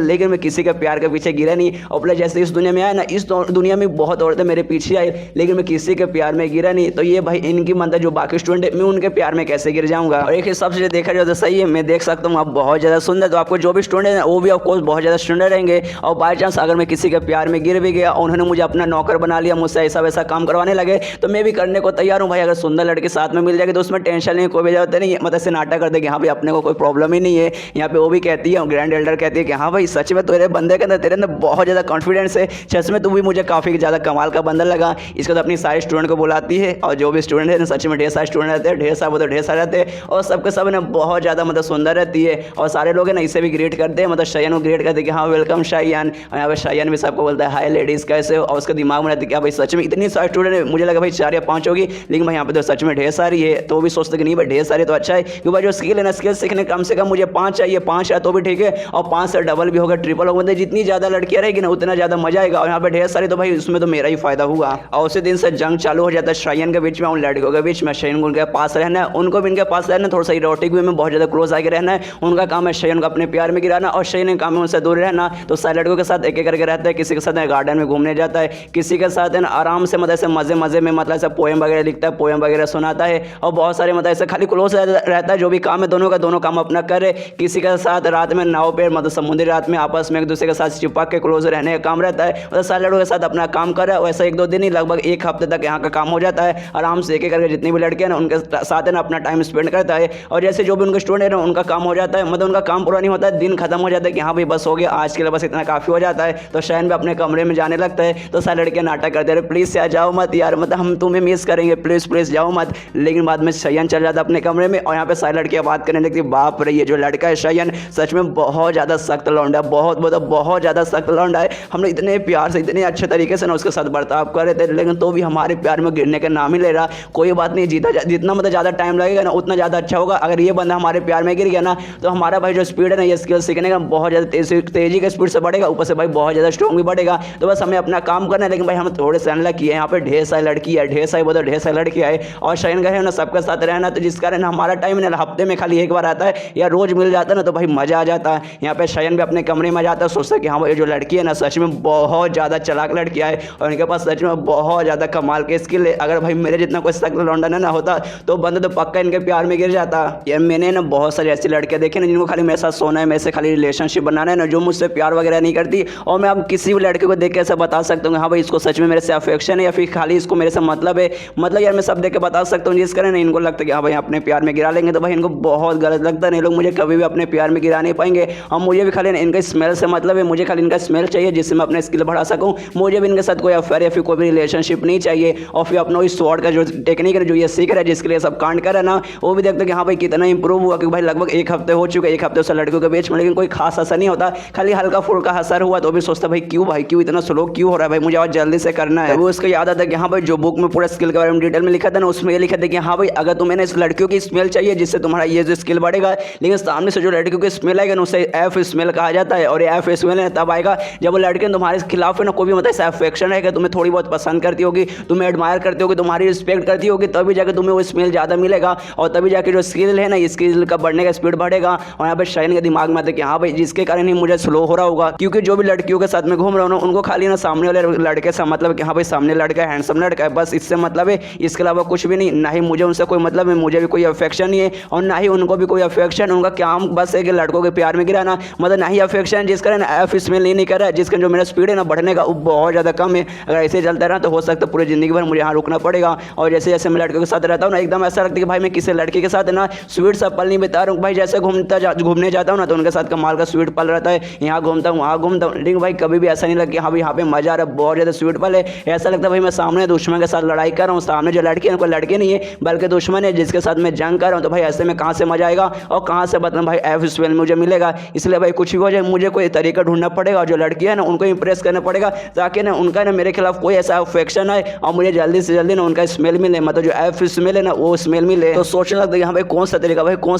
लेकिन मैं किसी के प्यार के पीछे गिरा नहीं। और प्लस जैसे इस दुनिया में आया ना इस दुनिया में बहुत औरतें मेरे पीछे आई, लेकिन मैं किसी के प्यार में गिरा नहीं। तो ये भाई इनकी मतलब जो बाकी स्टूडेंट है मैं उनके प्यार में कैसे गिर जाऊँगा। और एक हिसाब से देखा जाए तो सही है, मैं देख सकता हूँ आप बहुत ज़्यादा सुंदर, तो आपको जो भी स्टूडेंट है वो भी ऑफकोर्स बहुत ज़्यादा स्टूडेंट रहेंगे। और बाई चांस अगर मैं किसी के प्यार में गिर भी गया और उन्होंने मुझे अपना नौकर बना लिया, मुझसे ऐसा वैसा काम करवाने लगे तो मैं भी करने को तैयार हूँ भाई। अगर सुंदर लड़के साथ में मिल जाएगी तो उसमें टेंशन नहीं, कोई भी जरूरत नहीं है, मतलब से नाटक कर दे कि हाँ भाई अपने को कोई प्रॉब्लम ही नहीं है। यहाँ पे वो भी कहती है ग्रैंड एल्डर कहती है कि हाँ भाई सच में तेरे बंदे के अंदर तेरे अंदर बहुत ज़्यादा कॉन्फिडेंस है, सच में तू भी मुझे काफ़ी ज़्यादा कमाल का बंदा लगा। इसके बाद अपनी सारे स्टूडेंट को बुलाती है, और जो भी स्टूडेंट है ना सच में ढेर सारे स्टूडेंट रहते हैं, ढेर सारे तो ढेर सारे रहते हैं, और सबके सब ना बहुत ज़्यादा मतलब सुंदर रहती है। और सारे लोग हैं ना इसे भी ग्रेट करते हैं, मतलब शायन को ग्रेट करते हैं कि हाँ वेलकम शायन। और यहाँ पे शायन भी सबको बोलता है हाय लेडीज़ कैसे हो, और उसके दिमाग में रहती है कि भाई सच में इतनी सारे स्टूडेंट है, मुझे लगा भाई 4 या 5 होगी, लेकिन भाई यहाँ पे तो सच में ढेर सारी है। तो वो भी सोचते कि नहीं भाई ढेर सारी तो अच्छा है, क्योंकि भाई जो स्किल है ना स्किल सीखने कम से कम मुझे 5 चाहिए, 5 है तो भी ठीक है, और 5 से डबल भी होगा, ट्रिपल होगा, मतलब जितनी ज़्यादा लड़कियाँ रहेगी ना उतना ज़्यादा मजा आएगा। और यहाँ पे ढेर सारी तो भाई उसमें तो मेरा ही फायदा होगा। और उसी दिन से जंग चालू हो जाता है शायन के बीच में और लड़कियों के बीच में। शायन को उनके पास रहना है, उनको भी इनके पास रहना है, थोड़ा सा इरोटिक वे में बहुत ज़्यादा क्लोज आके रहना है। उनका काम है शायन को अपने प्यार में गिराना, और शायन का काम है उनसे दूर रहना। तो सारे लड़कों के साथ एक एक करके रहता है, किसी के साथ गार्डन में घूमने जाता जाता है, किसी के साथ है ना आराम से मतलब ऐसे मज़े मज़े में मतलब ऐसे पोएम वगैरह लिखता है, पोएम वगैरह सुनाता है, और बहुत सारे मतलब ऐसे खाली क्लोज रहता है, जो भी काम है दोनों का दोनों काम अपना करे। किसी के साथ रात में नाव पे मतलब समुद्री रात में आपस में एक दूसरे के साथ चिपक के क्लोज रहने का काम रहता है, मतलब सारे लड़कों के साथ अपना काम कर रहा है। वैसा एक दो दिन ही लगभग एक हफ्ते तक यहाँ का काम हो जाता है, आराम से एक करके जितनी भी लड़के हैं ना उनके साथ है ना अपना टाइम स्पेंड करता है। और जैसे जो भी उनके स्टूडेंट है ना उनका काम हो जाता है, मतलब उनका काम पूरा नहीं होता है, दिन खत्म हो जाता है कि हाँ भाई बस हो गया आज के लिए, बस इतना काफ़ी हो जाता है। तो शयन भी अपने कमरे में जाने लगता है, तो सारे लड़के नाटक करते हैं, प्लीज़ यार जाओ मत यार, मतलब हम तुम्हें मिस करेंगे, प्लीज़ प्लीज़ जाओ मत। लेकिन बाद में शयन चल जाता है अपने कमरे में, और यहाँ पे सारी लड़कियाँ बात करने लगती है, बाप रे ये जो लड़का है शयन सच में बहुत ज़्यादा सख्त लौंडा, बहुत ज़्यादा सख्त लौंडा है। हम लोग इतने प्यार से इतने अच्छे तरीके से ना उसके साथ बर्ताव कर रहे थे, लेकिन तो भी हमारे प्यार में गिरने का नाम ही ले रहा। कोई बात नहीं, जितना मतलब ज़्यादा टाइम लगेगा ना उतना ज़्यादा अच्छा होगा। अगर ये बंदा हमारे प्यार में गिर गया ना तो हमारा भाई जो स्पीड है ना ये स्किल सीखने का बहुत ज़्यादा तेज़ी के स्पीड से बढ़ेगा, ऊपर से भाई बहुत ज़्यादा स्ट्रॉन्ग भी बढ़ेगा। तो बस हमें अपना काम करना है, लेकिन भाई हम थोड़े से अनलकी है, यहाँ पे ढेर सारी लड़की है, ढेर सारी लड़कियाँ है, और शयन का है ना सबके साथ रहना, तो जिस कारण हमारा टाइम ना हफ्ते में खाली एक बार आता है या रोज़ मिल जाता है ना, तो भाई मज़ा आ जाता है। यहाँ पे शयन भी अपने कमरे में जाता है, सोचता है कि हाँ भाई जो लड़की है ना सच में बहुत ज़्यादा चालाक लड़कियाँ है, और इनके पास सच में बहुत ज़्यादा कमाल के स्किल है। अगर भाई मेरे जितना कोई सख्त लौंडा ना होता तो बंदा तो पक्का इनके प्यार में गिर जाता। यार मैंने ना बहुत सारी ऐसी लड़कियाँ देखी ना जिनको खाली मेरे साथ सोना है, मेरे से खाली रिलेशनशिप बनाना है ना, जो मुझसे प्यार वगैरह नहीं करती। और मैं अब किसी भी लड़के को देख के ऐसा बता सकता हूँ हाँ भाई इसको सच में मेरे से अफेक्शन है, या फिर खाली इसको मेरे से मतलब है। मतलब यार मैं सब देख के बता सकता हूँ, जिस कारण ना इनको लगता है कि हाँ भाई अपने प्यार में गिरा लेंगे, तो भाई इनको बहुत गलत लगता है। लोग मुझे कभी भी अपने प्यार में गिरा नहीं पाएंगे, और मुझे भी खाली इनका स्मेल से मतलब है, मुझे खाली इनका स्मेल चाहिए जिससे मैं अपने स्किल बढ़ा सकूँ। मुझे भी इनके साथ कोई अफेयर या फिर कोई भी रिलेशनशिप नहीं चाहिए। और फिर अपना इस स्वॉर्ड का जो टेक्निक है जो ये सीख रहा है, जिसके लिए सब कांड कर रहा है ना, वो भी देखते हैं कि हाँ भाई कितना इंप्रूव हुआ, क्योंकि भाई लगभग एक हफ्ते हो चुके, एक हफ्ते से लड़कियों के बीच में, लेकिन कोई खास असर नहीं होता, खाली हल्का फुल्का असर हुआ। तो भी सोचता भाई क्यों इतना स्लो क्यों हो रहा है, भाई मुझे और जल्दी से करना है। वो उसको याद आता है कि हाँ भाई जो बुक में पूरा स्किल के बारे में डिटेल में लिखा था ना, उसमें ये लिखा था कि हाँ भाई अगर तुम्हें इस लड़कियों की स्मेल चाहिए जिससे तुम्हारा ये जो स्किल बढ़ेगा, लेकिन सामने से जो लड़कियों की स्मेल आएगा ना उसे एफ स्मेल कहा जाता है। और ये एफ स्मेल तब आएगा जब वो लड़के तुम्हारे खिलाफ है ना कोई भी मतलब ऐसा अफेक्शन है कि तुम्हें थोड़ी बहुत पसंद करती होगी, तुम्हें एडमायर करती होगी, तुम्हारी रिस्पेक्ट करती होगी, तभी जाकर तुम्हें वो स्मेल ज़्यादा मिलेगा, और तभी जाकर जो स्किल है ना स्किल का बढ़ने का स्पीड बढ़ेगा। और यहाँ पर शयन के दिमाग में आता है कि हाँ भाई जिसके कारण ही मुझे स्लो हो रहा होगा, क्योंकि जो भी लड़कियों के साथ में घूम रहा हूँ ना उनको खाली ना सामने वाले लड़के से मतलब कि हाँ भाई सामने लड़का है, हैंडसम लड़का है, बस इससे मतलब है, इसके अलावा कुछ भी नहीं। ना ही मुझे उनसे कोई मतलब है, मुझे भी कोई अफेक्शन नहीं है, और ना ही उनको भी कोई अफेक्शन। उनका काम बस है कि लड़कों के प्यार में गिराना, मतलब ना ही अफेक्शन, जिस कारण एफ स्मेल नहीं कर रहा है, जिसका जो मेरा स्पीड है ना बढ़ने का वो बहुत ज़्यादा कम है। अगर ऐसे चलता रहा तो हो सकता है पूरी ज़िंदगी भर मुझे यहाँ रुकना पड़ेगा। और जैसे जैसे मैं लड़कों के साथ रहता हूँ ना एकदम ऐसा लगता है कि भाई मैं किसी लड़के के साथ ना स्वीट सा पल नहीं बिता रहा हूँ। भाई जैसे घूमने जाता हूँ ना तो उनके साथ कमाल का स्वीट पल रहता है, यहाँ घूमता हूँ वहाँ घूमता हूँ, लेकिन भाई कभी भी ऐसा नहीं लगता हाँ भाई यहाँ पे मजा आ रहा है, बहुत ज़्यादा स्वीट पल है। ऐसा लगता है भाई मैं सामने दुश्मन के साथ लड़ाई कर रहा हूँ, सामने जो लड़की है कोई लड़की नहीं है बल्कि दुश्मन है जिसके साथ मैं जंग कर रहा हूँ। तो भाई ऐसे में कहाँ से मजा आएगा और कहाँ से मतलब भाई एफ स्मेल मुझे मिलेगा। इसलिए भाई कुछ भी हो जाए मुझे कोई तरीका ढूंढना पड़ेगा, और जो लड़की है ना उनको इंप्रेस करना पड़ेगा, ताकि ना उनका ना मेरे खिलाफ कोई ऐसा अफेक्शन आए और मुझे जल्दी से जल्दी ना उनका स्मेल मिले, मतलब जो एफ स्मेल है ना वो स्मेल मिले। तो सोचने लगता है हाँ भाई कौन सा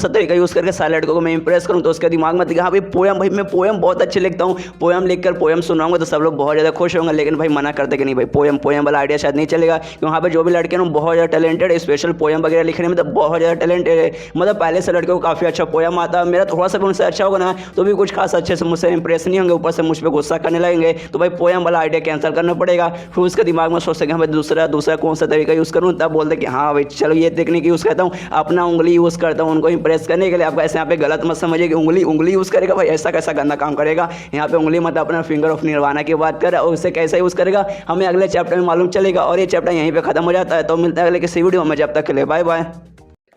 तरीका यूज़ करके सारे लड़कों को मैं इंप्रेस करूँ। तो उसके दिमाग में हाँ भाई पोएम, भाई मैं पोएम बहुत अच्छे लिखता हूँ, पोएम लिखकर पोएम सुनाऊंगा तो सब लोग बहुत ज़्यादा खुश होंगे। लेकिन भाई मना करते कि नहीं भाई पोएम वाला आइडिया शायद नहीं चलेगा, क्योंकि वहाँ पे जो भी लड़के हैं बहुत ज़्यादा टैलेंटेड है, स्पेशल पोएम वगैरह लिखने में तो बहुत ज़्यादा टैलेंटेड है। मतलब पहले से लड़के को काफ़ी अच्छा पोएम आता है, मेरा थोड़ा सा भी उनसे अच्छा होगा ना तो भी कुछ खास अच्छे से मुझसे इंप्रेस नहीं होंगे, ऊपर से मुझ पर गुस्सा करने लगेंगे। तो भाई पोएम वाला आइडिया कैंसिल करना पड़ेगा। फिर उसके दिमाग में सोचते हैं भाई दूसरा कौन सा तरीका यूज़ करूँ, तब बोलते कि हाँ भाई चलो ये टेक्निक यूज़ करता हूँ, अपना उंगली यूज़ करता हूँ उनको इंप्रेस करने के लिए। आपको ऐसे यहाँ पे गलत मत समझिए कि उंगली यूज़ करेगा, भाई ऐसा कैसा गंदा काम करेगा। यहाँ पे उंगली मतलब अपना फिंगर ऑफ निर्वाणा की बात कर, और उसे कैसे यूज़ करेगा हमें अगले चैप्टर में मालूम चलेगा। और ये चैप्टर यहीं पे खत्म हो जाता है। तो मिलता है अगले किसी वीडियो में, जब तक के लिए बाय बाय।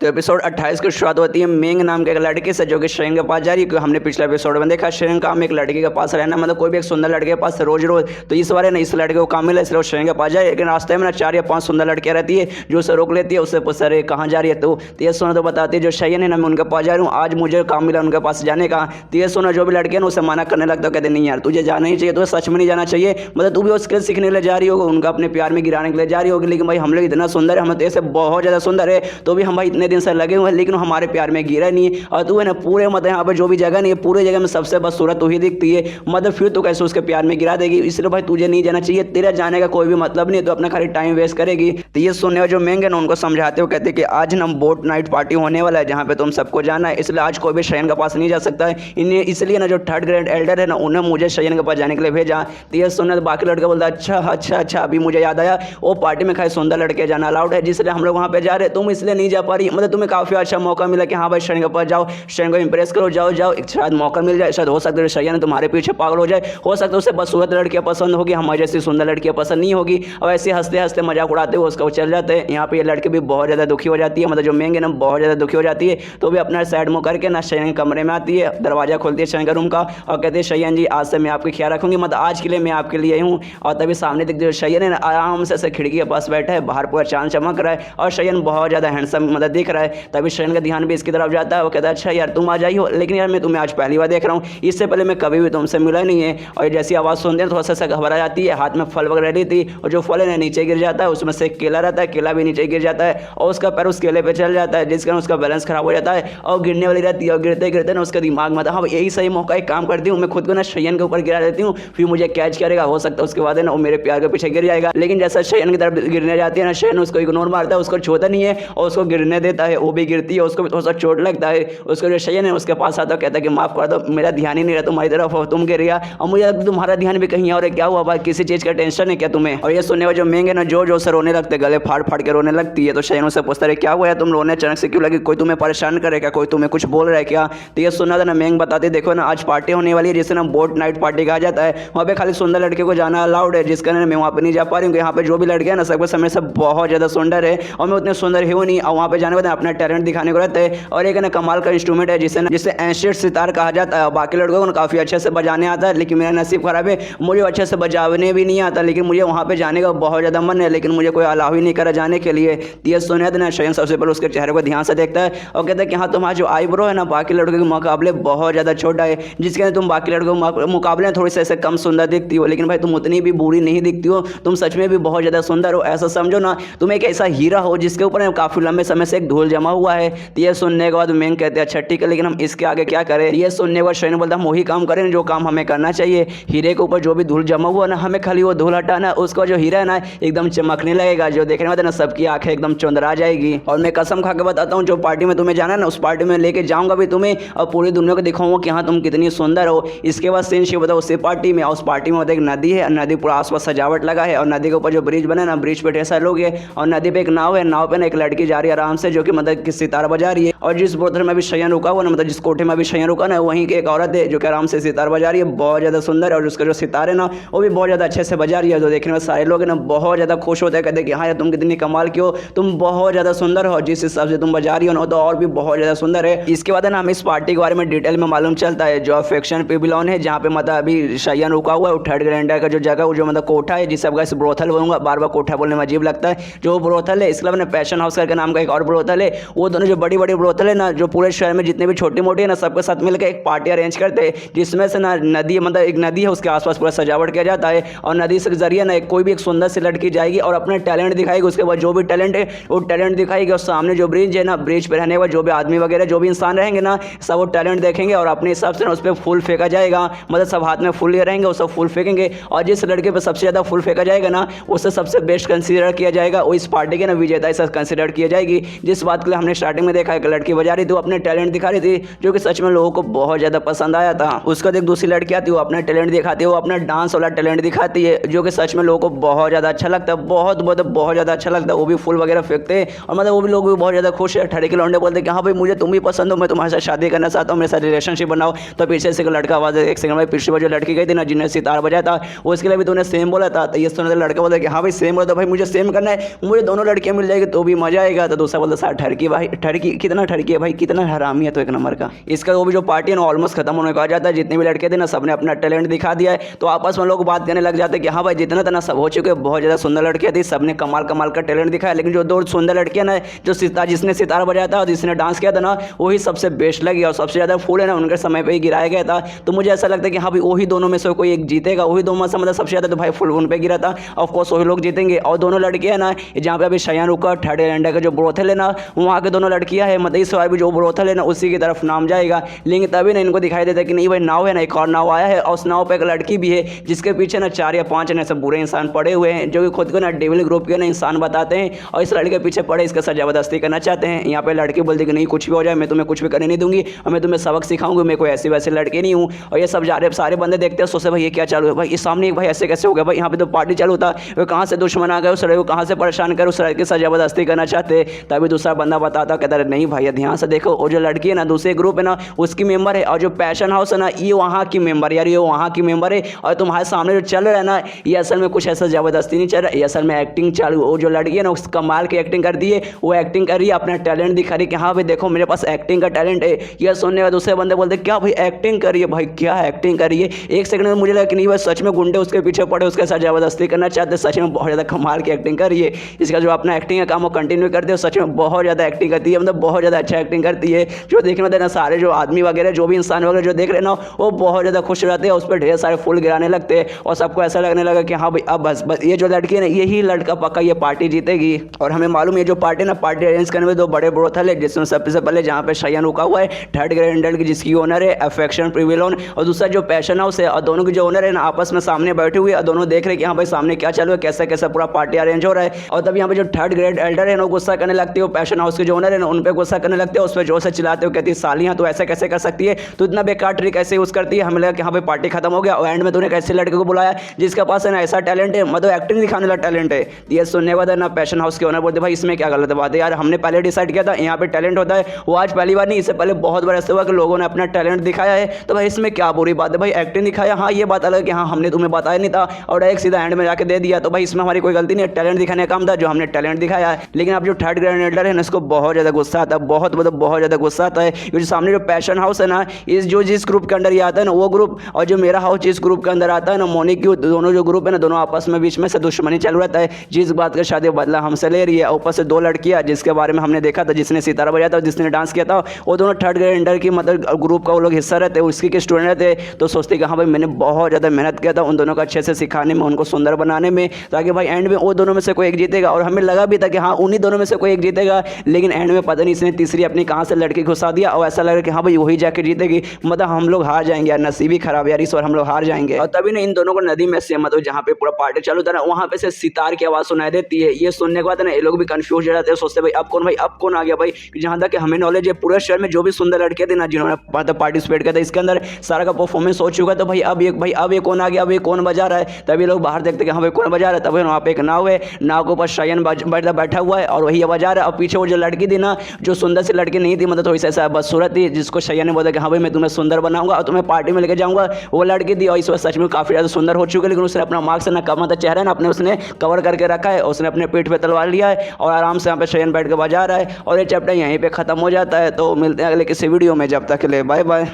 तो एपिसोड 28 की शुरुआत होती है मेंग नाम के एक लड़के से जो कि शेरंग के पास जा रही है। हमने पिछले एपिसोड में देखा शेरंग काम एक लड़के के पास रहना, मतलब कोई भी एक सुंदर लड़के के पास रोज। तो इस बार ना इस लड़के को काम मिला, इसलिए शेरंग के पास जाए। लेकिन रास्ते में ना 4 या 5 सुंदर लड़कियाँ रहती है जो उसे रोक लेती है, उससे पूछता है कहाँ जा रही है। तो ये सोना तो बताती है जो शयन है ना मैं उनके पास जा रहा हूँ, आज मुझे काम मिला उनके पास जाने का। तो ये सोना जो भी लड़के हैं ना उसे मना करने लगता है, कहते नहीं यार तुझे जाना ही चाहिए, तो सच में नहीं जाना चाहिए, मतलब तू भी वो स्किल सीखने के लिए जा रही होगी, उनका अपने प्यार में गिराने के लिए जा रही होगी। लेकिन भाई हम लोग इतना सुंदर है, हम तो ऐसे बहुत ज़्यादा सुंदर है, तो भी हम भाई इतने दिन से लगे हुए हैं लेकिन हमारे प्यार में गिरा नहीं है। और तू है ना पूरे मतलब यहाँ पे जो भी जगह नहीं है पूरे जगह में सबसे बदसूरत तू ही दिखती है, मतलब फिर तो कैसे उसके प्यार में गिरा देगी। इसलिए भाई तुझे नहीं जाना चाहिए, तेरा जाने का कोई भी मतलब नहीं है, तो अपना खाली टाइम वेस्ट करेगी। तो ये सुनने वाले जो मेंग है ना उनको समझाते हो, कहते कि आज ना बोट नाइट पार्टी होने वाला है जहाँ पे तुम सबको जाना है, इसलिए आज कोई भी शयन के पास नहीं जा सकता है। इन्हें इसलिए ना जो थर्ड ग्रेड एल्डर है ना उन्हें मुझे शयन के पास जाने के लिए भेजा। तो ये सुनने तो बाकी लड़के बोलता अच्छा अच्छा अच्छा, अभी मुझे याद आया वो पार्टी में खाली सुंदर लड़के जाना अलाउड है, जिसलिए हम लोग वहाँ पे जा रहे हैं, तुम इसलिए नहीं जा पा रही, मतलब तुम्हें काफी अच्छा मौका मिला कि हाँ भाई शयन के पास जाओ, शयन को इंप्रेस करो, जाओ जाओ, शायद मौका मिल जाए, शायद हो सकता है शयन तुम्हारे पीछे पागल हो जाए, हो सकता है उसे बदसूरत लड़कियां पसंद होगी, हमारे जैसी सुंदर लड़कियां पसंद नहीं होगी। और ऐसे हंसते हंसते मजाक उड़ाते हुए उसका वो चल जाते हैं। यहाँ पे ये लड़की भी बहुत ज़्यादा दुखी हो जाती है, मतलब जो मेंग है ना बहुत ज़्यादा दुखी हो जाती है, तो भी अपना साइड मुँह करके ना शयन के कमरे में आती है, दरवाजा खोलती है शयन के रूम का और कहती है शयन जी आज से मैं आपकी ख्याल रखूंगी, मतलब आज के लिए मैं आपके लिए हूँ। और तभी सामने दिखती है शयन है ना आराम से खिड़की के पास बैठा है, बाहर पूरा चांद चमक रहा है और शयन बहुत ज़्यादा हैंडसम मतलब दिख रहा है। तभी शयन का ध्यान भी इसकी तरफ जाता है, वो कहता है अच्छा यार तुम आ जाई हो, लेकिन यार मैं तुम्हें आज पहली बार देख रहा हूँ, इससे पहले मैं कभी भी तुमसे मिला नहीं है। और जैसी आवाज़ सुनते हैं थोड़ा सा घबरा जाती है, हाथ में फल वगैरह रही थी और जो फल है नीचे गिर जाता है, उसमें से एक केला रहता है, केला भी नीचे गिर जाता है और उसका पैर उस केले पे चल जाता है, जिस कारण उसका बैलेंस खराब हो जाता है और गिरने वाली रहती है। और गिरते गिरते ना उसके दिमाग में हाँ यही सही मौका, एक काम करती हूँ मैं खुद को ना शयन के ऊपर गिरा देती हूँ, फिर मुझे कैच करेगा, हो सकता है उसके बाद है ना वो मेरे प्यार के पीछे गिर जाएगा। लेकिन जैसा शयन की तरफ गिरने जाती है ना शयन उसको इग्नोर मारता है, उसको छोड़ता नहीं है और उसको गिरने देता है, वो भी गिरती है, उसको भी थोड़ा सा चोट लगता है। उसको जो शयन है उसके पास आता है, कहता है कि माफ कर दो, मेरा ध्यान ही नहीं रहा तुम्हारी तरफ और तुम गिर गया और मुझे तुम्हारा ध्यान भी कहीं और है, क्या हुआ भाई किसी चीज़ का टेंशन है क्या तुम्हें। और ये सुनने वाले जो मेंग है ना जो से रोने लगते, गले फाड़ फाड़ के रोने लगती है। तो शयन उससे पूछता है क्या हुआ है तुम रोने अचानक से क्यों लगी, कोई तुम्हें परेशान करे क्या, कोई तुम्हें कुछ बोल रहा है क्या। तो ये सुना था ना मेंग बताते देखो ना आज पार्टी होने वाली है जिसे ना बोट नाइट पार्टी कहा जाता है, वहाँ पे खाली सुंदर लड़के को जाना अलाउड है, जिस कारण मैं वहाँ पे नहीं जा पा रही हूँ। यहाँ पे जो भी लड़के हैं ना सबके समय से बहुत ज़्यादा सुंदर है और मैं उतने सुंदर ही हूँ नहीं, और वहाँ पे जाने के बाद अपना टैलेंट दिखाने को रहता है। और एक ना कमाल का इंस्ट्रूमेंट है जिसे एंशियंट सितार कहा जाता है। बाकी लड़कों को काफ़ी अच्छे से बजाने आता है, लेकिन मेरा नसीब खराब है, मुझे अच्छे से बजाने भी नहीं आता, लेकिन मुझे वहाँ पे जाने का बहुत ज़्यादा मन है, लेकिन मुझे कोई अलाउ ही नहीं करा जाने के लिए। ये सुने ना शयन सबसे पहले उसके चेहरे को ध्यान से देखता है और कहता है कि हाँ तुम्हारा जो आईब्रो है ना बाकी लड़कों के मुकाबले बहुत ज़्यादा छोटा है, जिसके अंदर तुम बाकी लड़कों के मुकाबले थोड़ी सी ऐसे कम सुंदर दिखती हो, लेकिन भाई तुम उतनी भी बुरी नहीं दिखती हो, तुम सच में भी बहुत ज़्यादा सुंदर हो। ऐसा समझो ना तुम एक ऐसा हीरा हो जिसके ऊपर काफ़ी लंबे समय से एक धूल जमा हुआ है। तो ये सुनने के बाद मेंग कहते हैं अच्छा ठीक है, लेकिन हम इसके आगे क्या करें। ये सुनने के बाद शयन बोलता हम वही काम करें जो काम हमें करना चाहिए, हीरे के ऊपर जो भी धूल जमा हुआ ना हमें खाली वो धूल हटाना, उसका जो हीरा है ना एकदम चमकने लगेगा, जो देखने वाले ना सबकी आंखें एकदम चौंधरा जाएगी। और मैं कसम खा के बताता हूँ जो पार्टी में तुम्हें जाना है ना उस पार्टी में लेके जाऊंगा भी तुम्हें और पूरी दुनिया को दिखाऊंगा कि हाँ तुम कितनी सुंदर हो। इसके बाद सीन शिव बताओ उसी पार्टी में, उस पार्टी में एक नदी है, नदी पूरा आसपास सजावट लगा है और नदी के ऊपर जो ब्रिज बना है ना ब्रिज पे ढेर सारे लोग है और नदी पे एक नाव है, नाव पे ना एक लड़की जा रही है आराम से, जो कि मतलब कि सितार बजा रही है। और जिस बोतल में भी शयन रुका हुआ ना, मतलब जिस कोठे में भी शयन रुका ना, वहीं की एक औरत है जो कि आराम से सितार बजा रही है, बहुत ज़्यादा सुंदर, और उसका जो सितार है ना वो भी बहुत ज़्यादा अच्छे से बजा रही है। जो देखने में सारे लोग ना बहुत ज़्यादा खुश होते हैं, कहते हैं कि हाँ यार तुम कितनी कमाल की हो, तुम बहुत ज़्यादा सुंदर हो, जिस हिसाब से तुम बजा रही हो ना तो और भी बहुत ज़्यादा सुंदर है। इसके बाद है ना हम इस पार्टी के बारे में डिटेल में मालूम चलता है, जो अफेक्शन पेबिलॉन है जहाँ पे मतलब अभी शयन रुका हुआ है, वो थर्ड ग्रैंडर का जो जगह जो मतलब कोठा है, जिसे अब ब्रोथल बोलूँगा, बार बार कोठा बोलने में अजीब लगता है, जो ब्रोथल है। इसके अलावा पैशन हाउस करके नाम का एक और ब्रोथल है, वो दोनों जो बड़ी बड़ी ब्रोथल है ना जो पूरे शहर में जितने भी छोटी मोटी है ना सबके साथ मिलकर एक पार्टी अरेंज करते हैं, जिसमें से ना नदी मतलब एक नदी है उसके आसपास पूरा सजावट किया जाता है और नदी से जरिए ना कोई भी एक सुंदर सी लड़की जाएगी और अपना टैलेंट दिखाएगी। उसके बाद जो भी टैलेंट है वो टैलेंट दिखाएगी और सामने जो ब्रिज है ना ब्रिज पर रहने वाले जो भी आदमी वगैरह जो भी इंसान रहेंगे ना सब वो टैलेंट देखेंगे और अपने हिसाब से ना उस पर फूल फेंका जाएगा, मतलब सब हाथ में फूल लिए रहेंगे वो सब फूल फेंकेंगे और जिस लड़के पर सबसे ज़्यादा फूल फेंका जाएगा ना उससे सबसे बेस्ट कंसीडर किया जाएगा, वो इस पार्टी के ना विजेता ऐसा कंसीडर किया जाएगी। जिस बात के लिए हमने स्टार्टिंग में देखा है कि लड़की बजा रही थी, वो अपने टैलेंट दिखा रही थी जो कि सच में लोगों को बहुत ज़्यादा पसंद आया था। उसका एक दूसरी लड़की आती है, वो अपना टैलेंट दिखाती है, वो अपना डांस वाला टैलेंट दिखाती है जो कि सच में लोगों को बहुत ज़्यादा अच्छा लगता है, बहुत ज़्यादा अच्छा लगता है। वो भी फूल वगैरह फेंकते हैं और मतलब वो भी लोग भी बहुत ज़्यादा खुश है। ठड़े के लौंडे बोलते हैं कि हाँ भाई मुझे तुम भी पसंद हो, मैं तुम्हारे साथ शादी करना चाहता हूँ, मेरे साथ रिलेशनशिप बनाओ। तो पीछे से लड़का आवाज़ एक सेकंड में पिछली बार जो लड़की गई थी ना जिन्हें सितार बजाया था वो इसके लिए भी तूने सेम बोला था। तो ये सुनने लड़का बोलता है कि हाँ भाई सेम बोला था, भाई मुझे सेम करना है, मुझे दोनों लड़कियाँ मिल जाएगी तो भी मजा आएगा। तो दूसरा बोलता सर ठड़की भाई ठड़की कितना ठड़की है भाई, कितना हरामी है तो एक नंबर का। इसका वो भी जो पार्टी है ना ऑलमोस्ट खत्म होने को आ जाता है, जितने भी लड़के थे ना सबने अपना टैलेंट दिखा दिया है। तो आपस में लोग बात करने लग जाते हैं कि हाँ भाई जितना था ना सब हो चुके, बहुत ज़्यादा सुंदर लड़कियाँ थी, सबने कमाल का टैलेंट दिखाया, लेकिन जो दो सुंदर लड़कियाँ ना जो जिसने सितार बजाया था और जिसने डांस किया था ना वही सबसे बेस्ट लगी और सबसे ज़्यादा फूल है ना उनके समय पर ही गिराया गया था। तो मुझे ऐसा लगता है कि हाँ भाई वही दोनों में से कोई एक जीतेगा, वही दोनों में से मतलब सबसे ज़्यादा तो भाई फुल उन पे गिरा था, ऑफ कोर्स वही लोग जीतेंगे। और दोनों लड़के हैं ना जहाँ पे अभी शयन रुका थर्ड ग्रैंडर का जो ब्रोथल है ना वहाँ के दोनों लड़कियाँ हैं, मतलब इस बार भी जो ब्रोथल है ना उसी की तरफ नाम जाएगा। लेकिन तभी ना इनको दिखाई देता है कि नहीं भाई नाव है ना, एक और नाव आया है और उस नाव पे एक लड़की भी है जिसके पीछे ना 4 या 5 ना सब बुरे इंसान पड़े हुए हैं जो कि खुद को ना डेविल ग्रुप के ना इंसान बताते हैं और इस लड़के के पीछे पड़े इसके साथ जबरदस्ती करना चाहते हैं। यहाँ पे लड़की बोलती कि नहीं कुछ भी हो जाए मैं तुम्हें कुछ भी करने नहीं दूंगी और मैं तुम्हें सबक सिखाऊंगी, मैं कोई ऐसी वैसी लड़की नहीं हूँ। और ये सब सारे बंदे देखते हैं, सोचते भाई ये क्या चालू है, भाई इस सामने भाई ऐसे कैसे हो गया, भाई यहाँ पे तो पार्टी चालू था, वो कहाँ से दुश्मन आ गए, उस लड़के को कहाँ से परेशान कर उस लड़के के साथ जबरदस्ती करना चाहते। तभी दूसरा बंदा बताता कहता है नहीं भाई ध्यान से देखो, और जो लड़की है ना दूसरे ग्रुप है ना उसकी मेंबर है, और जो पैशन हाउस है ना ये वहाँ की मेंबर यार, ये वहाँ की मेंबर है। और तुम्हारे सामने जो चल रहा है ना ये असल में कुछ ऐसा जबरदस्ती नहीं चल रहा है, ये असल में एक्टिंग चालू। वो जो लड़की है ना उस कमाल की एक्टिंग करती है, वो एक्टिंग कर रही है, अपना टैलेंट दिखा रही है कि हाँ भाई देखो मेरे पास एक्टिंग का टैलेंट है। यह सुनने का दूसरे बंदे बोलते क्या भाई एक्टिंग करिए, भाई क्या एक्टिंग करिए। एक सेकंड में मुझे लगा कि नहीं भाई सच में गुंडे उसके पीछे पड़े उसके साथ जबरदस्ती करना चाहते, सच में बहुत ज़्यादा कमाल की एक्टिंग करिए। इसका जो अपना एक्टिंग का काम वो कंटिन्यू करते हो, सच में बहुत ज़्यादा एक्टिंग करती है, मतलब बहुत ज़्यादा अच्छा एक्टिंग करती है। जो देखने में देना सारे जो आदमी वगैरह जो भी इंसान वगैरह जो देख रहे ना वो बहुत ज़्यादा खुश रहते हैं, उस पर ढेर सारे फूल गिराने लगते हैं और सबको ऐसा लगने लगा कि हाँ भाई अब बस ये जो लड़की है ना यही लड़का पक्का ये पार्टी जीतेगी। और हमें मालूम है जो पार्टी ना पार्टी अरेंज करने में 2 बड़े ब्रोथल है, जिसमें सबसे पहले जहाँ पे शयन रुका हुआ है 3rd ग्रेड की जिसकी ओनर है अफेक्शन प्रिविलोन, और दूसरा जो पैशन हाउस है, और दोनों की जो ओनर है ना आपस में सामने बैठे हुए और दोनों देख रहे कि हाँ भाई सामने क्या चालू है, कैसा कैसा पूरा पार्टी अरेंज हो रहा है। और तब यहाँ पे जो 3rd ग्रेड एल्डर है ना गुस्सा करने लगती है, पैशन हाउस के जो ओनर है ना उन पर गुस्सा करने लगते हैं, उस पर जोर से चिल्लाते हो, कहती है सालियाँ तो ऐसा कैसे कर सकती है, तो इतना बेकार ट्रिक कैसे यूज करती है। हमें लगा कि हाँ भाई पार्टी खत्म हो गया और एंड में तूने कैसे लड़के को बुलाया जिसके पास है ना ऐसा टैलेंट है, मतलब एक्टिंग दिखाने वाला टैलेंट है। ये सुनने के बाद ना पैशन हाउस के ओनर बोलते भाई इसमें क्या गलत बात है यार, हमने पहले डिसाइड किया था यहाँ पे टैलेंट होता है, वो आज पहली बार नहीं इससे पहले बहुत बार ऐसा हुआ कि लोगों ने अपना टैलेंट दिखाया है, तो भाई इसमें क्या बुरी बात है, भाई एक्टिंग दिखाया हाँ ये बात अलग कि हाँ हमने तुम्हें बताया नहीं था और डायरेक्ट सीधा एंड में जाके दे दिया, तो भाई इसमें हमारी कोई गलती नहीं है, टैलेंट दिखाने का काम था जो हमने टैलेंट दिखाया है। लेकिन अब जो 3rd ग्रेड एल्डर है ना इसको बहुत ज़्यादा गुस्सा आता है, बहुत मतलब बहुत ज़्यादा गुस्सा आता है। जो सामने जो पैशन हाउस है ना इस जो जिस ग्रुप के अंदर ये आता है ना वो ग्रुप, और जो मेरा हाउस जिस ग्रुप के अंदर आता है ना मोनिक की, दोनों जो ग्रुप है ना दोनों आपस में बीच में से दुश्मनी चल रहता है, जिस बात का शादी बदला हमसे ले रही है। ऊपर से 2 लड़कियां जिसके बारे में हमने देखा था, जिसने सितारा बजाया था और जिसने डांस किया था, वो दोनों 3rd ग्रेड एल्डर की मतलब ग्रुप का वो लोग हिस्सा रहते हैं, उसकी के स्टूडेंट रहते, तो सोचते कि हाँ भाई मैंने बहुत ज़्यादा मेहनत किया था उन दोनों को अच्छे से सिखाने में, उनको सुंदर बनाने में, ताकि भाई एंड में वो दोनों में से कोई एक जीतेगा। और हमें लगा भी था कि हाँ उन्हीं दोनों में से कोई एक जीतेगा, लेकिन एंड में पता नहीं इसने तीसरी अपनी कहाँ से लड़की घुसा दिया और ऐसा लगा कि हाँ भाई वही जाके जीतेगी, मतलब हम लोग हार जाएंगे यार, नसीब ही खराब यार इस बार हम लोग हार जाएंगे। और तभी ना इन दोनों को नदी में से मतलब जहाँ पे पूरा पार्टी चालू था ना वहाँ पे से सितार की आवाज़ सुनाई देती है। ये सुनने के बाद ना ये लोग भी कंफ्यूज हो जाते हैं, सोचते भाई अब कौन आ गया भाई। जहाँ तक हमें नॉलेज है पूरे शहर में जो भी सुंदर लड़के थे ना जिन्होंने पार्टिसिपेट किया था इसके अंदर सारा का परफॉर्मेंस हो चुका, तो भाई अब ये कौन आ गया, अब ये कौन बजा रहा है। तभी लोग बाहर देखते कि हाँ भाई कौन बजा रहा है, तभी वहाँ पे एक नाव है, नाव के ऊपर शयन बैठा हुआ है और वही बजा रहा है। और पीछे वो जो लड़की थी ना जो सुंदर सी लड़की नहीं थी, मतलब थोड़ी सी ऐसा बदसूरत थी, जिसको शयन ने बोला कि हाँ भाई मैं तुम्हें सुंदर बनाऊंगा और तुम्हें पार्टी में लेके जाऊंगा, वो लड़की थी और इस वक्त सच में काफ़ी ज़्यादा सुंदर हो चुकी है। लेकिन उसने अपना मार्क्स ना कम चेहरा ना अपने उसने कवर करके रखा है, उसने अपने पीठ पे तलवार लिया है और आराम से यहाँ पे शयन बैठ के बजा रहा है। और ये चैप्टर यहीं पे ख़त्म हो जाता है। तो मिलते हैं अगले किसी वीडियो में, जब तक के लिए बाय बाय।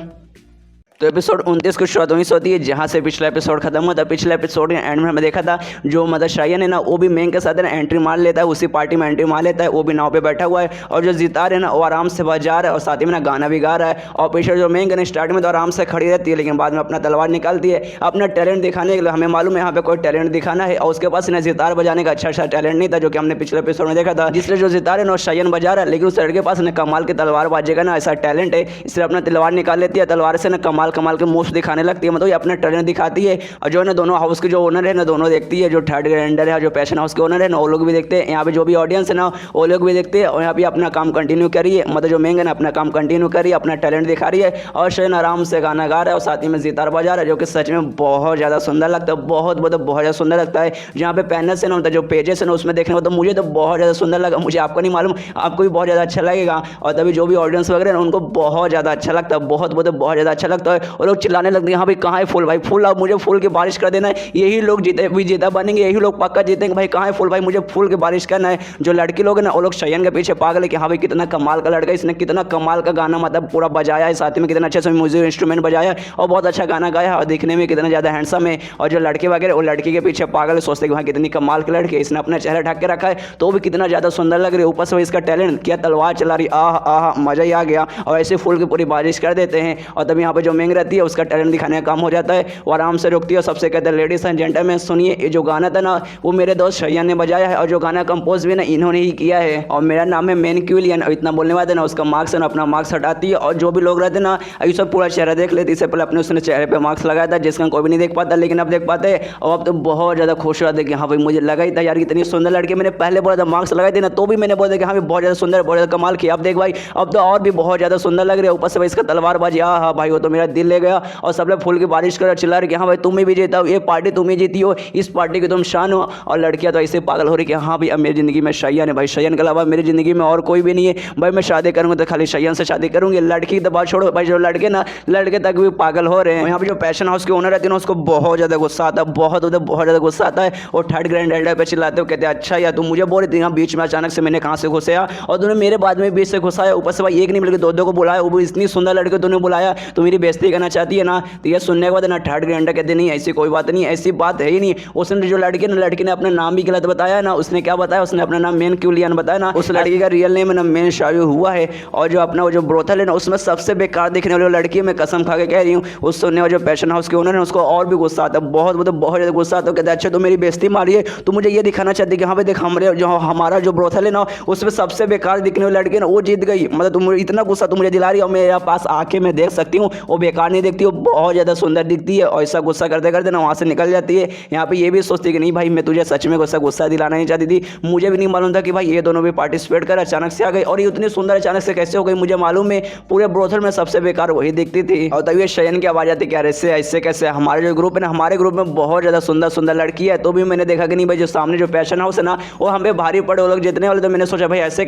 तो एपिसोड 29 की शुरुआत वहीं से होती है जहाँ से पिछला एपिसोड खत्म हुआ था। पिछले एपिसोड के एंड में हमें देखा था जो मतलब शयन है ना वो भी मेंग के साथ ना एंट्री मार लेता है, उसी पार्टी में एंट्री मार लेता है, वो भी नाव पे बैठा हुआ है। और जो जितार है ना वो आराम से बजा रहा है और साथ ही में ना गाना भी गा रहा है। और पीछे जो मेंग है ना स्टार्ट में तो आराम से खड़ी रहती है, लेकिन बाद में अपना तलवार निकालती है अपना टैलेंट दिखाने के लिए। हमें मालूम है यहाँ पे कोई टैलेंट दिखाना है और उसके पास ना जितार बजाने का अच्छा टैलेंट नहीं था, जो कि हमने पिछले एपिसोड में देखा था। जिससे जो जितार है ना शयन बजा रहा है, लेकिन उस लड़के के पास ना कमाल के तलवार बाजे का ना ऐसा टैलेंट है, इसलिए अपना तलवार निकाल लेती है, तलवार से ना कमाल के मूव्स खाने लगती है, मतलब ये अपना टैलेंट दिखाती है। और जो है ना दोनों हाउस के जो ओनर है ना दोनों देखती है, जो 3rd ग्रेड है जो पैशन हाउस के ओनर है ना वो लोग भी देखते हैं, यहाँ पे जो भी ऑडियंस है ना वो लोग भी देखते हैं। और यहाँ पे अपना काम कंटिन्यू करिए, मतलब जो मेंग है ना अपना काम कंटिन्यू करिए, अपना टैलेंट दिखा रही है। और शयन आराम से गाना गा रहा है और साथ ही में सितार बजा रहा है, जो कि सच में बहुत ज़्यादा सुंदर लगता है, बहुत ज़्यादा सुंदर लगता है। जहाँ पे पैनल्स है ना जो पेजेस है ना उसमें देखने को तो मुझे तो बहुत ज़्यादा सुंदर लगा, मुझे आपको नहीं मालूम, आपको भी बहुत ज़्यादा अच्छा लगेगा। और तभी जो भी ऑडियंस वगैरह है उनको बहुत ज़्यादा अच्छा लगता है, बहुत ज़्यादा अच्छा लगता है। और लोग चिल्लाने लगते हैं हाँ भाई कहाँ है फूल, भाई फूल आप मुझे फूल की बारिश कर देना है, यही लोग विजेता बनेंगे, यही लोग पक्का जीतेंगे, भाई कहाँ है फूल, भाई मुझे फूल की बारिश करना है। जो लड़की लोग हैं ना वो लोग शयन के पीछे पागल है कि हाँ भाई कितना कमाल का लड़का, इसने कितना कमाल का गाना मतलब पूरा बजाया है, साथ में कितना अच्छे से म्यूजिक इंस्ट्रूमेंट बजाया और बहुत अच्छा गाना गाया और दिखने में कितना ज़्यादा हैंडसम है। और जो लड़के वगैरह वो लड़की के पीछे पागल है, सोचते कि भाई कितनी कमाल के लड़के, इसने अपना चेहरा ढक के रखा है तो भी कितना ज़्यादा सुंदर लग रही है, ऊपर से इसका टैलेंट क्या तलवार चला रही, आह आह मज़ा ही आ गया। और ऐसे फूल की पूरी बारिश कर देते हैं। और तब यहाँ पे जो मेंग रहती है उसका टैलेंट दिखाने का काम हो जाता है, वो आराम से रुकती है और सबसे कहते हैं लेडीज एंड जेंटलमैन सुनिए ये जो गाना था ना वो मेरे दोस्त शयन ने बजाया है और जो गाना कंपोज भी ना इन्होंने ही किया है। और मेरा नाम है मेन क्यूलियन। इतना बोलने वाले ना उसका मार्क्स है ना अपना मार्क्स हटाती है और जो भी लोग रहते ना अभी सब पूरा चेहरा देख लेते। इससे पहले अपने उसने चेहरे पे मार्क्स लगाया था जिसका कोई भी नहीं देख पाता, लेकिन अब देख पाते हैं और अब तो बहुत ज़्यादा खुश हो जाते कि हाँ भाई मुझे लगा ही था यार इतनी सुंदर लड़की। मैंने पहले बोला था मार्क्स लगाए थे ना तो भी मैंने बोला था कि हाँ भाई बहुत ज़्यादा सुंदर बहुत ज़्यादा कमाल किया। अब देख भाई अब तो और भी बहुत ज़्यादा सुंदर लग रही है। ऊपर से भाई इसका तलवारबाजी हाँ भाई वो तो मेरा दिल ले गया और सब लोग फूल की बारिश कर चिल्ला रहे कि हाँ भाई तुम भी जीता हो, ये पार्टी तुम ही जीती हो, इस पार्टी की तुम शान हो। और लड़कियां तो ऐसे पागल हो रही कि हाँ भाई अब मेरी ज़िंदगी में शयन है भाई, शयन के अलावा मेरी ज़िंदगी में और कोई भी नहीं है भाई। मैं शादी करूँगा तो खाली शयन से शादी करूँगी। लड़की तो बात छोड़ो भाई, जो लड़के ना लड़के तक भी पागल हो रहे हैं। यहाँ पे जो पैशन हाउस के ओनर रहते हैं ना उसको बहुत ज़्यादा गुस्सा आता है, बहुत ज़्यादा गुस्सा आता है और थर्ड ग्रैंड एल्डर पे चिल्लाते हो कहते हैं अच्छा यार तुम मुझे बोल रही थी यहाँ बीच में अचानक से मैंने कहाँ से घुसाया और तूने मेरे बाद में बीच से घुसाया। ऊपर से भाई एक नहीं बल्कि दो को बुलाया, वो इतनी सुंदर लड़की तूने बुलाया, तो मेरी बेइज्जती करना चाहती है ना। तो ये सुनने के बाद ना थर्ड ग्रैंड कहते नहीं ऐसी कोई बात नहीं, ऐसी बात है ही नहीं। उसने जो लड़की ने अपना नाम भी गलत बताया ना, उसने क्या बताया उसने अपना नाम मेन क्यूलियन बताया ना, उस लड़की का रियल नेम है ना मेन शायू हुआ है। और जो अपना वो जो ब्रोथल है ना उसमें सबसे बेकार दिखने वाली लड़की मैं कसम खा के कह रही हूँ। उस सुनने वाले जो पैशन हाउस के ओनर है उसको और भी गुस्सा आता है, बहुत ज़्यादा गुस्सा आता है। कहते अच्छा तो मेरी बेइज्जती मारी है, तो मुझे ये दिखाना चाहती कि हाँ भाई देख हमारा जो ब्रोथल है ना उसमें सबसे बेकार दिखने वाली लड़की ना वो जीत गई। मतलब तुम इतना गुस्सा तुम मुझे दिला रही है और मेरे पास आके मैं देख सकती हूँ वो बेकार नहीं दिखती, वो बहुत ज़्यादा सुंदर दिखती है। और ऐसा गुस्सा करते करते ना वहाँ से निकल जाती है। यहाँ पे ये भी सोचती कि नहीं भाई मैं तुझे सच में गुस्सा दिलाना नहीं चाहती थी, मुझे भी नहीं मालूम था कि भाई ये दोनों भी पार्टिसिपेट कर अचानक से आ गई और ये उतनी सुंदर अचानक से कैसे हो गई मुझे मालूम है। पूरे ब्रोथल में सबसे बेकार वही दिखती थी। और तभी शयन की आवाज़ आती कि यार ऐसे कैसे, हमारे जो ग्रुप है ना हमारे ग्रुप में बहुत ज़्यादा सुंदर लड़की है। तो भी मैंने देखा कि नहीं भाई जो सामने जो पैशन हाउस है ना वो हम पे भारी पड़े, वो लोग जीतने वाले। तो मैंने सोचा भाई ऐसे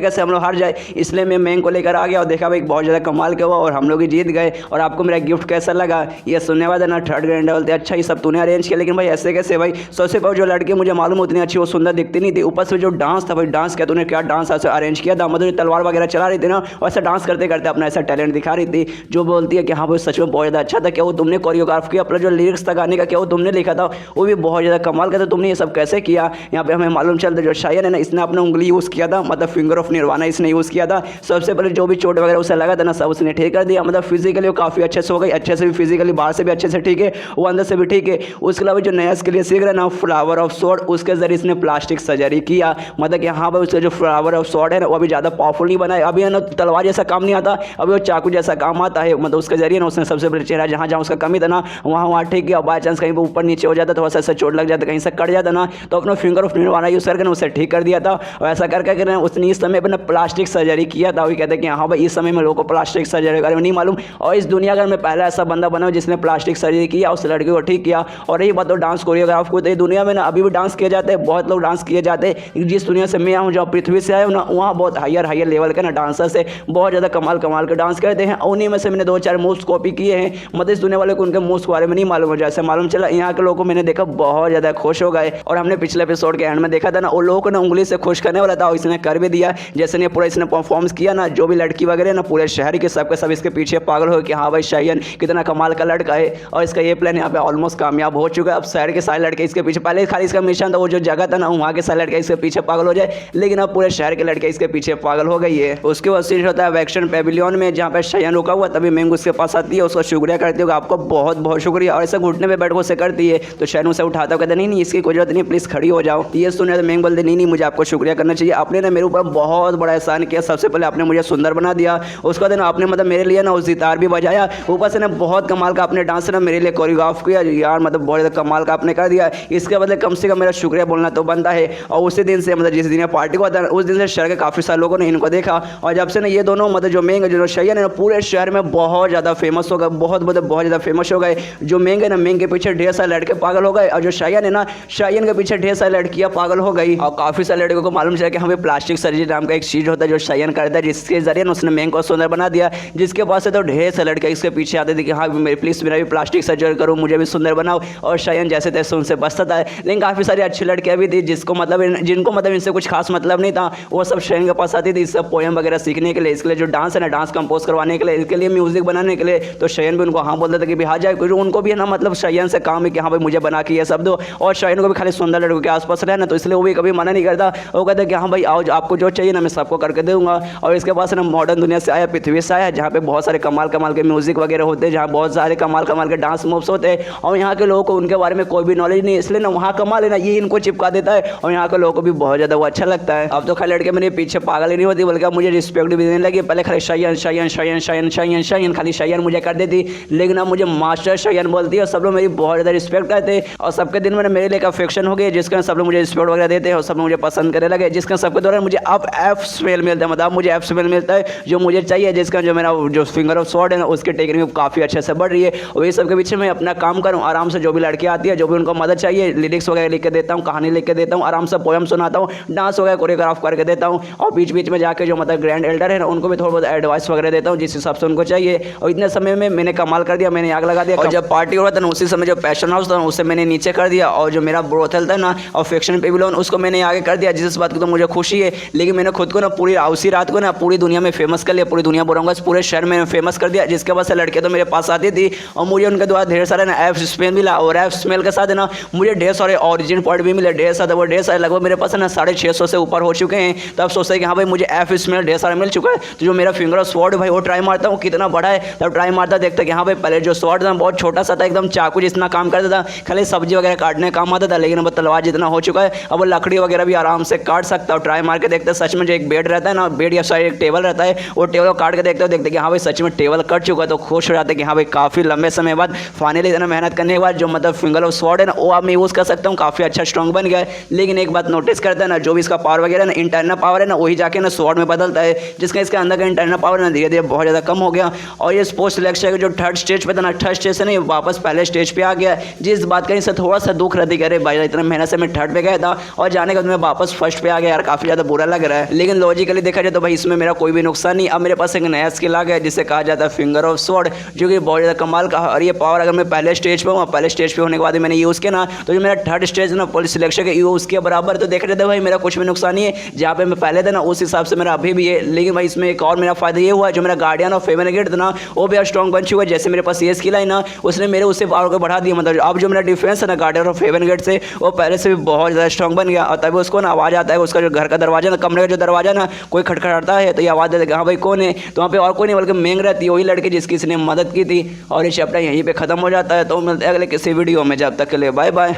कैसे हम लोग हार जाए, इसलिए मैं मैंग को लेकर आ गया और देखा भाई बहुत ज़्यादा कमाल के हुआ और हम लोग ही जीत गए। और आपको मेरा गिफ्ट कैसा लगा ये सुनने वाले ना थर्ड ग्रैंड बोलते अच्छा ये सब तूने अरेंज किया, लेकिन भाई ऐसे कैसे भाई। सबसे पहले जो लड़की मुझे मालूम उतनी अच्छी वो सुंदर दिखती नहीं थी, ऊपर से जो डांस था भाई डांस क्या तूने क्या डांस ऐसा अरेंज किया था। मतलब तलवार वगैरह चला रही थी ना वैसा डांस करते करते अपना ऐसा टैलेंट दिखा रही थी। जो बोलती है कि हाँ भाई सच में बहुत ज़्यादा अच्छा था, क्या वो तुमने कोरियोग्राफ किया, अपना जो लिरिक्स था गाने का क्या वो तुमने लिखा था, वो भी बहुत ज़्यादा कमाल का था, तुमने ये सब कैसे किया। यहाँ पे हमें मालूम चलता जो शायन है ना इसने अपना उंगली यूज़ किया था, मतलब फिंगर ऑफ निर्वाणा इसने यूज़ किया था। सबसे पहले जो भी चोट वगैरह उसे लगा था ना सब उसने ठीक कर दिया, मतलब फिजिकली वो काफ़ी अच्छे से हो गई, अच्छे से भी फिजिकली बाहर से भी अच्छे से ठीक है, वो अंदर से भी ठीक है। उसके अलावा जो नया स्किल सीख रहा है ना फ्लावर ऑफ स्वॉर्ड, उसके जरिए इसने प्लास्टिक सर्जरी किया। मतलब कि हाँ भाई उसका जो फ्लावर ऑफ स्वॉर्ड है ना वो अभी ज़्यादा पावरफुल नहीं बना है, अभी है ना तलवार जैसा काम नहीं आता, अभी वो चाकू जैसा काम आता है। मतलब उसके जरिए ना उसने सबसे पहले चेहरा जहाँ जहाँ उसका कमी था ना वहाँ ठीक किया। बाई चांस कहीं पर ऊपर नीचे हो जाता तो वैसा चोट लग जाता, कहीं से कट जाता ना तो अपना फिंगर ऑफ निर्वाणा यूज़ करके उसे ठीक कर दिया था। और ऐसा करके उसने इस समय अपना प्लास्टिक सर्जरी किया था। वही कहते हैं कि हाँ भाई इस समय में लोगों को प्लास्टिक सर्जरी का नहीं मालूम, और इस दुनिया का मैं पहला ऐसा बंदा बना जिसने प्लास्टिक सर्जरी किया उस लड़की को ठीक किया। और यही बात तो डांस कोरियोग्राफ को, तो दुनिया में ना अभी भी डांस किए जाते हैं, बहुत लोग डांस किए जाते हैं। जिस दुनिया से मैं आऊँ जहाँ पृथ्वी से आया हूँ ना वहाँ बहुत हायर लेवल के ना डांसर्स है, बहुत ज़्यादा कमाल के डांस करते हैं। उन्हीं में से मैंने 2-4 मूव्स कॉपी किए हैं। मतलब इस दुनिया वाले को उनके मूव्स के बारे में नहीं मालूम हो, जैसे मालूम चला यहाँ के लोगों को मैंने देखा बहुत ज़्यादा खुश हो गए। और हमने पिछले एपिसोड के एंड में देखा था ना उन लोगों को ना उंगली से खुश करने वाला था और इसने कर भी दिया। जैसे ने पूरा इसने परफॉर्मेंस किया ना, जो भी लड़की वगैरह ना पूरे शहर के सब इसके पीछे पागल हो कि हाँ भाई शयन कितना कमाल का लड़का है। और इसका ये प्लान यहाँ पे ऑलमोस्ट कामयाब हो चुका है। अब शहर के सारे लड़के इसके पीछे, पहले खाली इसका मिशन था वो जो जगह था ना वहाँ के सारे लड़के इसके पीछे पागल हो जाए, लेकिन अब पूरे शहर के लड़के इसके पीछे पागल हो गई है। उसके बाद सीन होता है वैक्शन पेविलियन में जहाँ पे शयन रुका हुआ, तभी मैंग उसके पास आती है, उसका शुक्रिया करती है, आपको बहुत शुक्रिया। और ऐसे घुटने पे बैठ को उसे करती है तो शयन उसे उठाता है, कहते नहीं इसकी कोई जरूरत नहीं, प्लीज़ खड़ी हो जाओ। ये सुने तो मैंग बोलते नहीं मुझे आपको शुक्रिया करना चाहिए, आपने ना मेरे ऊपर बहुत बड़ा एहसान किया। सबसे पहले आपने मुझे सुंदर बना दिया, उसके बाद आपने मतलब मेरे लिए ना उस सितार भी बजाया, ऊपर से ना बहुत कमाल का आपने डांस ना मेरे लिए कोरियोग्राफ किया यार, मतलब बहुत ज़्यादा कमाल का आपने कर दिया। इसके बदले कम से कम मेरा शुक्रिया बोलना तो बनता है। और उसी दिन से मतलब जिस दिन पार्टी को आता है उस दिन से शहर के काफ़ी सारे लोगों ने इनको देखा, और जब से ना ये दोनों मतलब जो मैंग जो शयन है ना पूरे शहर में बहुत ज़्यादा फेमस हो गए, बहुत ज़्यादा फेमस हो गए। जो मैंग है ना मैंग के पीछे ढेर सारे लड़के पागल हो गए, और जो शयन है ना शयन के पीछे ढेर सारी लड़कियां पागल हो गई। और काफ़ी सारे लड़कों को मालूम चला कि हमें प्लास्टिक सर्जरी नाम का एक चीज़ होता है जो शयन करता है, जिसके जरिए उसने मैंग को सुंदर बना दिया। जिसके पास से तो ढेर सारे लड़के इसके पीछे आते थे कि हाँ प्लीज़ मेरा भी प्लास्टिक सर्जरी करो, मुझे भी सुंदर बनाओ। और शयन जैसे तैसे उनसे बचता था, लेकिन काफ़ी सारी अच्छी लड़कियां भी थी जिनको मतलब इनसे कुछ खास मतलब नहीं था, वो सब शयन के पास आती थी इससे पोएम वगैरह सीखने के लिए, इसके लिए जो डांस है ना डांस कंपोज करवाने के लिए, इसके लिए म्यूजिक बनाने के लिए। तो शयन भी उनको हाँ बोलता था कि भाई हाँ जाए, क्योंकि उनको भी है ना मतलब शयन से काम है कि हाँ भाई मुझे बना के ये सब दो। और शयन को भी खाली सुंदर लड़कों के आसपास रहना, तो इसलिए वो भी कभी मना नहीं करता, वो कहता कि हाँ भाई आओ आपको जो चाहिए ना मैं सबको करके दूंगा। और इसके पास ना मॉडर्न दुनिया से आया, पृथ्वी से आया, जहाँ पे बहुत सारे कमाल के म्यूजिक वगैरह होते हैं, जहाँ बहुत सारे कमाल कमाल के डांस मूव्स होते हैं, और यहाँ के लोगों को उनके बारे में कोई भी नॉलेज नहीं है, इसलिए ना वहाँ कमाल है ना ये इनको चिपका देता है, और यहाँ के लोगों को भी बहुत ज़्यादा वो अच्छा लगता है। अब तो खाली लड़के मेरे पीछे पागल ही नहीं होती, बल्कि मुझे रिस्पेक्ट भी देने लगी। पहले खाली शयन शयन शयन शयन शयन शयन खाली शयन मुझे कर देती, लेकिन अब मुझे मास्टर शयन बोलती है, और सब लोग मेरी बहुत ज़्यादा रिस्पेक्ट करते हैं, और सबके दिन में मेरे लिए अफेक्शन हो गई, जिसका सब लोग मुझे रिस्पेक्ट वगैरह देते हैं, और सब लोग मुझे पसंद करने लगे, जिसका सबके दौरान मुझे अब एफ स्मेल मिलता है, मतलब मुझे एफ स्मेल मिलता है जो मुझे चाहिए, जिसका जो मेरा जो फिंगर ऑफ स्वॉर्ड है ना उसकी टेक्निक काफ़ी अच्छे से बढ़ रही है। और ये सब के पीछे मैं अपना काम करूँ आराम से, जो भी लड़की आती है, जो भी उनको मदद चाहिए, लिरिक्स वगैरह लिख के देता हूँ, कहानी लिख के देता हूँ, आराम से पोएम सुनाता हूँ, डांस वगैरह कोरियोग्राफ करके देता हूँ, और बीच बीच में जाके जो मतलब ग्रैंड एल्डर है ना उनको भी थोड़ा बहुत एडवाइस वगैरह देता हूँ, जिस हिसाब से उनको चाहिए। और इतने समय में मैंने कमाल कर दिया, मैंने आग लगा दिया। और जब पार्टी हो रहा था ना उसी समय जो पैशन हाउस था उसे मैंने नीचे कर दिया, और जो मेरा ब्रोथल था ना और फिक्शन पेविलियन उसको मैंने आगे कर दिया, जिस बात की तो मुझे खुशी है। लेकिन मैंने खुद को ना पूरी उसी रात को ना पूरी दुनिया में फेमस कर लिया, पूरी दुनिया बोलूँगा पूरे शहर में फेमस कर दिया, जिसके वजह से लड़के तो मेरे पास आती थी, और मुझे उनके द्वारा ढेर सारे ना एफ स्मेल मिला, और एफ स्मेल के साथ ना मुझे ढेर सारे ऑरिजिन पॉइंट भी मिले, ढेर सारे वो ढेर सारे लगभग मेरे पास ना 650 से ऊपर हो चुके हैं। तब सोचते हैं कि हाँ भाई मुझे एफ स्मेल ढेर सारा मिल चुका है, तो जो मेरा फिंगर ऑफ स्वॉर्ड भाई वो ट्राई मारता हूँ कितना बड़ा है, तब ट्राई मारता देखता कि हाँ भाई पहले जो स्वॉर्ड था बहुत छोटा सा था, एकदम चाकू जितना काम करता था, खाली सब्जी वगैरह काटने काम आता था, लेकिन अब तलवार जितना हो चुका है, अब वो लकड़ी वगैरह भी आराम से काट सकता है। ट्राई मार के देखते सच में जो एक बेड रहता है ना, बेड या सॉरी एक टेबल रहता है, वो टेबल को काट के देखते कि हाँ भाई सच में टेबल कट चुका है, तो खुश हो जाते हैं कि हाँ भाई काफ़ी लंबे समय बाद फाइनली इतना मेहनत करने के बाद जो मतलब फिंगर ऑफ स्वॉर्ड है ना वो अब मैं यूज़ कर सकता हूँ, काफ़ी अच्छा स्ट्रॉन्ग बन गया है। लेकिन एक बात नोटिस करता है ना, जो भी इसका पावर वगैरह ना इंटरनल पावर है ना वही जाके ना स्वॉर्ड में बदलता है, जिसका इसके अंदर का इंटरनल पावर ना धीरे धीरे बहुत ज़्यादा कम हो गया। और ये स्पोर्ट्स सिलेक्शन जो थर्ड स्टेज पे था ना, थर्ड स्टेज से नहीं वापस पहले स्टेज पे आ गया, जिस बात का इससे थोड़ा सा दुख रहती है, अरे भाई इतना मेहनत से मैं थर्ड पे गया था और जाने के बाद मैं वापस फर्स्ट पे आ गया यार, काफ़ी ज़्यादा बुरा लग रहा है। लेकिन लॉजिकली देखा जाए तो भाई इसमें मेरा कोई भी नुकसान नहीं, अब मेरे पास एक नया स्किल आ गया जिसे कहा जाता है फिंगर ऑफ स्वॉर्ड, जो कि बहुत ज़्यादा कमाल का। और ये पावर अगर मैं पहले स्टेज पे हूँ, पहले स्टेज पे होने के बाद मैंने यूज़ किया ना, तो जो मेरा थर्ड स्टेज ना पुलिस सिलेक्शन के यूज़ के बराबर, तो देखा जाता है भाई मेरा कुछ भी नुकसान नहीं है, जहाँ पे मैं पहले था ना उस हिसाब से मेरा अभी भी है। लेकिन भाई इसमें एक और मेरा फायदा ये हुआ, जो मेरा गार्डियन ऑफ फेवन गेट था ना वो भी स्ट्रॉन्ग बन चुका है, जैसे मेरे पास ये स्किल है ना उसने मेरे उससे पावर को बढ़ा दिया, मतलब अब जो मेरा डिफेंस है ना गार्डियन ऑफ फेवन गेट से वो पहले से भी बहुत ज़्यादा स्ट्रॉन्ग बन गया। और तभी उसको ना आवाज़ आता है, उसका जो घर का दरवाजा ना, कमरे का जो दरवाजा ना कोई खटखटाता है तो ये आवाज़ देता है हाँ भाई कौन है, तो वहाँ पे और कोई नहीं बल्कि मेंग रहती है, वही लड़की जिसकी इसने मदद की थी। और ये चैप्टर यहीं पे ख़त्म हो जाता है, तो मिलते हैं अगले किसी वीडियो में, जब तक के लिए बाय बाय।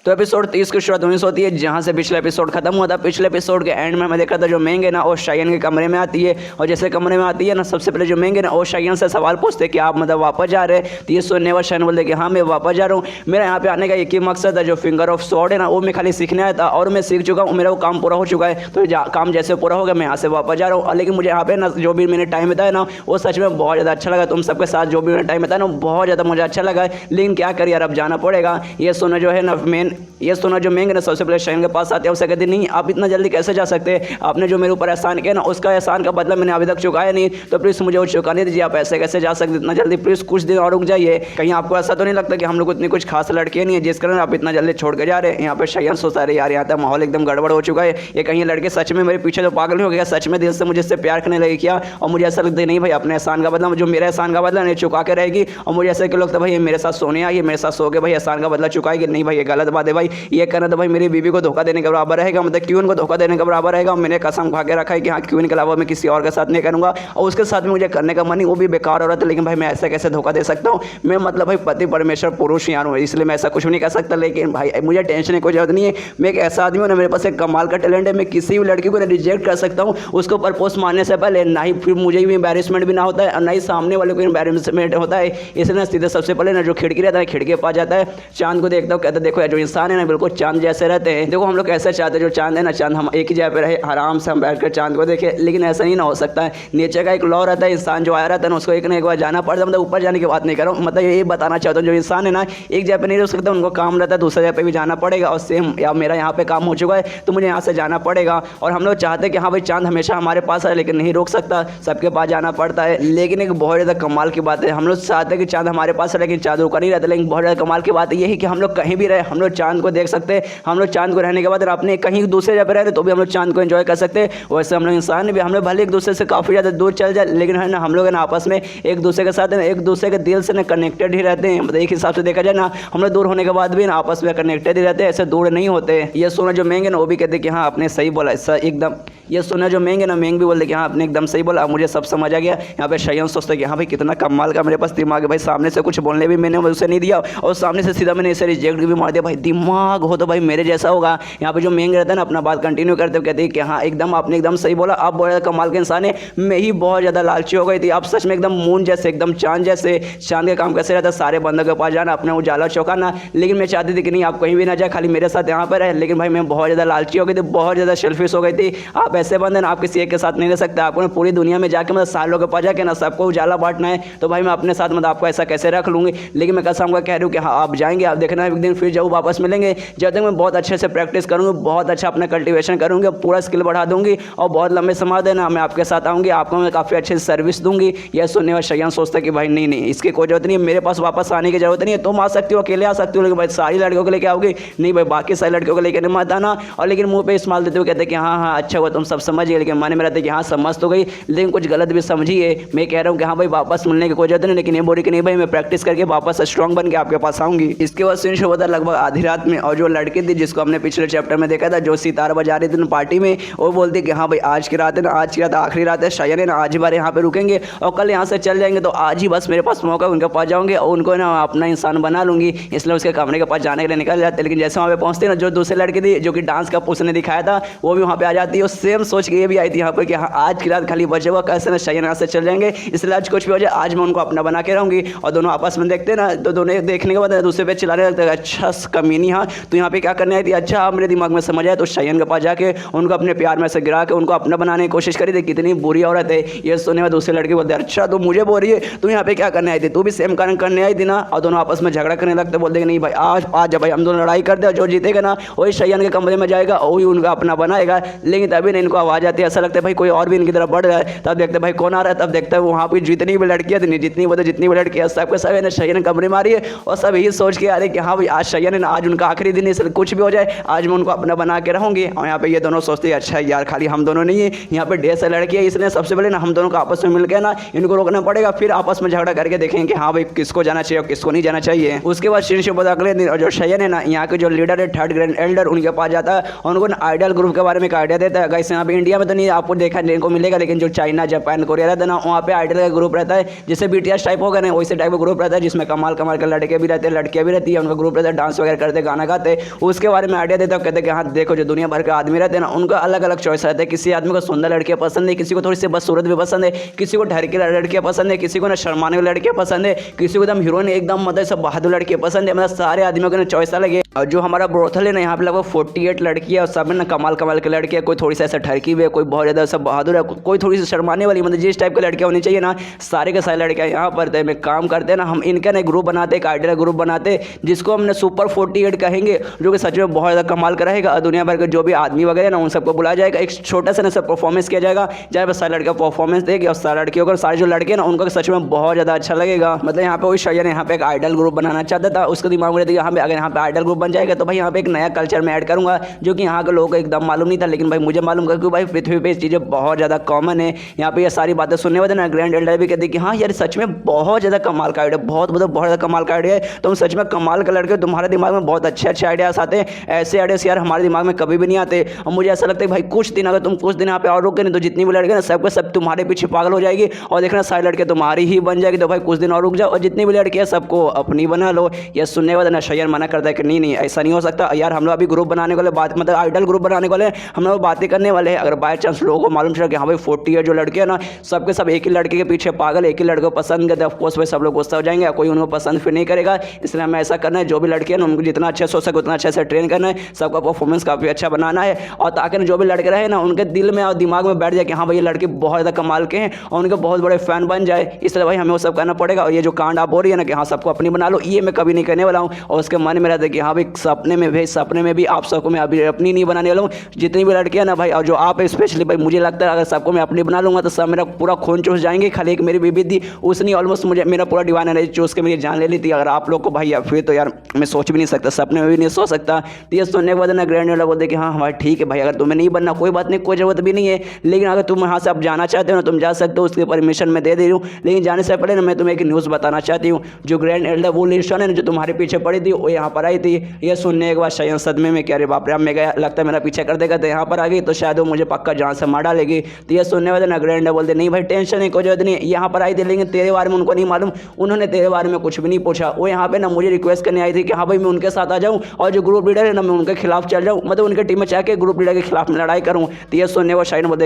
तो एपिसोड 30 की शुरुआत वहीं से होती है जहाँ से पिछले एपिसोड खत्म हुआ था। पिछले एपिसोड के एंड में हमें देखा था जो मेंग है ना वो शायन के कमरे में आती है, और जैसे कमरे में आती है ना सबसे पहले जो मेंग है ना वो शायन से सवाल पूछते हैं कि आप मतलब वापस जा रहे हैं, तो ये सुनने वाला शायन बोलते कि हाँ मैं वापस जा रहा हूँ, मेरा यहाँ पे आने का एक ही मकसद है, जो फिंगर ऑफ स्वॉर्ड है ना वो मैं खाली सीखने आया था और मैं सीख चुका हूँ, मेरा वो काम पूरा हो चुका है, तो काम जैसे पूरा हो गया मैं यहाँ से वापस जा रहा हूँ। लेकिन मुझे यहाँ पे ना जो भी मैंने टाइम बताया ना वो सच में बहुत ज़्यादा अच्छा लगा, तुम सबके साथ जो भी मैंने टाइम बताया ना बहुत ज़्यादा मुझे अच्छा लगा। लेकिन क्या करिए यार अब जाना पड़ेगा। ये सुना जो है ना ये सुना जो मेंग ना सबसे पहले शायन के पास आते हैं, उसे कहते नहीं आप इतना जल्दी कैसे जा सकते हैं, आपने जो मेरे ऊपर एहसान किया ना उसका एहसान का बदला मैंने अभी तक चुकाया नहीं, तो प्लीज़ मुझे वो चुकाने दीजिए, आप ऐसे कैसे जा सकते इतना जल्दी, प्लीज़ कुछ दिन और रुक जाइए। कहीं आपको ऐसा तो नहीं लगता कि हम लोग इतनी कुछ खास लड़के नहीं है जिस कारण आप इतना जल्दी छोड़ के जा रहे हैं। यहाँ पर शायन सोचता है यार यहाँ तक माहौल एकदम गड़बड़ हो चुका है, ये कहीं लड़के सच में मेरे पीछे तो पागल हो गया, सच में दिल से मुझे इससे प्यार करने लगे क्या, और मुझे ऐसा लगता है नहीं भाई अपने एहसान का बदला जो मेरा एहसान का बदला नहीं चुका के रहेगी, और मुझे ऐसा क्यों लगता है भाई ये मेरे साथ सोने आई, मेरे साथ सो के भाई एहसान का बदला चुकाएगी, नहीं भाई ये गलत बात है भाई, ये करना तो भाई मेरी बीवी को धोखा देने के बराबर रहेगा, मतलब क्यून को धोखा देने के बराबर रहेगा। मैंने कसम खा के रखा है कि हाँ क्यून के अलावा मैं किसी और के साथ नहीं करूँगा, और उसके साथ में मुझे करने का मन नहीं, वो भी बेकार हो रहा था, लेकिन भाई मैं ऐसे कैसे धोखा दे सकता हूँ, मैं मतलब भाई पति परमेश्वर पुरुष यार हूँ, इसलिए मैं ऐसा कुछ नहीं कर सकता। लेकिन भाई मुझे टेंशन की कोई जरूरत नहीं है, मैं एक ऐसा आदमी हूँ ना मेरे पास एक कमाल का टैलेंट है, मैं किसी भी लड़की को रिजेक्ट कर सकता हूँ उसको प्रपोज मारने से पहले, ना ही फिर मुझे भी एम्बैरेसमेंट भी ना होता है और ना ही सामने वाले को एम्बैरेसमेंट होता है। इसलिए सीधे सबसे पहले ना जो खिड़की रहता है खिड़की के पास जाता है, चांद को देखता हूँ, कहता है देखो यार जो इंसान है ना बिल्कुल चांद जैसे रहते हैं, देखो हम लोग ऐसा चाहते हैं जो चांद है ना, चांद हम एक ही जगह पे रहे आराम से हम बैठकर चांद को देखें, लेकिन ऐसा नहीं ना हो सकता है। नेचर का एक लॉ रहता है, इंसान जो आया रहता है ना उसको एक ना एक बार जाना पड़ता है, मतलब ऊपर जाने की बात नहीं कर रहा हूँ, मतलब ये बताना चाहता हूँ जो इंसान है ना एक जगह पे नहीं रह सकता, उनको काम रहता है दूसरे जगह पे भी जाना पड़ेगा, और सेम या मेरा यहाँ पे काम हो चुका है तो मुझे यहाँ से जाना पड़ेगा। और हम लोग चाहते हैं कि हाँ भाई चांद हमेशा हमारे पास है, लेकिन नहीं रोक सकता, सबके पास जाना पड़ता है। लेकिन एक बहुत ज़्यादा कमाल की बात है, हम लोग चाहते हैं कि चांद हमारे पास है लेकिन चांद रुका नहीं रहता, लेकिन बहुत ज़्यादा कमाल की बात है यही कि हम लोग कहीं भी रहे हम लोग चांद को देख सकते हैं, हम लोग चांद को रहने के बाद अपने कहीं दूसरे जगह पर रहे तो भी हम लोग चांद को एंजॉय कर सकते हैं। वैसे हम लोग इंसान भी, हम लोग भले एक दूसरे से काफ़ी ज़्यादा दूर चल जाए, लेकिन है ना हम लोग है ना आपस में एक दूसरे के साथ एक दूसरे के दिल से ना कनेक्टेड ही रहते हैं। मतलब एक हिसाब से देखा जाए ना, हम लोग दूर होने के बाद भी ना आपस में कनेक्टेड ही रहते हैं, ऐसे दूर नहीं होते। ये सोना जो मेंग है ना वो भी कहते कि हाँ आपने सही बोला, ऐसा एकदम। ये सोना जो मेंग है ना, मेंग भी बोलते कि हाँ आपने एकदम सही बोला, मुझे सब समझ आ गया। यहाँ पे शयन सोचते कि हाँ भाई कितना कमाल का मेरे पास दिमाग है भाई, सामने से कुछ बोलने भी मैंने उसे नहीं दिया और सामने से सीधा मैंने इसे रिजेक्ट भी मार दिया। भाई दिमाग हो तो भाई मेरे जैसा होगा। यहाँ पे जो मेंग रहता है ना अपना बात कंटिन्यू करते हुए कहते हैं कि हाँ एकदम आपने एकदम सही बोला, आप बहुत ज़्यादा कमाल के इंसान है, मैं ही बहुत ज़्यादा लालची हो गई थी। आप सच में एकदम मून जैसे, एकदम चांद जैसे। चांद का काम कैसे रहता है, सारे बंदों के पास जाना, अपना उजाला चौंकाना, लेकिन मैं चाहती थी कि नहीं आप कहीं भी ना जाए, खाली मेरे साथ यहाँ पर है। लेकिन भाई मैं बहुत ज़्यादा लालची हो गई थी, बहुत ज़्यादा सेल्फिश हो गई थी। आप ऐसे बंदे ना आप किसी एक के साथ नहीं रह सकते, आपको पूरी दुनिया में जाके मतलब सालों के पास जाके ना सबको उजाला बांटना है। तो भाई मैं अपने साथ मतलब आपको ऐसा कैसे रख लूँगी। लेकिन मैं कसम का कह रही हूँ कि हाँ आप जाएंगे, आप देखना एक दिन फिर जब वापस मिलेंगे, जब तक मैं बहुत अच्छे से प्रैक्टिस करूँगी, बहुत अच्छा अपना कल्टिवेशन करूँगी, पूरा स्किल बढ़ा दूँगी और बहुत लंबे समय देना मैं आपके साथ आऊँगी, आपको मैं काफ़ी अच्छे से सर्विस दूँगी। यह सुनने वाला शयन सोचता कि भाई नहीं इसकी कोई जरूरत नहीं है, मेरे पास वापस आने की जरूरत नहीं है, तुम आ सकती हो, अकेले आ सकती हो, लेकिन भाई सारी लड़कियों को लेकर आओगे नहीं भाई, बाकी सारी लड़कियों को लेकर मत आना। और लेकिन मुंह पे इस्तेमाल देते हुए कहते हैं कि हाँ अच्छा हुआ तुम सब समझ गए, लेकिन मन में रहते कि हाँ समझ तो गई लेकिन कुछ गलत भी समझी है। मैं कह रहा हूँ कि हाँ भाई वापस मिलने की कोई जरूरत नहीं, लेकिन ये बोली कि नहीं भाई मैं प्रैक्टिस करके वापस स्ट्रॉन्ग बन के आपके पास आऊँगी। इसके बाद सीन शो होता लगभग आधी रात में, और जो लड़की थी जिसको हमने पिछले चैप्टर में देखा था, जो सितार बजा रही थी पार्टी में, वो बोलती कि हाँ भाई आज की रात है ना, आज की रात आखिरी रात है, शायद है ना आज ही बार यहाँ पे रुकेंगे और कल यहाँ से चल जाएंगे। तो आज ही बस मेरे पास मौका, उनके पास जाऊँगे और उनको ना अपना इंसान बना लूँगी। इसलिए उसके कमरे के पास जाने के लिए निकल जाते। लेकिन जैसे वहाँ पे पहुँचते ना, जो दूसरी लड़की थी जो कि डांस का उसने दिखाया था वो भी वहाँ पे आ जाती है, और सेम सोच के ये भी आई थी यहाँ पर कि हाँ आज की रात खाली बचे हुआ, कैसे ना शायद यहाँ से चल जाएंगे, इसलिए आज कुछ भी हो जाए आज मैं उनको अपना बना के रहूँगी। और दोनों आपस में देखते ना, तो दोनों देखने के बाद दूसरे पे चिल्लाने लगते हैं, अच्छा कमीनी हाँ तो यहाँ पे क्या करने आई थी, अच्छा मेरे दिमाग में समझ आया। तो शयन के पास जाके उनको अपने प्यार में से गिरा के उनको अपना बनाने की कोशिश करी थी। कितनी बुरी औरत है ये सुनने में दूसरे लड़के बोलते अच्छा तू मुझे बोल रही है, तू यहाँ पे क्या करने आई थी, तू भी सेम कारण करने आई थी ना। और दोनों आपस में झगड़ा करने लगते, बोलते नहीं भाई आज भाई हम दोनों लड़ाई करते हैं, जो जीतेगा ना वही शयन के कमरे में जाएगा, वही उनका अपना बनाएगा। लेकिन तभी ना इनको आवाज़ आती है, ऐसा लगता है भाई कोई और भी इनकी तरफ बढ़ रहा है। तब देखते भाई कौन आ रहा है, तब देखते हैं वहाँ पर जितनी भी लड़कियाँ थी, जितनी भी लड़कियाँ सबके सब ने शयन कमरे मारी है, और सब यही सोच के आ रहे कि हाँ भाई आज शयन है ना, आज उनका आखिरी दिन है, इसलिए कुछ भी हो जाए आज मैं उनको अपना बना के रहूँगी। और यहाँ पे ये दोनों सोचते हैं अच्छा यार खाली हम दोनों नहीं है, यहाँ पे ढेर सारी लड़की है, इसलिए सबसे पहले ना हम दोनों को आपस में मिल के ना इनको रोकना पड़ेगा, फिर आपस में झगड़ा करके देखेंगे कि हाँ भाई किसको जाना चाहिए और किसको नहीं जाना चाहिए। उसके बाद शीन शो अगले दिन, और जो शयन है ना यहाँ के जो लीडर है थर्ड ग्रैंड एल्डर, उनके पास जाता है और उनको ना आइडल ग्रुप के बारे में एक आइडिया देता है। गाइस यहाँ पे इंडिया में तो नहीं आपको देखने को मिलेगा, लेकिन जो चाइना जापान कोरिया रहता है ना वहाँ पे आइडल का ग्रुप रहता है, जैसे BTS टाइप होगा ना वैसे टाइप का ग्रुप रहता है, जिसमें कमाल के लड़के भी रहते हैं लड़कियाँ भी रहती है, उनका ग्रुप रहता है, डांस वगैरह करते गाना गाते। उसके बारे में आइडिया देता है, कहते हैं कि हाँ देखो जो दुनिया भर के आदमी रहते हैं ना उनका अलग अलग चॉइस रहता है, किसी आदमी को सुंदर लड़कियाँ पसंद है, किसी को थोड़ी सी बदसूरत भी पसंद है, किसी को ढरकी लड़कियाँ पसंद है, किसी को ना शर्माने वाली लड़कियाँ पसंद है, किसी को एकदम हीरोइन एकदम मतलब सब बहादुर लड़कियाँ पसंद है। मतलब सारे आदमियों को ना चॉइस अलग है। और जो हमारा ब्रोथल है ना यहाँ पे लगभग 48 लड़कियाँ और सब में ना कमाल के लड़कियाँ, कोई थोड़ी सी ऐसा ठरकी भी है, कोई बहुत ज़्यादा सब बहादुर है, कोई थोड़ी सी शर्माने वाली, मतलब जिस टाइप की लड़कियाँ होनी चाहिए ना सारे के सारे लड़कियाँ यहाँ पर में काम करते हैं ना। हम इनका ना ग्रुप बनाते एक आइडियल ग्रुप बनाते जिसको हमने सुपर 48 कहेंगे, जो कि सच में बहुत ज़्यादा कमाल का रहेगा। और दुनिया भर के जो भी आदमी वगैरह ना उन सबको बुलाया जाएगा, एक छोटा सा ना सब परफॉर्मेंस किया जाएगा जहाँ पर सारे लड़के परफॉर्मेंस देंगे और सारे लड़कियों को सारे जो लड़के ना उनको सच में बहुत ज़्यादा अच्छा लगेगा। मतलब यहाँ पे वही शयन यहाँ पे एक आइडल ग्रुप बनाना चाहता था, उसके दिमाग में यहाँ पे अगर यहाँ पे आइडल ग्रुप बन जाएगा तो भाई यहाँ पे एक नया कल्चर में ऐड करूँगा जो कि यहाँ के लोगों को एकदम मालूम नहीं था, लेकिन भाई मुझे मालूम क्योंकि भाई पृथ्वी पे चीज़ें बहुत ज़्यादा कॉमन है। यहाँ पे ये सारी बातें सुनने वाले ना ग्रैंड एल्डर भी कहते कि हाँ यार सच में बहुत ज़्यादा कमाल का आइडिया, बहुत ज़्यादा कमाल का आइडिया है, तुम सच में कमाल का लड़के, तुम्हारे दिमाग में बहुत अच्छे आइडियाज़ आते हैं, ऐसे आइडियाज़ यार हमारे दिमाग में कभी भी नहीं आते। और मुझे ऐसा लगता है भाई कुछ दिन अगर तुम कुछ दिन यहाँ पे और रुके नहीं तो जितनी भी लड़के ना सबके सब तुम्हारे पीछे पागल हो जाएगी और देखना सारे लड़के तुम्हारी ही बन जाएगी। तो भाई कुछ दिन और रुक जाओ और जितनी भी लड़की है सबको अपनी बना लो। ये सुनने के बाद ना शयन मना करता है कि नहीं ऐसा नहीं हो सकता यार, हम लोग अभी ग्रुप बनाने वाले बात मतलब आइडल ग्रुप बनाने वाले हम लोग बातें करने वाले हैं। अगर बाय चांस लोगों को मालूम चला कि हाँ भाई 48 जो लड़के हैं ना सबके सब एक ही लड़के के पीछे पागल, एक ही लड़के को पसंद करते, ऑफकोर्स भाई सब लोग गुस्सा हो जाएंगे, कोई उनको पसंद फिर नहीं करेगा। इसलिए हमें ऐसा करना है जो भी लड़के हैं ना उनको जितना अच्छा सोच सके उतना अच्छे से ट्रेन करना है, सबका परफॉर्मेंस काफ़ी अच्छा बनाना है, और ताकि जो भी लड़के रहे ना उनके दिल में और दिमाग में बैठ जाए कि हाँ भाई ये लड़के बहुत ज़्यादा कमाल के हैं और उनके बहुत बड़े फैन बन जाए। इसलिए भाई हमें वो सब करना पड़ेगा। और ये जो कांड आप हो रही है ना कि हाँ सबको अपनी बना लो, ये मैं कभी नहीं करने वाला हूँ। और उसके मन में रहता है कि हाँ भाई सपने में भी आप सबको मैं अभी अपनी नहीं बनाने वाला हूँ, जितनी भी लड़कियाँ ना भाई, और जो आप स्पेशली भाई मुझे लगता है अगर सबको मैं अपनी बना लूँगा तो सब मेरा पूरा खून चूस जाएंगे। खाली एक मेरी बीबी थी उसने ऑलमोस्ट मुझे मेरा पूरा डिवाइन एनर्जी चूस के मेरी जान ले ली थी। अगर आप लोग को भाई फिर तो यार मैं सोच भी नहीं सकता सकता, सपने में भी नहीं सो सकता। तो ये सुनने के बाद ना ग्रैंड वाला बोलते कि हाँ भाई ठीक है भाई, अगर तुम्हें नहीं बनना कोई बात नहीं, कोई ज़रूरत भी नहीं है, लेकिन अगर तुम यहाँ से आप जाना चाहते हो ना तुम जा सकते हो, उसकी परमिशन मैं दे रही हूँ। लेकिन जाने से पहले ना मैं तुम्हें एक न्यूज़ बताना चाहती हूँ। जो ग्रैंड एल्डर वो लिशन है ना जो तुम्हारे पीछे पड़ी थी वो यहाँ पर आई थी। ये सुनने के बाद शायद सदमे में, क्या रे बाप रे, अब मैं गया, लगता है मेरा पीछे करते करते यहाँ पर आ गई, तो शायद वो मुझे पक्का जान से मार डालेगी। तो ये सुनने वाले ना ग्रैंड बोलते नहीं भाई टेंशन नहीं, कोई जरूरत नहीं, यहाँ पर आई थी लेकिन तेरे बारे में उनको नहीं मालूम, उन्होंने तेरे बारे में कुछ भी नहीं पूछा। वो यहाँ पे ना मुझे रिक्वेस्ट करने आई थी कि हाँ भाई मैं उनके साथ आ जाऊँ और जो ग्रुप लीडर है ना मैं उनके खिलाफ चल जाऊँ, मतलब उनके टीम में चाहे ग्रुप लीडर के खिलाफ में लड़ाई करूँ। तो ये सुनने को शायद बोलते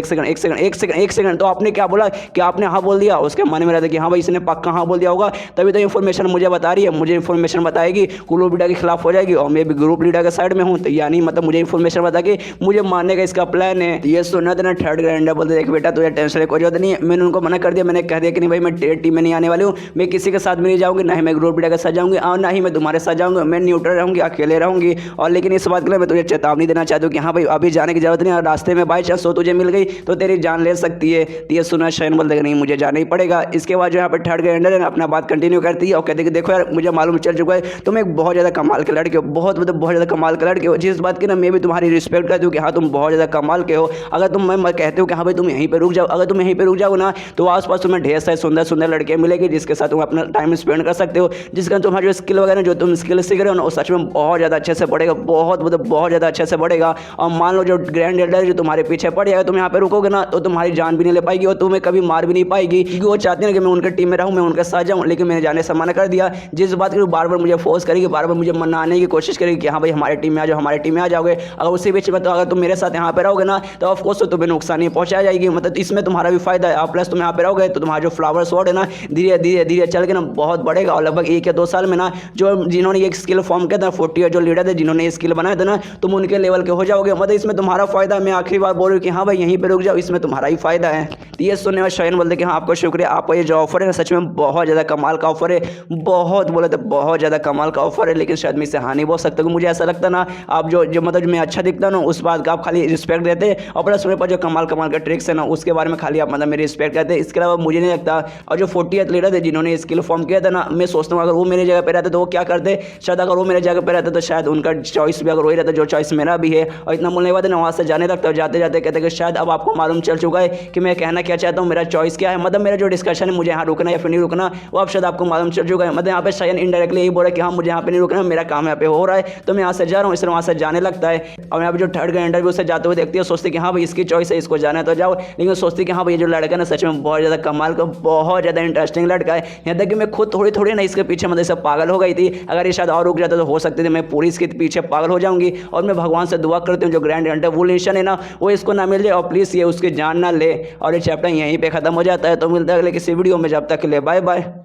एक सेकंड तो आपने क्या बोला कि आपने हाँ बोल दिया? उसके मन में रहता कि हाँ भाई इसने पक्का हाँ बोल दिया होगा, तभी तो इन्फॉर्मेशन मुझे बता रही है, मुझे इन्फॉर्मेशन बताएगी, ग्रुप लीडर के खिलाफ हो जाएगी और मैं भी ग्रुप लीडर के साइड में हूँ, तो यानी मतलब मुझे इन्फॉर्मेशन बता के मुझे मारने का इसका प्लान है। ये सुनना था ना थर्ड ग्रैंडर बोलते देख बेटा तुझे टेंशन कोई जरूरत नहीं है, मैंने उनको मना कर दिया, मैंने कह दिया कि नहीं भाई मैं टीम में नहीं आने वाली हूँ, मैं किसी के साथ भी नहीं जाऊँगी, ना ही मैं ग्रुप लीडर के साथ जाऊँगी और ना ही मैं तुम्हारे साथ जाऊँगी, मैं न्यूट्रल रहूँगी, अकेले रहूँगी। और लेकिन इस बात के लिए मैं तुझे चेतावनी देना चाहती हूँ कि हाँ भाई अभी जाने की जरूरत नहीं, और रास्ते में बाई चांस तुझे मिल गई तो तेरी जान ले सकती है। तो ये सुना शयन बोलते नहीं मुझे जाना ही पड़ेगा। इसके बाद जो यहाँ पर थर्ड ग्रैंडर है अपना बात कंटिन्यू करती है और कहती है कि देखो यार मुझे मालूम चल चुका है तुम एक बहुत ज़्यादा कमाल के लड़के हो, बहुत ज़्यादा कमाल के लड़के हो, जिस बात की ना मैं भी तुम्हारी रिस्पेक्ट करती हूँ कि हाँ तुम बहुत ज़्यादा कमाल के हो। अगर तुम मैं कहते हो कि हाँ भाई तुम यहीं पर रुक जाओ, अगर तुम यहीं पर रुक जाओ ना तो आसपास तुम्हें ढेर सारे सुंदर सुंदर लड़के मिलेंगे जिसके साथ तुम अपना टाइम स्पेंड कर सकते हो, जिसका तुम्हारा जो स्किल वगैरह जो तुम स्किल सीख रहे हो ना वो सच में बहुत ज़्यादा अच्छे से बढ़ेगा, बहुत ज़्यादा अच्छे से बढ़ेगा। और मान लो जो ग्रैंड एल्डर जो तुम्हारे पीछे पड़ जाएगा, तुम यहाँ पे रुकोगे ना तो तुम्हारी जान भी नहीं ले पाएगी और तुम्हें कभी मार भी नहीं पाएगी, क्योंकि वो चाहती है कि मैं उनके टीम में रहूँ, मैं उनके साथ जाऊँ, लेकिन मैंने जाने से मना कर दिया। जिस बात की बार बार मुझे फोर्स करेगी, बार बार मुझे मनाने की कोशिश करेगी कि हाँ भाई हमारे टीम में आ जाओ, हमारे टीम में आ जाओगे, अगर उसी बीच में तो अगर तुम मेरे साथ यहाँ पे रहोगे ना तो ऑफकोर्स तो तुम्हें नुकसान नहीं पहुँचाई जाएगी, मतलब इसमें तुम्हारा भी फायदा है। प्लस तुम यहाँ पे रहोगे तो तुम्हारा जो फ्लावर स्वॉर्ड है ना धीरे धीरे चल के ना बहुत बढ़ेगा और लगभग 1 या 2 साल में ना जो जिन्होंने ये स्किल फॉर्म किया था 40 जो लीडर थे जिन्होंने ये स्किल बनाया था ना तुम उनके लेवल के हो जाओगे, मतलब इसमें तुम्हारा फायदा है। मैं आखिरी बार बोल रही हूँ कि हाँ भाई यहीं पे रुक जाओ, इसमें तुम्हारा ही फायदा है। तो ये सुनने में शयन बोलते कि हाँ आपको शुक्रिया, आपको ये जो ऑफर है सच में बहुत ज़्यादा कमाल का ऑफर है, बोले तो बहुत ज़्यादा कमाल का ऑफर है, लेकिन शायद मैं इससे हाँ नहीं बोल सकता क्योंकि मुझे ऐसा लगता ना आप जो मतलब मैं अच्छा दिखता ना उस बात का आप खाली रिस्पेक्ट देते और प्लस मेरे पास जो कमाल का ट्रिक्स है ना उसके बारे में खाली आप मतलब मेरी रिस्पेक्ट करते, इसके अलावा मुझे नहीं लगता। और जो 40th लीडर थे जिन्होंने स्किल फॉर्म किया था ना मैं सोचता हूँ अगर वो मेरी जगह पे रहते तो वो क्या करते, शायद अगर वो मेरे जगह पे रहते तो शायद उनका चॉइस भी अगर वही रहता जो चॉइस मेरा भी है। और इतना बोलने के बाद ना वहाँ से जाने लगता है, जाते जाते कहते कि शायद अब आपको मालूम चल चुका है कि मैं कहना क्या चाहता हूँ, मेरा चॉइस क्या है, मतलब मेरा जो डिस्कशन है मुझे यहाँ रुकना या फिर नहीं रुकना वो अब शायद आपको मालूम चल चुका है। मतलब यहाँ पे शायद इनडायरेक्टली यही बोल रहा है कि हाँ मुझे यहाँ पे नहीं रुकना, मेरा काम यहाँ पे हो रहा है तो मैं यहाँ से जा रहा हूँ, इसलिए वहाँ से जाने लगता है। और यहाँ पे जो थर्ड का इंटरव्यू से जाते हुए देखती है सोचती कि हाँ भाई इसकी चॉइस है इसको जाना है तो जाओ, लेकिन सोचती कि हाँ भाई ये जो लड़का ना सच में बहुत ज़्यादा कमाल का बहुत ज़्यादा इंटरेस्टिंग लड़का है। यहाँ तक कि मैं खुद थोड़ी ना इसके पीछे मतलब सब पागल हो गई थी, अगर ये शायद और रुक जाता तो हो सकती थी मैं पूरी इसके पीछे पागल हो जाऊंगी। और मैं भगवान से दुआ करती हूँ जो ग्रैंड एल्डर वो लिशन है ना वो इसको ना मिल जाए और प्लीज़ ये उसकी जान ना ले। और ये चैप्टर यहीं पर खत्म हो जाता है। तो मिलता है अगले किसी वीडियो में, जब तक के लिए बाय बाय।